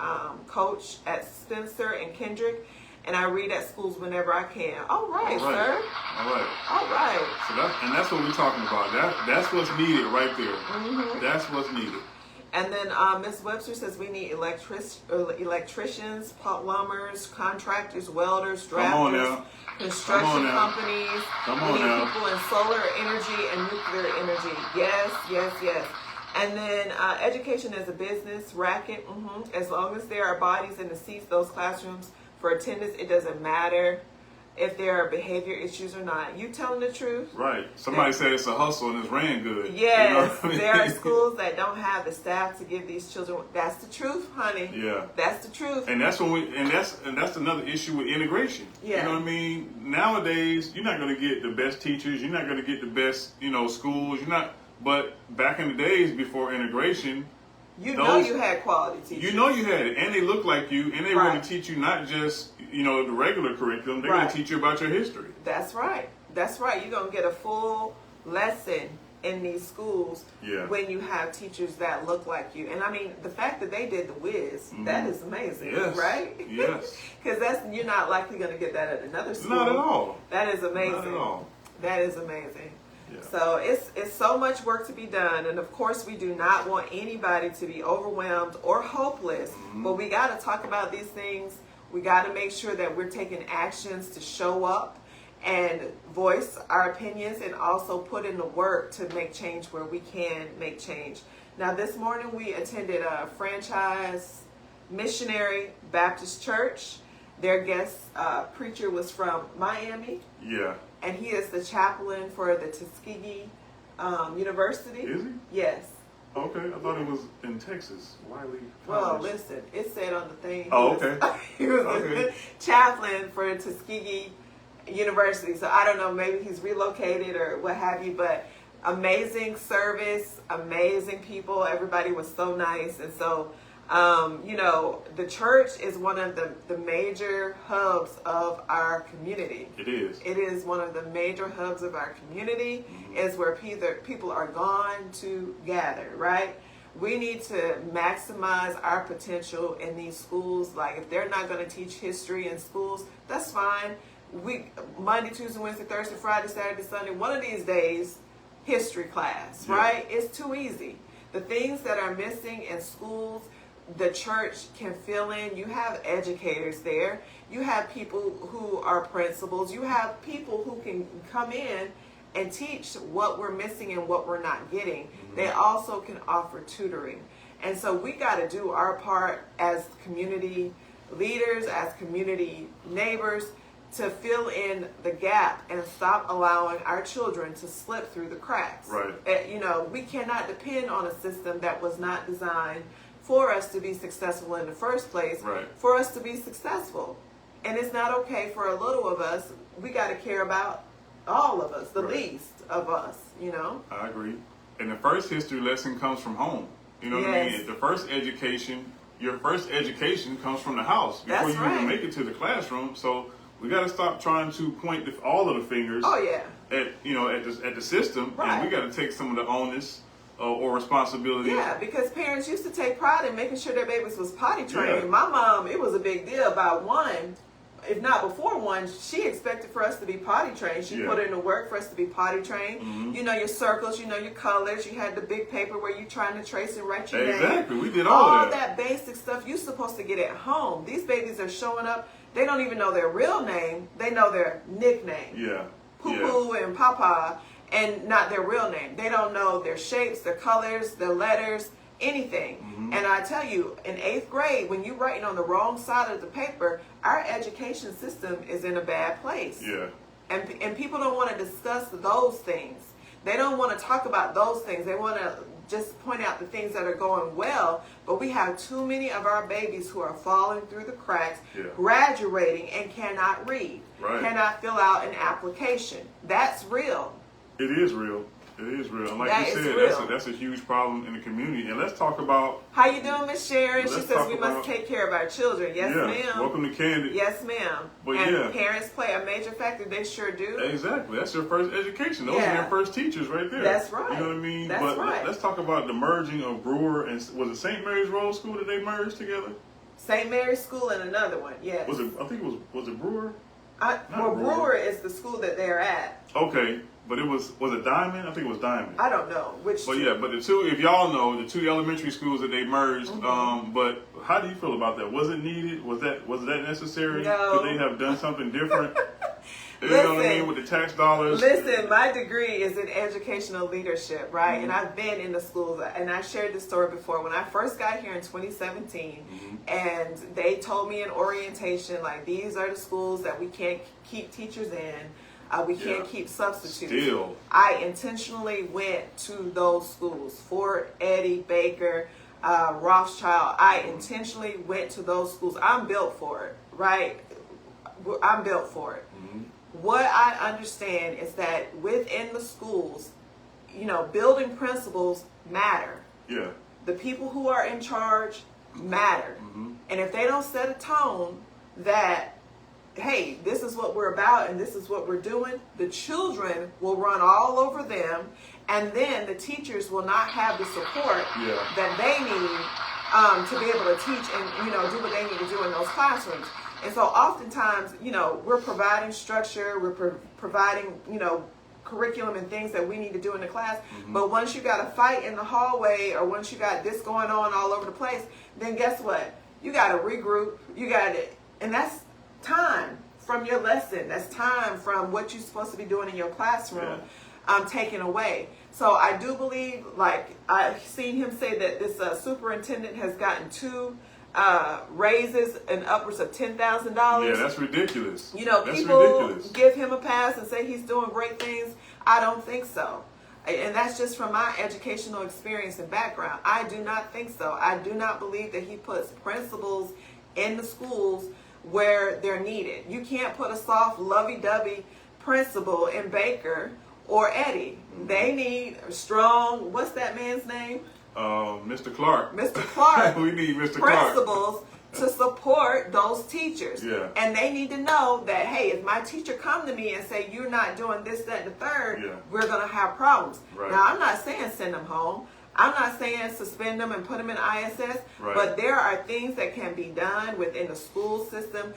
[SPEAKER 2] coach at Spencer and Kendrick, and I read at schools whenever I can. All right, sir.
[SPEAKER 1] All right.
[SPEAKER 2] All right.
[SPEAKER 1] So that's what we're talking about. That's what's needed right there. Mm-hmm. That's what's needed.
[SPEAKER 2] And then Ms. Webster says we need electricians, plumbers, contractors, welders, drafters, construction companies. We need people in solar energy and nuclear energy. Yes, yes, yes. And then education as a business racket. Mm-hmm. As long as there are bodies in the seats, those classrooms, for attendance, it doesn't matter if there are behavior issues or not. You telling the truth?
[SPEAKER 1] Right. Somebody said it's a hustle and it's ran good.
[SPEAKER 2] Yes.
[SPEAKER 1] You know what I mean?
[SPEAKER 2] There are schools that don't have the staff to give these children. That's the truth, honey.
[SPEAKER 1] Yeah.
[SPEAKER 2] That's the truth.
[SPEAKER 1] And that's when that's another issue with integration.
[SPEAKER 2] Yeah.
[SPEAKER 1] You know what I mean? Nowadays, you're not going to get the best teachers. You're not going to get the best, schools. But back in the days before integration,
[SPEAKER 2] you had quality teachers.
[SPEAKER 1] You had it, and they look like you, and they want to teach you not just the regular curriculum. They're going to teach you about your history.
[SPEAKER 2] That's right. That's right. You're going to get a full lesson in these schools when you have teachers that look like you. And I mean, the fact that they did the whiz, that is amazing, right?
[SPEAKER 1] Yes.
[SPEAKER 2] Because you're not likely going to get that at another school.
[SPEAKER 1] Not at all.
[SPEAKER 2] That is amazing.
[SPEAKER 1] Not at all.
[SPEAKER 2] That is amazing.
[SPEAKER 1] Yeah.
[SPEAKER 2] So it's so much work to be done, and of course we do not want anybody to be overwhelmed or hopeless, but we got to talk about these things. We got to make sure that we're taking actions to show up and voice our opinions, and also put in the work to make change where we can make change. Now this morning we attended a Franchise Missionary Baptist Church. Their guest preacher was from Miami.
[SPEAKER 1] Yeah.
[SPEAKER 2] And he is the chaplain for the Tuskegee University.
[SPEAKER 1] Is he?
[SPEAKER 2] Yes.
[SPEAKER 1] Okay, I thought it was in Texas. Wiley College.
[SPEAKER 2] Well, listen, it said on the thing. He was the chaplain for Tuskegee University. So I don't know, maybe he's relocated or what have you, but amazing service, amazing people. Everybody was so nice. And so, the church is one of the major hubs of our community.
[SPEAKER 1] It is.
[SPEAKER 2] It is one of the major hubs of our community. Is where people are gone to gather, right? We need to maximize our potential in these schools. Like, if they're not going to teach history in schools, that's fine. Monday, Tuesday, Wednesday, Thursday, Friday, Saturday, Sunday, one of these days, history class, right? It's too easy. The things that are missing in schools, the church can fill in. You have educators there. You have people who are principals. You have people who can come in and teach what we're missing and what we're not getting. They also can offer tutoring. And so we got to do our part as community leaders, as community neighbors, to fill in the gap and stop allowing our children to slip through the cracks.
[SPEAKER 1] Right.
[SPEAKER 2] We cannot depend on a system that was not designed for us to be successful in the first place, for us to be successful. And it's not okay for a little of us. We got to care about all of us, the least of us,
[SPEAKER 1] I agree. And the first history lesson comes from home. You know what I mean? The first education, your first education comes from the house before you even make it to the classroom. So we got to stop trying to point all of the fingers at the system, and we got to take some of the onus or responsibility.
[SPEAKER 2] Yeah, because parents used to take pride in making sure their babies was potty trained. Yeah. My mom, it was a big deal about one, if not before one, she expected for us to be potty trained. She put in the work for us to be potty trained. Your circles, your colors. You had the big paper where you're trying to trace and write your name.
[SPEAKER 1] Exactly, we did all
[SPEAKER 2] that basic stuff you're supposed to get at home. These babies are showing up. They don't even know their real name. They know their nickname.
[SPEAKER 1] Yeah.
[SPEAKER 2] Poo-poo and Papa, and not their real name. They don't know their shapes, their colors, their letters, anything. And I tell you, in 8th grade, when you're writing on the wrong side of the paper, our education system is in a bad place.
[SPEAKER 1] Yeah.
[SPEAKER 2] And people don't want to discuss those things. They don't want to talk about those things. They want to just point out the things that are going well, but we have too many of our babies who are falling through the cracks, graduating and cannot read, cannot fill out an application. That's real.
[SPEAKER 1] It is real. It is real. And like you said, that's a huge problem in the community. And let's talk about...
[SPEAKER 2] How you doing, Miss Sharon? She says we must take care of our children. Yes, ma'am.
[SPEAKER 1] Welcome to CANDID.
[SPEAKER 2] Yes, ma'am. And parents play a major factor. They sure do.
[SPEAKER 1] Exactly. That's your first education. Those are your first teachers right there.
[SPEAKER 2] That's right.
[SPEAKER 1] You know what I mean?
[SPEAKER 2] That's right.
[SPEAKER 1] Let's talk about the merging of Brewer and... Was it St. Mary's Road School that they merged together?
[SPEAKER 2] St. Mary's School and another one, yes.
[SPEAKER 1] Was it? I think was it Brewer?
[SPEAKER 2] Brewer is the school that they're at.
[SPEAKER 1] Okay. But was it Diamond? I think it was Diamond.
[SPEAKER 2] I don't know which.
[SPEAKER 1] But but the two, if y'all know, the two elementary schools that they merged. But how do you feel about that? Was it needed? Was that necessary?
[SPEAKER 2] No.
[SPEAKER 1] Could they have done something different? You know what I mean, with the tax dollars.
[SPEAKER 2] Listen, my degree is in educational leadership, right? And I've been in the schools, and I shared this story before. When I first got here in 2017, and they told me in orientation, like, these are the schools that we can't keep teachers in. We can't keep substitutes.
[SPEAKER 1] Still.
[SPEAKER 2] I intentionally went to those schools, Fort Eddy, Baker, Rothschild. I intentionally went to those schools. I'm built for it, right? I'm built for it. What I understand is that within the schools, you know, building principles matter.
[SPEAKER 1] Yeah.
[SPEAKER 2] The people who are in charge matter. And if they don't set a tone that, hey, this is what we're about and this is what we're doing, the children will run all over them, and then the teachers will not have the support that they need to be able to teach and, you know, do what they need to do in those classrooms. And so oftentimes, you know, we're providing structure, we're providing, you know, curriculum and things that we need to do in the class. But once you got a fight in the hallway, or once you got this going on all over the place, then guess what? You got to regroup. You got to, and that's time from your lesson. That's time from what you're supposed to be doing in your classroom, taken away. So I do believe, like, I've seen him say that this superintendent has gotten 2 raises and upwards of $10,000.
[SPEAKER 1] Yeah, that's ridiculous.
[SPEAKER 2] You know, people give him a pass and say he's doing great things. I don't think so. And that's just from my educational experience and background. I do not think so. I do not believe that he puts principals in the schools where they're needed. You can't put a soft, lovey-dovey principal in Baker or Eddy. They need a strong, what's that man's name?
[SPEAKER 1] Mr. Clark.
[SPEAKER 2] Mr. Clark.
[SPEAKER 1] We need Mr. Clark.
[SPEAKER 2] Principals to support those teachers.
[SPEAKER 1] Yeah.
[SPEAKER 2] And they need to know that, hey, if my teacher come to me and say, you're not doing this, that, and the third, we're going to have problems.
[SPEAKER 1] Right.
[SPEAKER 2] Now, I'm not saying send them home. I'm not saying suspend them and put them in ISS. Right. But there are things that can be done within the school system,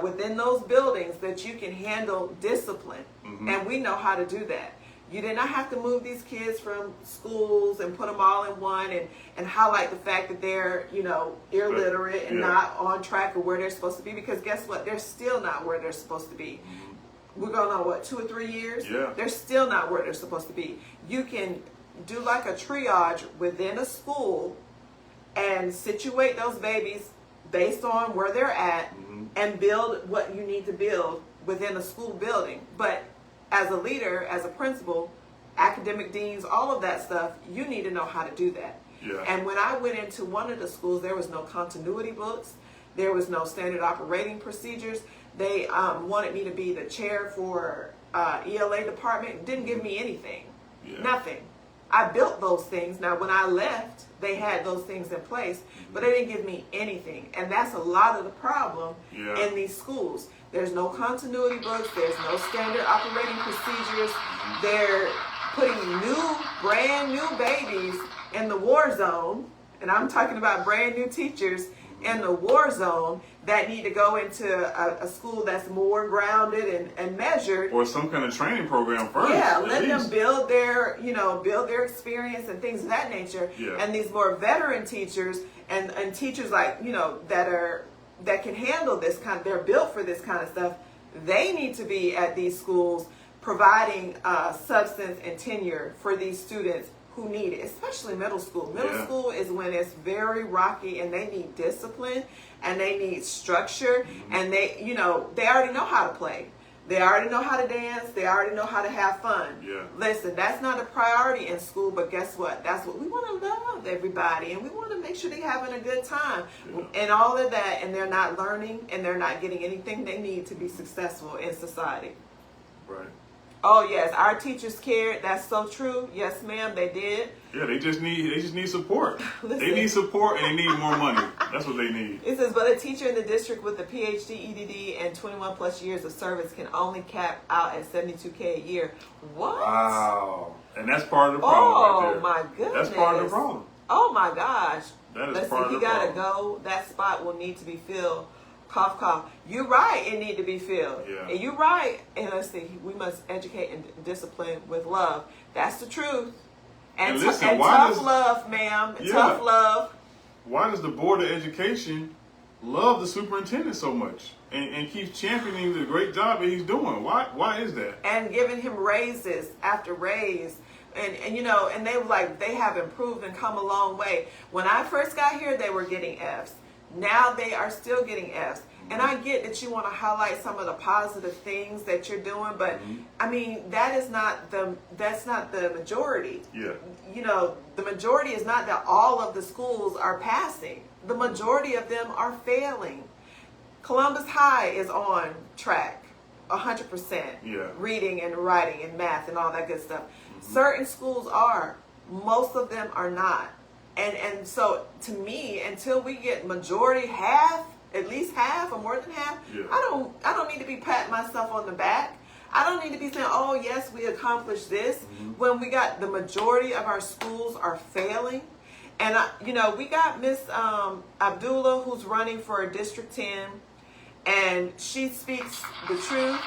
[SPEAKER 2] within those buildings, that you can handle discipline. And we know how to do that. You did not have to move these kids from schools and put them all in one and highlight the fact that they're, you know, illiterate and not on track of where they're supposed to be, because guess what? They're still not where they're supposed to be. We're going on, what, 2 or 3 years?
[SPEAKER 1] Yeah.
[SPEAKER 2] They're still not where they're supposed to be. You can do like a triage within a school and situate those babies based on where they're at and build what you need to build within a school building. But as a leader, as a principal, academic deans, all of that stuff, you need to know how to do that.
[SPEAKER 1] Yeah.
[SPEAKER 2] And when I went into one of the schools, there was no continuity books. There was no standard operating procedures. They wanted me to be the chair for ELA department. Didn't give me anything. Nothing. I built those things. Now, when I left, they had those things in place, but they didn't give me anything. And that's a lot of the problem in these schools. There's no continuity books. There's no standard operating procedures. They're putting brand new babies in the war zone. And I'm talking about brand new teachers in the war zone that need to go into a school that's more grounded and measured.
[SPEAKER 1] Or some kind of training program first.
[SPEAKER 2] Yeah, let them build their experience and things of that nature. And these more veteran teachers and teachers, like, you know, that can handle this kind of, they're built for this kind of stuff. They need to be at these schools providing substance and tenure for these students who need it, especially middle school. Middle school is when it's very rocky and they need discipline and they need structure and they, you know, they already know how to play. They already know how to dance. They already know how to have fun. Listen, that's not a priority in school, but guess what? That's what we want to love everybody, and we want to make sure they're having a good time and all of that, and they're not learning and they're not getting anything they need to be successful in society.
[SPEAKER 1] Right.
[SPEAKER 2] Oh yes, our teachers cared. That's so true. Yes, ma'am, they did.
[SPEAKER 1] Yeah, they just need support. They need support and they need more money. That's what they need.
[SPEAKER 2] It says, but a teacher in the district with a PhD, EDD, and 21 plus years of service can only cap out at $72K a year. What?
[SPEAKER 1] Wow. And that's part of the problem right there.
[SPEAKER 2] Oh my goodness.
[SPEAKER 1] That's part of the problem.
[SPEAKER 2] Oh my gosh.
[SPEAKER 1] That is part of the problem.
[SPEAKER 2] He gotta go. That spot will need to be filled. Cough, cough. You're right. It need to be filled.
[SPEAKER 1] Yeah.
[SPEAKER 2] And you're right. And let's see. We must educate and discipline with love. That's the truth. And
[SPEAKER 1] listen,
[SPEAKER 2] tough love, ma'am. Yeah. Tough love.
[SPEAKER 1] Why does the Board of Education love the superintendent so much and keeps championing the great job that he's doing? Why is that? And
[SPEAKER 2] giving him raises after raise. And you know, and they were like, they have improved and come a long way. When I first got here, they were getting Fs. Now they are still getting Fs. And I get that you want to highlight some of the positive things that you're doing, but I mean, that's not the majority.
[SPEAKER 1] Yeah.
[SPEAKER 2] You know, the majority is not that all of the schools are passing. The majority of them are failing. Columbus High is on track, 100%.
[SPEAKER 1] Yeah.
[SPEAKER 2] Reading and writing and math and all that good stuff. Certain schools are. Most of them are not. And so to me, until we get majority, half, at least half or more than half,
[SPEAKER 1] yeah.
[SPEAKER 2] I don't need to be patting myself on the back. I don't need to be saying, oh yes, we accomplished this, when we got the majority of our schools are failing. And you know, we got Miss Abdullah, who's running for District 10, and she speaks the truth.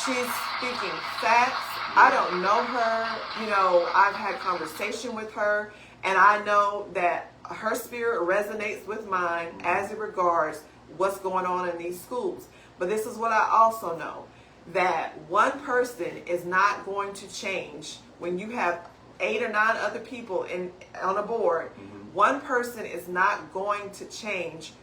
[SPEAKER 2] She's speaking facts. I don't know her. You know, I've had conversation with her, and I know that her spirit resonates with mine as it regards what's going on in these schools. But this is what I also know, that one person is not going to change. When you have 8 or 9 other people on a board, one person is not going to change.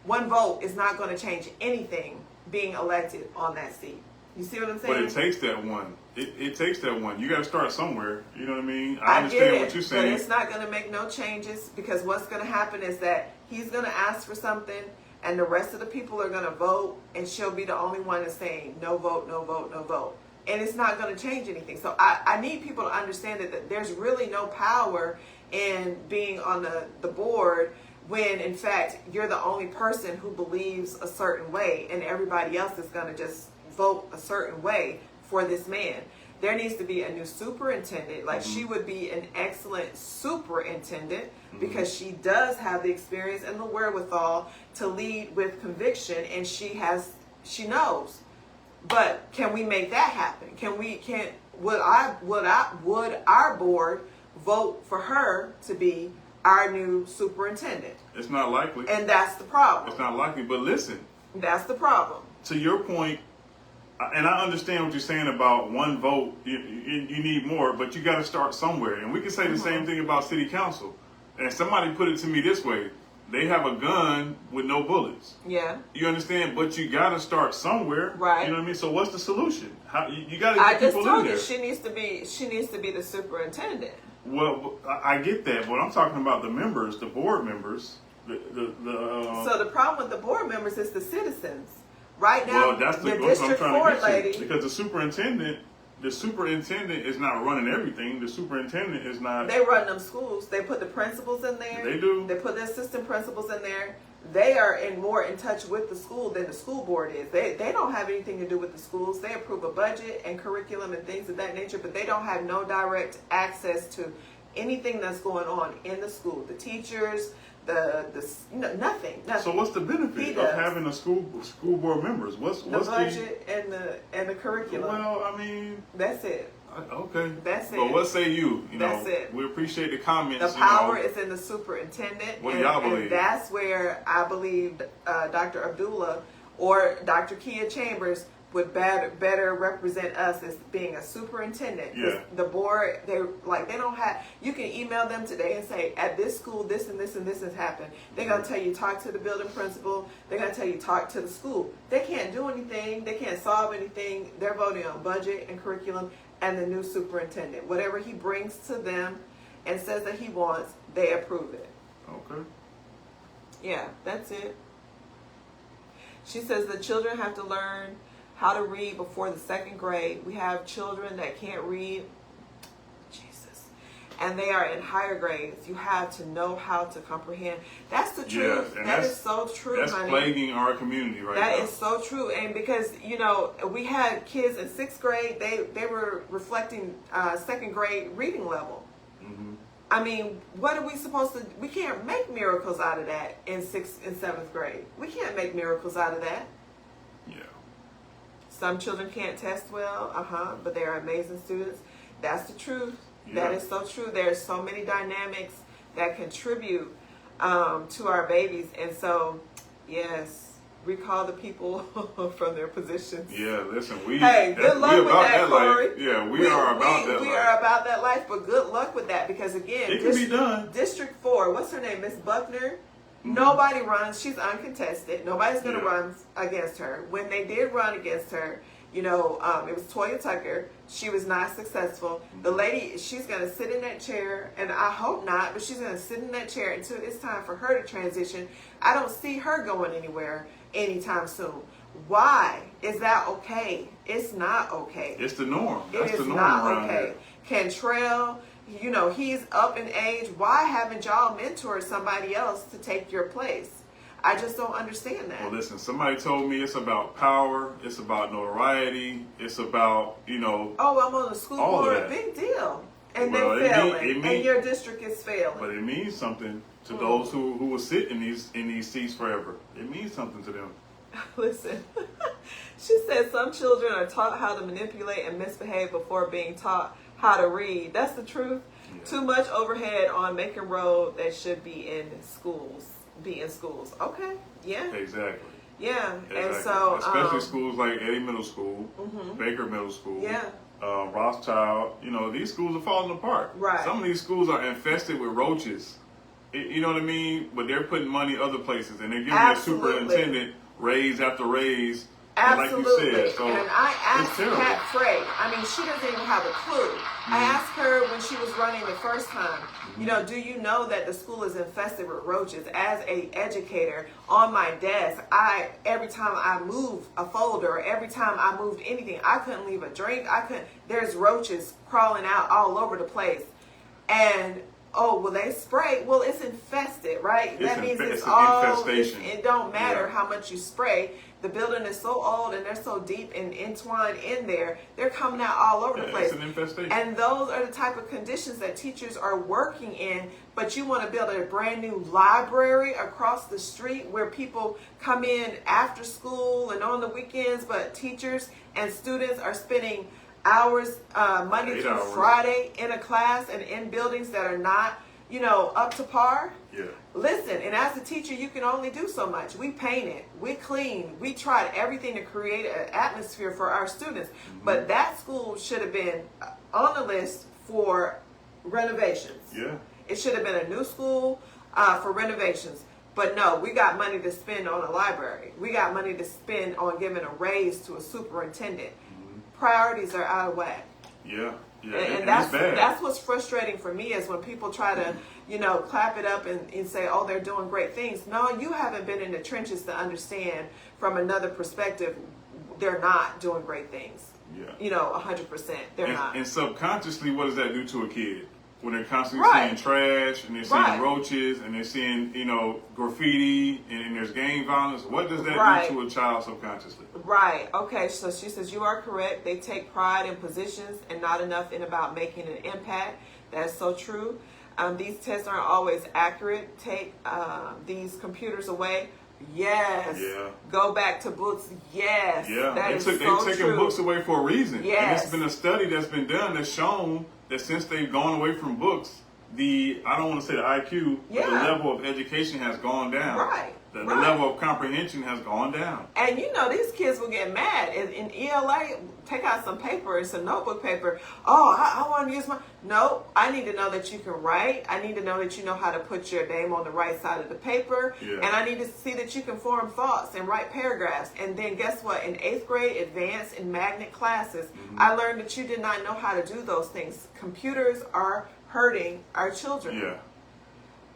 [SPEAKER 2] One vote is not going to change anything being elected on that seat. You see what I'm saying?
[SPEAKER 1] But it takes that one. It takes that one. You got to start somewhere. You know what I mean? I understand what you're saying.
[SPEAKER 2] But it's not going to make no changes, because what's going to happen is that he's going to ask for something, and the rest of the people are going to vote, and she'll be the only one that's saying no vote, no vote, no vote. And it's not going to change anything. So I need people to understand that there's really no power in being on the board, when in fact you're the only person who believes a certain way, and everybody else is going to just vote a certain way for this man. There needs to be a new superintendent. Like, she would be an excellent superintendent, because she does have the experience and the wherewithal to lead with conviction, and she knows. But can we make that happen? Would our board vote for her to be our new superintendent?
[SPEAKER 1] It's not likely.
[SPEAKER 2] And that's the problem.
[SPEAKER 1] It's not likely. But listen,
[SPEAKER 2] that's the problem.
[SPEAKER 1] To your point, and I understand what you're saying about one vote, you need more, but you got to start somewhere. And we can say the same thing about city council. And somebody put it to me this way: they have a gun with no bullets.
[SPEAKER 2] Yeah.
[SPEAKER 1] You understand? But you got to start somewhere.
[SPEAKER 2] Right.
[SPEAKER 1] You know what I mean? So what's the solution? You got to get people in there.
[SPEAKER 2] I just told you she needs to be the superintendent.
[SPEAKER 1] Well, I get that, but I'm talking about the members, the board members.
[SPEAKER 2] So the problem with the board members is the citizens. Right now,
[SPEAKER 1] well, that's the
[SPEAKER 2] District 4 lady.
[SPEAKER 1] Because the superintendent is not running everything. The superintendent is not.
[SPEAKER 2] They run them schools. They put the principals in there.
[SPEAKER 1] They do.
[SPEAKER 2] They put the assistant principals in there. They are more in touch with the school than the school board is. They don't have anything to do with the schools. They approve a budget and curriculum and things of that nature, but they don't have no direct access to anything that's going on in the school. The teachers, nothing.
[SPEAKER 1] So what's the benefit of having a school board members? What's the
[SPEAKER 2] budget and the curriculum?
[SPEAKER 1] Well, I mean,
[SPEAKER 2] that's it.
[SPEAKER 1] Okay.
[SPEAKER 2] That's it.
[SPEAKER 1] But what say you?
[SPEAKER 2] That's it.
[SPEAKER 1] We appreciate the comments.
[SPEAKER 2] The power is in the superintendent.
[SPEAKER 1] What do y'all believe?
[SPEAKER 2] And that's where I believe Dr. Abdullah or Dr. Kia Chambers would better represent us as being a superintendent.
[SPEAKER 1] Yeah.
[SPEAKER 2] The board, they don't have. You can email them today and say, at this school, this and this and this has happened. They're gonna tell you talk to the building principal. They're gonna tell you talk to the school. They can't do anything. They can't solve anything. They're voting on budget and curriculum and the new superintendent. Whatever he brings to them and says that he wants, they approve it.
[SPEAKER 1] Okay.
[SPEAKER 2] Yeah, that's it. She says the children have to learn how to read before the 2nd grade. We have children that can't read. And they are in higher grades. You have to know how to comprehend. That's the truth.
[SPEAKER 1] Yes,
[SPEAKER 2] that is so true,
[SPEAKER 1] that's
[SPEAKER 2] honey.
[SPEAKER 1] plaguing our community right now.
[SPEAKER 2] That is so true. And because, you know, we had kids in 6th grade, they were reflecting 2nd grade reading level.
[SPEAKER 1] Mm-hmm.
[SPEAKER 2] I mean, what are we supposed to, we can't make miracles out of that in 6th and 7th grade. We can't make miracles out of that.
[SPEAKER 1] Yeah.
[SPEAKER 2] Some children can't test well, but they are amazing students. That's the truth. Yeah. That is so true. There's so many dynamics that contribute to our babies. And so, yes, recall the people from their positions.
[SPEAKER 1] Yeah, listen,
[SPEAKER 2] good luck with that, Corey.
[SPEAKER 1] We are about that life.
[SPEAKER 2] We are about that life, but good luck with that because, again,
[SPEAKER 1] it can be done.
[SPEAKER 2] District 4, what's her name, Miss Buckner? Mm-hmm. Nobody runs. She's uncontested. Nobody's going to run against her. When they did run against her, you know, it was Toya Tucker. She was not successful. The lady, she's going to sit in that chair, and I hope not, but she's going to sit in that chair until it's time for her to transition. I don't see her going anywhere anytime soon. Why? Is that okay? It's not okay.
[SPEAKER 1] It's the norm. That's
[SPEAKER 2] it is
[SPEAKER 1] the norm
[SPEAKER 2] not okay.
[SPEAKER 1] Here.
[SPEAKER 2] Cantrell, you know, he's up in age. Why haven't y'all mentored somebody else to take your place? I just don't understand that.
[SPEAKER 1] Well, listen, somebody told me it's about power, it's about notoriety, it's about, you know...
[SPEAKER 2] Oh, I'm on the school board, big deal. And they're failing, and your district is failing.
[SPEAKER 1] But it means something to those who will sit in these seats forever. It means something to them.
[SPEAKER 2] Listen, she said some children are taught how to manipulate and misbehave before being taught how to read. That's the truth. Yeah. Too much overhead on Macon Road that should be in schools. Okay. Yeah.
[SPEAKER 1] Exactly.
[SPEAKER 2] Yeah.
[SPEAKER 1] Exactly.
[SPEAKER 2] And so
[SPEAKER 1] especially schools like Eddie Middle School, Baker Middle School, Rothschild, you know, these schools are falling apart.
[SPEAKER 2] Right.
[SPEAKER 1] Some of these schools are infested with roaches. You know what I mean? But they're putting money other places and they're giving their superintendent raise after raise.
[SPEAKER 2] Absolutely.
[SPEAKER 1] Like you said. So
[SPEAKER 2] and I asked Pat Frey, I mean, she doesn't even have a clue. I asked her when she was running the first time, you know, do you know that the school is infested with roaches? As a educator, on my desk, every time I move a folder, or every time I moved anything, I couldn't leave a drink. There's roaches crawling out all over the place. And oh, well, they spray. Well, it's infested, right? That means it's all infestation. It don't matter how much you spray. The building is so old and they're so deep and entwined in there. They're coming out all over the place.
[SPEAKER 1] It's an infestation.
[SPEAKER 2] And those are the type of conditions that teachers are working in. But you want to build a brand new library across the street where people come in after school and on the weekends, but teachers and students are spending hours, Monday through Friday in a class and in buildings that are not, you know, up to par.
[SPEAKER 1] Yeah.
[SPEAKER 2] Listen, and as a teacher, you can only do so much. We painted, we cleaned, we tried everything to create an atmosphere for our students. But that school should have been on the list for renovations.
[SPEAKER 1] Yeah.
[SPEAKER 2] It should have been a new school for renovations. But no, we got money to spend on a library. We got money to spend on giving a raise to a superintendent. Priorities are out of whack.
[SPEAKER 1] Yeah. Yeah,
[SPEAKER 2] and that's what's frustrating for me is when people try to, you know, clap it up and say, oh, they're doing great things. No, you haven't been in the trenches to understand from another perspective, they're not doing great things.
[SPEAKER 1] Yeah.
[SPEAKER 2] You know, 100%. They're not.
[SPEAKER 1] And subconsciously, what does that do to a kid? When they're constantly seeing trash and they're seeing roaches and they're seeing, you know, graffiti and there's gang violence, what does that do to a child subconsciously?
[SPEAKER 2] Right. Okay. So she says you are correct. They take pride in positions and not enough in about making an impact. That's so true. These tests aren't always accurate. Take these computers away. Yes.
[SPEAKER 1] Yeah.
[SPEAKER 2] Go back to books. Yes.
[SPEAKER 1] Yeah.
[SPEAKER 2] They're
[SPEAKER 1] taking books away for a reason.
[SPEAKER 2] Yes.
[SPEAKER 1] And it's been a study that's been done that's shown that since they've gone away from books, I don't want to say the IQ, but the level of education has gone down.
[SPEAKER 2] Right.
[SPEAKER 1] The level of comprehension has gone down.
[SPEAKER 2] And you know, these kids will get mad. In ELA, take out some paper and some notebook paper. Oh, I want to use my... No, I need to know that you can write. I need to know that you know how to put your name on the right side of the paper.
[SPEAKER 1] Yeah.
[SPEAKER 2] And I need to see that you can form thoughts and write paragraphs. And then guess what? In 8th grade advanced and magnet classes, I learned that you did not know how to do those things. Computers are hurting our children.
[SPEAKER 1] Yeah.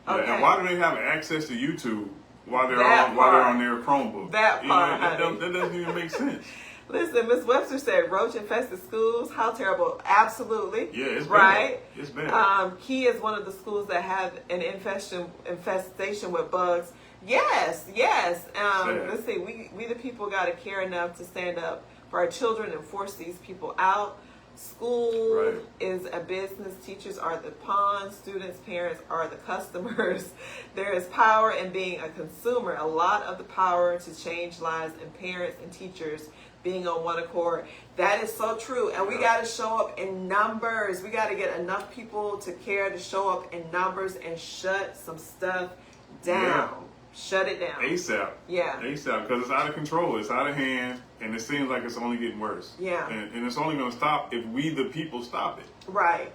[SPEAKER 2] Okay.
[SPEAKER 1] And why do they have access to YouTube while they're on their Chromebook?
[SPEAKER 2] That part,
[SPEAKER 1] that doesn't even make sense.
[SPEAKER 2] Listen, Miss Webster said roach infested schools. How terrible. Absolutely.
[SPEAKER 1] Yeah, it's
[SPEAKER 2] right.
[SPEAKER 1] Bad. It's bad.
[SPEAKER 2] Key is one of the schools that have an infestation with bugs. Yes. Let's see. We the people got to care enough to stand up for our children and force these people out. School is a business. Teachers are the pawns. Students, parents are the customers. There is power in being a consumer. A lot of the power to change lives, and parents and teachers being on one accord. That is so true. And we got to show up in numbers. We got to get enough people to care to show up in numbers and shut some stuff down.
[SPEAKER 1] Yeah.
[SPEAKER 2] Shut it down.
[SPEAKER 1] ASAP.
[SPEAKER 2] Yeah.
[SPEAKER 1] ASAP, because it's out of control. It's out of hand, and it seems like it's only getting worse.
[SPEAKER 2] Yeah.
[SPEAKER 1] And it's only going to stop if we, the people, stop it.
[SPEAKER 2] Right.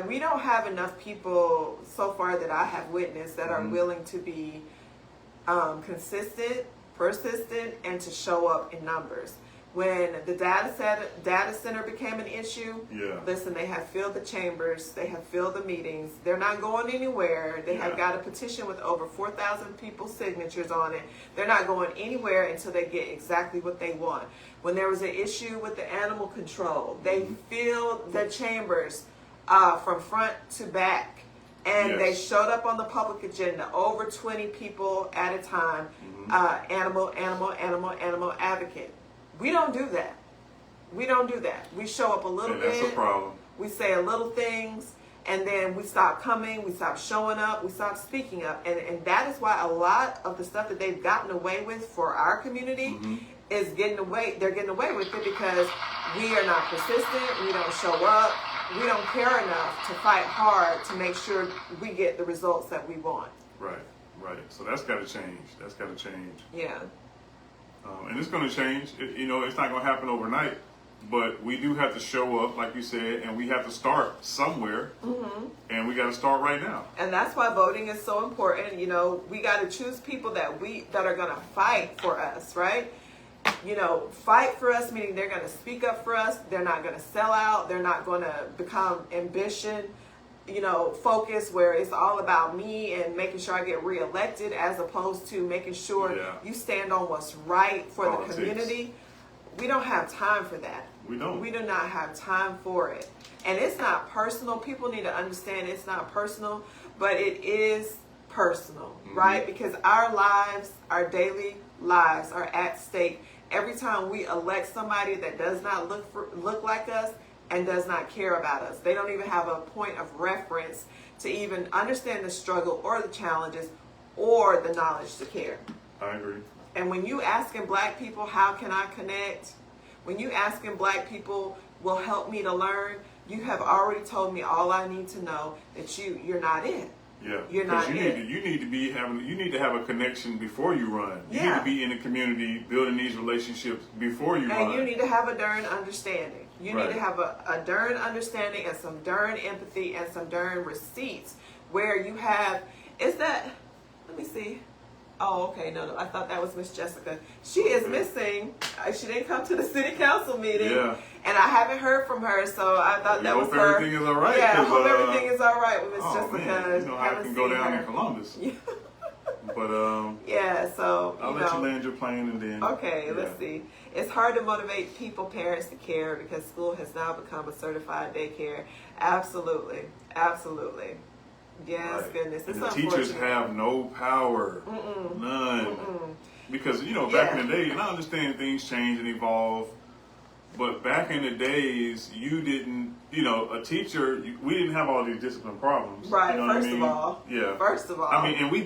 [SPEAKER 2] We don't have enough people so far that I have witnessed that are willing to be consistent, persistent, and to show up in numbers. When the data center became an issue, listen, they have filled the chambers, they have filled the meetings. They're not going anywhere. They have got a petition with over 4,000 people's signatures on it. They're not going anywhere until they get exactly what they want. When there was an issue with the animal control, they filled the chambers from front to back. And they showed up on the public agenda, over 20 people at a time, animal advocate. We don't do that. We don't do that. We show up a little bit.
[SPEAKER 1] That's a problem.
[SPEAKER 2] We say a little things, and then we stop coming, we stop showing up, we stop speaking up. And that is why a lot of the stuff that they've gotten away with for our community is getting away. They're getting away with it because we are not persistent, we don't show up, we don't care enough to fight hard to make sure we get the results that we want.
[SPEAKER 1] Right. So that's got to change.
[SPEAKER 2] Yeah.
[SPEAKER 1] And it's going to change. It's not going to happen overnight, but we do have to show up, like you said, and we have to start somewhere, and we got to start right now.
[SPEAKER 2] And that's why voting is so important. We got to choose people that are going to fight for us, right? Fight for us, meaning they're going to speak up for us. They're not going to sell out. They're not going to become ambition, focus where it's all about me and making sure I get reelected, as opposed to making sure you stand on what's right for the community. We don't have time for that.
[SPEAKER 1] We don't.
[SPEAKER 2] We do not have time for it. And it's not personal. People need to understand it's not personal, but it is personal, right? Because our lives, our daily lives are at stake every time we elect somebody that does not look like us and does not care about us. They don't even have a point of reference to even understand the struggle or the challenges or the knowledge to care.
[SPEAKER 1] I agree.
[SPEAKER 2] And when you asking black people, how can I connect? When you asking black people, will help me to learn, you have already told me all I need to know, that you're not it.
[SPEAKER 1] Yeah,
[SPEAKER 2] you're not it.
[SPEAKER 1] You need to have a connection before you run. You need to be in the community, building these relationships before you run.
[SPEAKER 2] And you need to have a darn understanding. You need to have a darn understanding and some darn empathy and some darn receipts where you have, let me see. Oh, okay, no, I thought that was Miss Jessica. She is missing. She didn't come to the city council meeting. Yeah. And I haven't heard from her, so I thought that was her.
[SPEAKER 1] I hope everything is all right.
[SPEAKER 2] Yeah, I hope everything is all right with Miss Jessica.
[SPEAKER 1] Man. You know how I can go down in Columbus. But
[SPEAKER 2] yeah, so
[SPEAKER 1] I'll let you land your plane and then.
[SPEAKER 2] Okay, let's see. It's hard to motivate parents to care because school has now become a certified daycare. Absolutely. Yes, goodness.
[SPEAKER 1] And the teachers have no power. None. Because, back in the day, and I understand things change and evolve, but back in the days, you didn't, a teacher, we didn't have all these discipline problems.
[SPEAKER 2] Right,
[SPEAKER 1] First of all. I mean, and we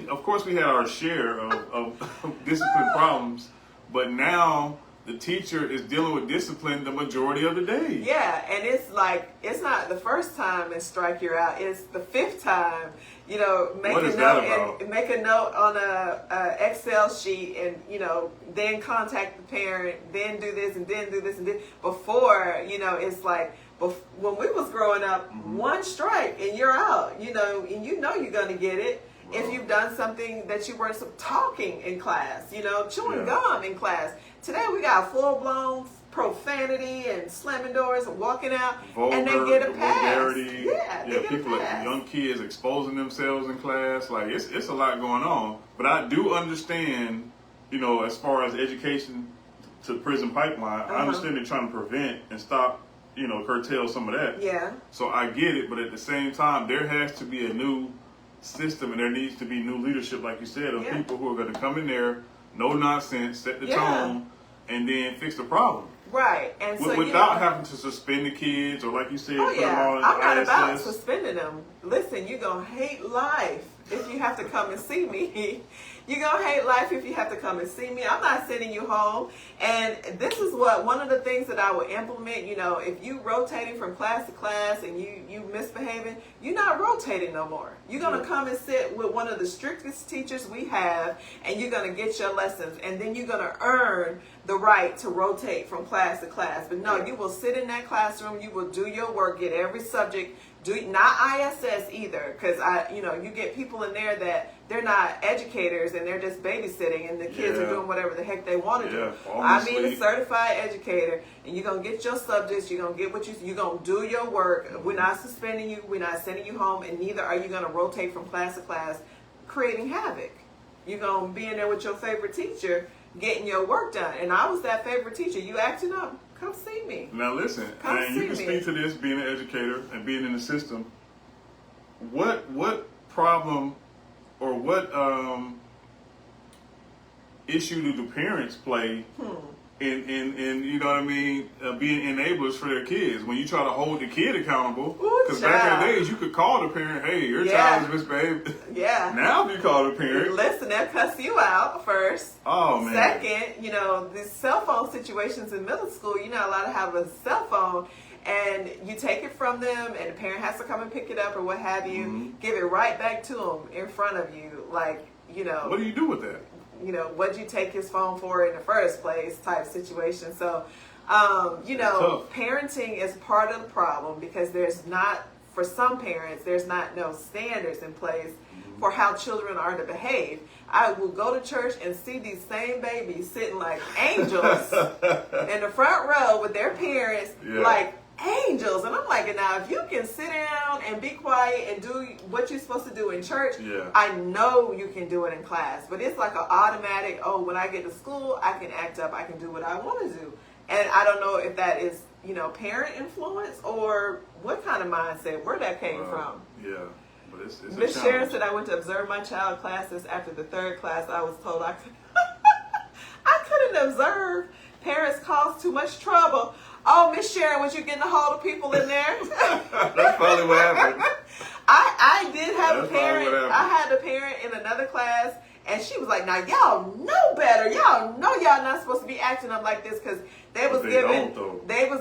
[SPEAKER 1] had our share of discipline problems, but now the teacher is dealing with discipline the majority of the day. Yeah,
[SPEAKER 2] and it's like, it's not the first time and strike you're out, it's the fifth time. Make a note on a Excel sheet and, then contact the parent, then do this and then do this and then. Before, it's like, when we was growing up, one strike and you're out, and you're going to get it. If you've done something that you weren't talking in class, chewing gum in class. Today we got full-blown profanity and slamming doors and walking out, and they get a pass.
[SPEAKER 1] Young kids exposing themselves in class. Like it's a lot going on. But I do understand, as far as education to prison pipeline. I understand they're trying to prevent and stop, curtail some of that.
[SPEAKER 2] Yeah.
[SPEAKER 1] So I get it, but at the same time, there has to be a new system, and there needs to be new leadership, like you said, of people who are going to come in there, no nonsense, set the tone, and then fix the problem.
[SPEAKER 2] Right, and so
[SPEAKER 1] without having to suspend the kids, or like you said, put them on
[SPEAKER 2] I'm not
[SPEAKER 1] ISS.
[SPEAKER 2] about suspending them. Listen, you're gonna hate life if you have to come and see me. You're gonna hate life if you have to come and see me. I'm not sending you home. And this is one of the things that I would implement. If you rotating from class to class and you misbehaving, you're not rotating no more. You're gonna come and sit with one of the strictest teachers we have, and you're gonna get your lessons, and then you're gonna earn the right to rotate from class to class. But no, you will sit in that classroom, you will do your work, get every subject, not ISS either, because you get people in there that they're not educators and they're just babysitting, and the kids are doing whatever the heck they want to do. I mean a certified educator, and you're gonna get your subjects, you're gonna get you're gonna do your work. We're not suspending you, we're not sending you home, and neither are you gonna rotate from class to class creating havoc. You're gonna be in there with your favorite teacher getting your work done. And I was that favorite teacher. You acting up, come see me.
[SPEAKER 1] Now listen, and you can speak to this, being an educator and being in the system. What problem or what issue do the parents play in you know what I mean, being enablers for their kids when you try to hold the kid accountable? Because back in the days, you could call the parent, hey, your child is misbehaved.
[SPEAKER 2] Yeah.
[SPEAKER 1] Now if you call the parent,
[SPEAKER 2] listen, they'll cuss you out first.
[SPEAKER 1] Oh man.
[SPEAKER 2] Second, these cell phone situations in middle school, you're not allowed to have a cell phone, and you take it from them, and the parent has to come and pick it up or what have you, give it right back to them in front of you, like,
[SPEAKER 1] What do you do with that?
[SPEAKER 2] What'd you take his phone for in the first place type situation. So, parenting is part of the problem, because for some parents, there's not no standards in place for how children are to behave. I will go to church and see these same babies sitting like angels in the front row with their parents, like angels. And I'm like, now if you can sit down and be quiet and do what you're supposed to do in church, I know you can do it in class. But it's like an automatic, when I get to school, I can act up, I can do what I want to do. And I don't know if that is, parent influence or what kind of mindset, where that came from.
[SPEAKER 1] Yeah. But it's
[SPEAKER 2] Miss Sharon said I went to observe my child classes. After the third class, I was told I couldn't observe. Parents cause too much trouble. Oh, Miss Sharon, was you getting a hold of people in there?
[SPEAKER 1] That's probably what happened.
[SPEAKER 2] I did have a parent. I had a parent in another class, and she was like, now y'all know better. Y'all know y'all not supposed to be acting up like this, because they was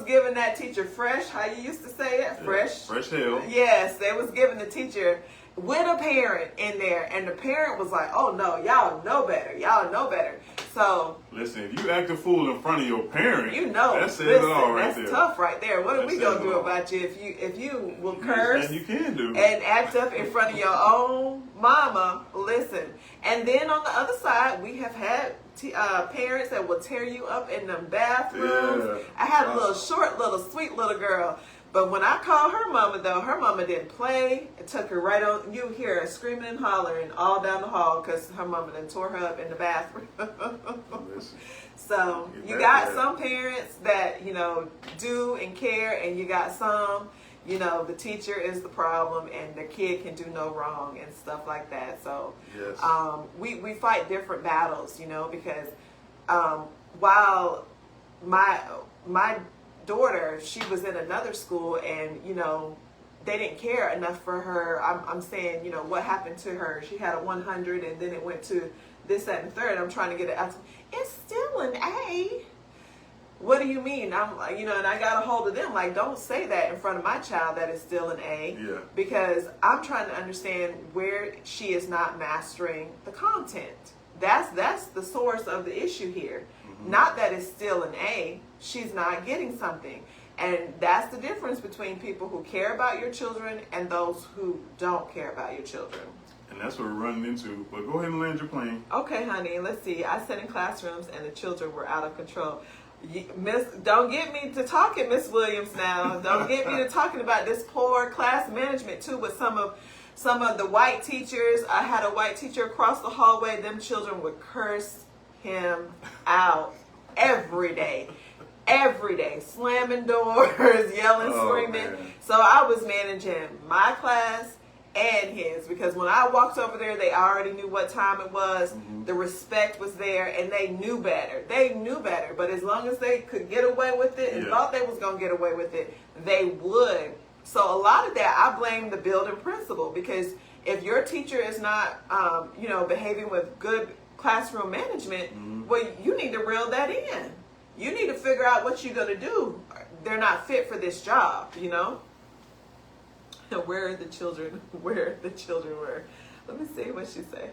[SPEAKER 2] giving that teacher fresh, how you used to say it? Fresh hell. Yes, they was giving the teacher with a parent in there, and the parent was like, oh no, y'all know better. Y'all know better. So
[SPEAKER 1] listen, if you act a fool in front of your parent, that says it all right there.
[SPEAKER 2] That's tough right there. What are we gonna do about you if you will curse
[SPEAKER 1] you can do
[SPEAKER 2] and act up in front of your own mama? Listen, and then on the other side, we have had parents that will tear you up in them bathrooms.
[SPEAKER 1] Yeah.
[SPEAKER 2] I had a little short, sweet little girl. But when I called her mama, though, her mama didn't play. It took her right on. You hear her screaming and hollering all down the hall because her mama done tore her up in the bathroom. So you got some parents that, do and care, and you got some, the teacher is the problem and the kid can do no wrong and stuff like that. So we fight different battles, because while my daughter, she was in another school, and they didn't care enough for her. I'm saying, what happened to her? She had a 100, and then it went to this, that, and third. I'm trying to get it. It's still an A. What do you mean? I'm like, and I got a hold of them. Like, don't say that in front of my child that it's still an A.
[SPEAKER 1] Yeah.
[SPEAKER 2] Because I'm trying to understand where she is not mastering the content. That's the source of the issue here. Not that it's still an A. She's not getting something. And that's the difference between people who care about your children and those who don't care about your children.
[SPEAKER 1] And that's what we're running into. But go ahead and land your plane.
[SPEAKER 2] Okay, honey. Let's see. I sat in classrooms and the children were out of control. Don't get me to talking, Miss Williams, now. Don't get me to talking about this poor class management, too, with some of the white teachers. I had a white teacher across the hallway. Them children would curse him out. every day. Every day, slamming doors, yelling, screaming.
[SPEAKER 1] Man.
[SPEAKER 2] So I was managing my class and his, because when I walked over there, they already knew what time it was. The respect was there, and they knew better. They knew better, but as long as they could get away with it and thought they was going to get away with it, they would. So a lot of that, I blame the building principal, because if your teacher is not, behaving with good classroom management, well, you need to reel that in. You need to figure out what you're going to do. They're not fit for this job, you know? Where are the children? Where the children were? Let me see what she say.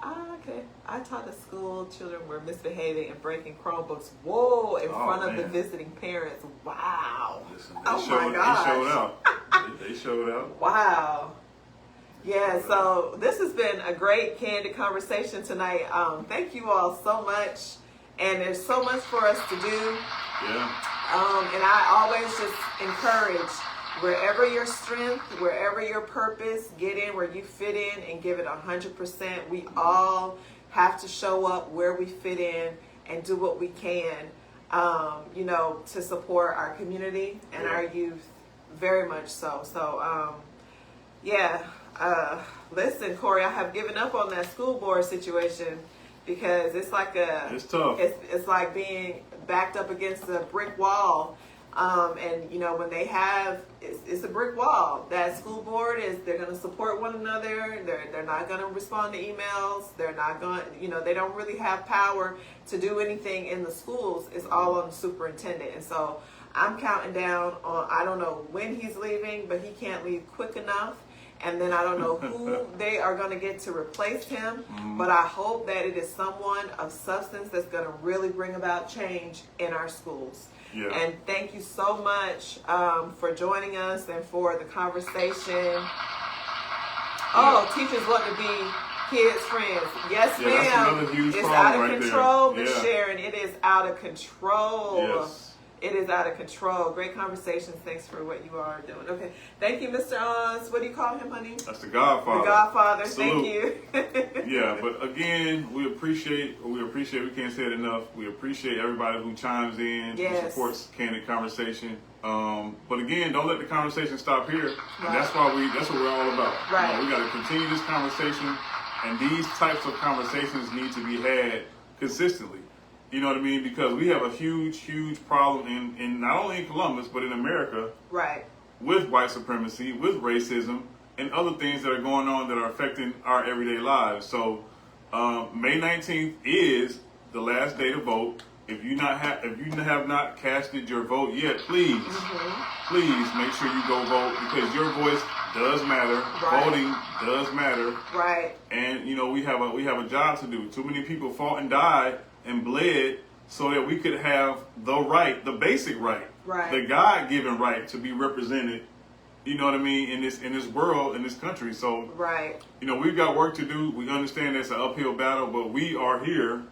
[SPEAKER 2] Okay. I taught a school children were misbehaving and breaking Chromebooks. Whoa, in front of the visiting parents. Wow.
[SPEAKER 1] Listen,
[SPEAKER 2] my gosh.
[SPEAKER 1] They showed out. They showed out.
[SPEAKER 2] Wow. Yeah, so this has been a great candid conversation tonight. Thank you all so much. And there's so much for us to do.
[SPEAKER 1] Yeah.
[SPEAKER 2] And I always just encourage, wherever your strength, wherever your purpose, get in where you fit in and give it 100%. We all have to show up where we fit in and do what we can, to support our community and our youth, very much so. So, listen, Corey, I have given up on that school board situation, because it's like
[SPEAKER 1] it's tough.
[SPEAKER 2] It's like being backed up against a brick wall. When they have, it's a brick wall. That school board they're going to support one another. They're not going to respond to emails. They're not going, they don't really have power to do anything in the schools. It's all on the superintendent. And so I'm counting down on, I don't know when he's leaving, but he can't leave quick enough. And then I don't know who they are going to get to replace him, but I hope that it is someone of substance that's going to really bring about change in our schools. Yeah. And thank you so much for joining us and for the conversation. Oh, teachers want to be kids' friends. Yes, ma'am.
[SPEAKER 1] That's another huge
[SPEAKER 2] it's
[SPEAKER 1] problem
[SPEAKER 2] out of
[SPEAKER 1] right
[SPEAKER 2] control,
[SPEAKER 1] there.
[SPEAKER 2] Miss Sharon. It is out of control.
[SPEAKER 1] Yes.
[SPEAKER 2] It is out of control. Great conversations. Thanks for what you are doing. Okay. Thank you, Mr. Ons. What do you call him, honey?
[SPEAKER 1] That's the Godfather.
[SPEAKER 2] The Godfather.
[SPEAKER 1] Salute.
[SPEAKER 2] Thank you.
[SPEAKER 1] Yeah, but again, we can't say it enough. We appreciate everybody who chimes in, who supports Candid Conversation. But again, don't let the conversation stop here. And that's what we're all about.
[SPEAKER 2] Right.
[SPEAKER 1] We got to continue this conversation, and these types of conversations need to be had consistently. You know what I mean? Because we have a huge, huge problem in not only in Columbus, but in America. Right. With white supremacy, with racism, and other things that are going on that are affecting our everyday lives. So May 19th is the last day to vote. If you have not casted your vote yet, please make sure you go vote, because your voice does matter. Right. Voting does matter. Right. And we have a job to do. Too many people fought and died and bled so that we could have the basic right, the God-given right to be represented, you know what I mean, in this world, in this country. So, we've got work to do. We understand it's an uphill battle, but we are here,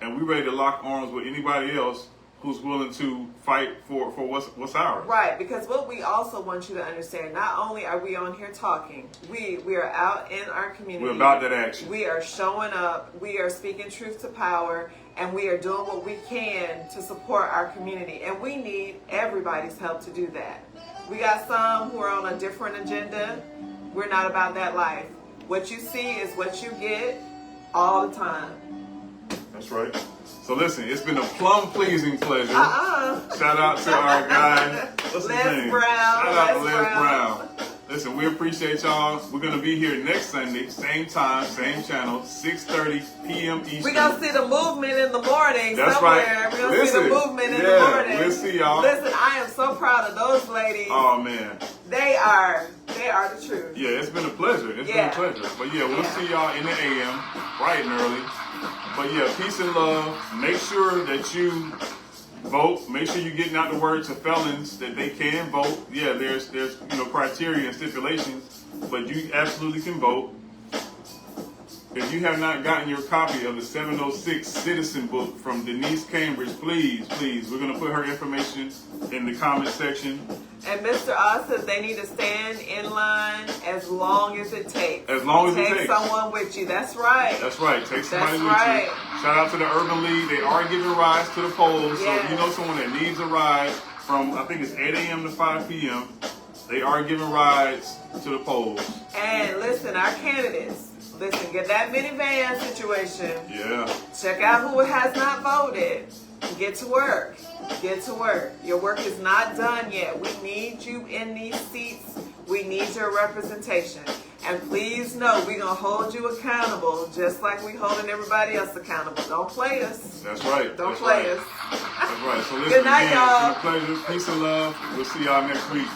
[SPEAKER 1] and we're ready to lock arms with anybody else who's willing to fight for what's ours. Right, because what we also want you to understand, not only are we on here talking, we are out in our community. We're about that action. We are showing up. We are speaking truth to power. And we are doing what we can to support our community. And we need everybody's help to do that. We got some who are on a different agenda. We're not about that life. What you see is what you get all the time. That's right. So listen, it's been a plum-pleasing pleasure. Shout out to our guy, what's his name? Brown. Shout out to Les Brown. Listen, we appreciate y'all. We're going to be here next Sunday, same time, same channel, 6:30 p.m. Eastern. We're going to see the movement in the morning. That's somewhere. Right. We're going to see the movement in the morning. We'll see y'all. Listen, I am so proud of those ladies. Oh, man. They are the truth. Yeah, it's been a pleasure. It's been a pleasure. But we'll see y'all in the AM, bright and early. But peace and love. Make sure that you vote. Make sure you're getting out the word to felons that they can vote. Yeah, there's criteria and stipulations, but you absolutely can vote. If you have not gotten your copy of the 706 Citizen book from Denise Cambridge, please, we're going to put her information in the comment section.
[SPEAKER 2] And Mr. Oz says they need to stand in line as long as it takes.
[SPEAKER 1] As long as it takes.
[SPEAKER 2] Take someone with you. That's right.
[SPEAKER 1] That's right. Take somebody with
[SPEAKER 2] right.
[SPEAKER 1] you. Shout out to the Urban League. They are giving rides to the polls.
[SPEAKER 2] Yes.
[SPEAKER 1] So if you know someone that needs a ride from, I think it's 8 a.m. to 5 p.m., they are giving rides to the polls.
[SPEAKER 2] And listen, our candidates, listen, get that minivan situation.
[SPEAKER 1] Yeah.
[SPEAKER 2] Check out who has not voted. Get to work. Get to work. Your work is not done yet. We need you in these seats. We need your representation. And please know, we're going to hold you accountable just like we're holding everybody else accountable. Don't play us.
[SPEAKER 1] That's right.
[SPEAKER 2] Don't play us.
[SPEAKER 1] That's right. So listen,
[SPEAKER 2] Good night,
[SPEAKER 1] again,
[SPEAKER 2] y'all.
[SPEAKER 1] it's been a pleasure. Peace and love. We'll see y'all next week.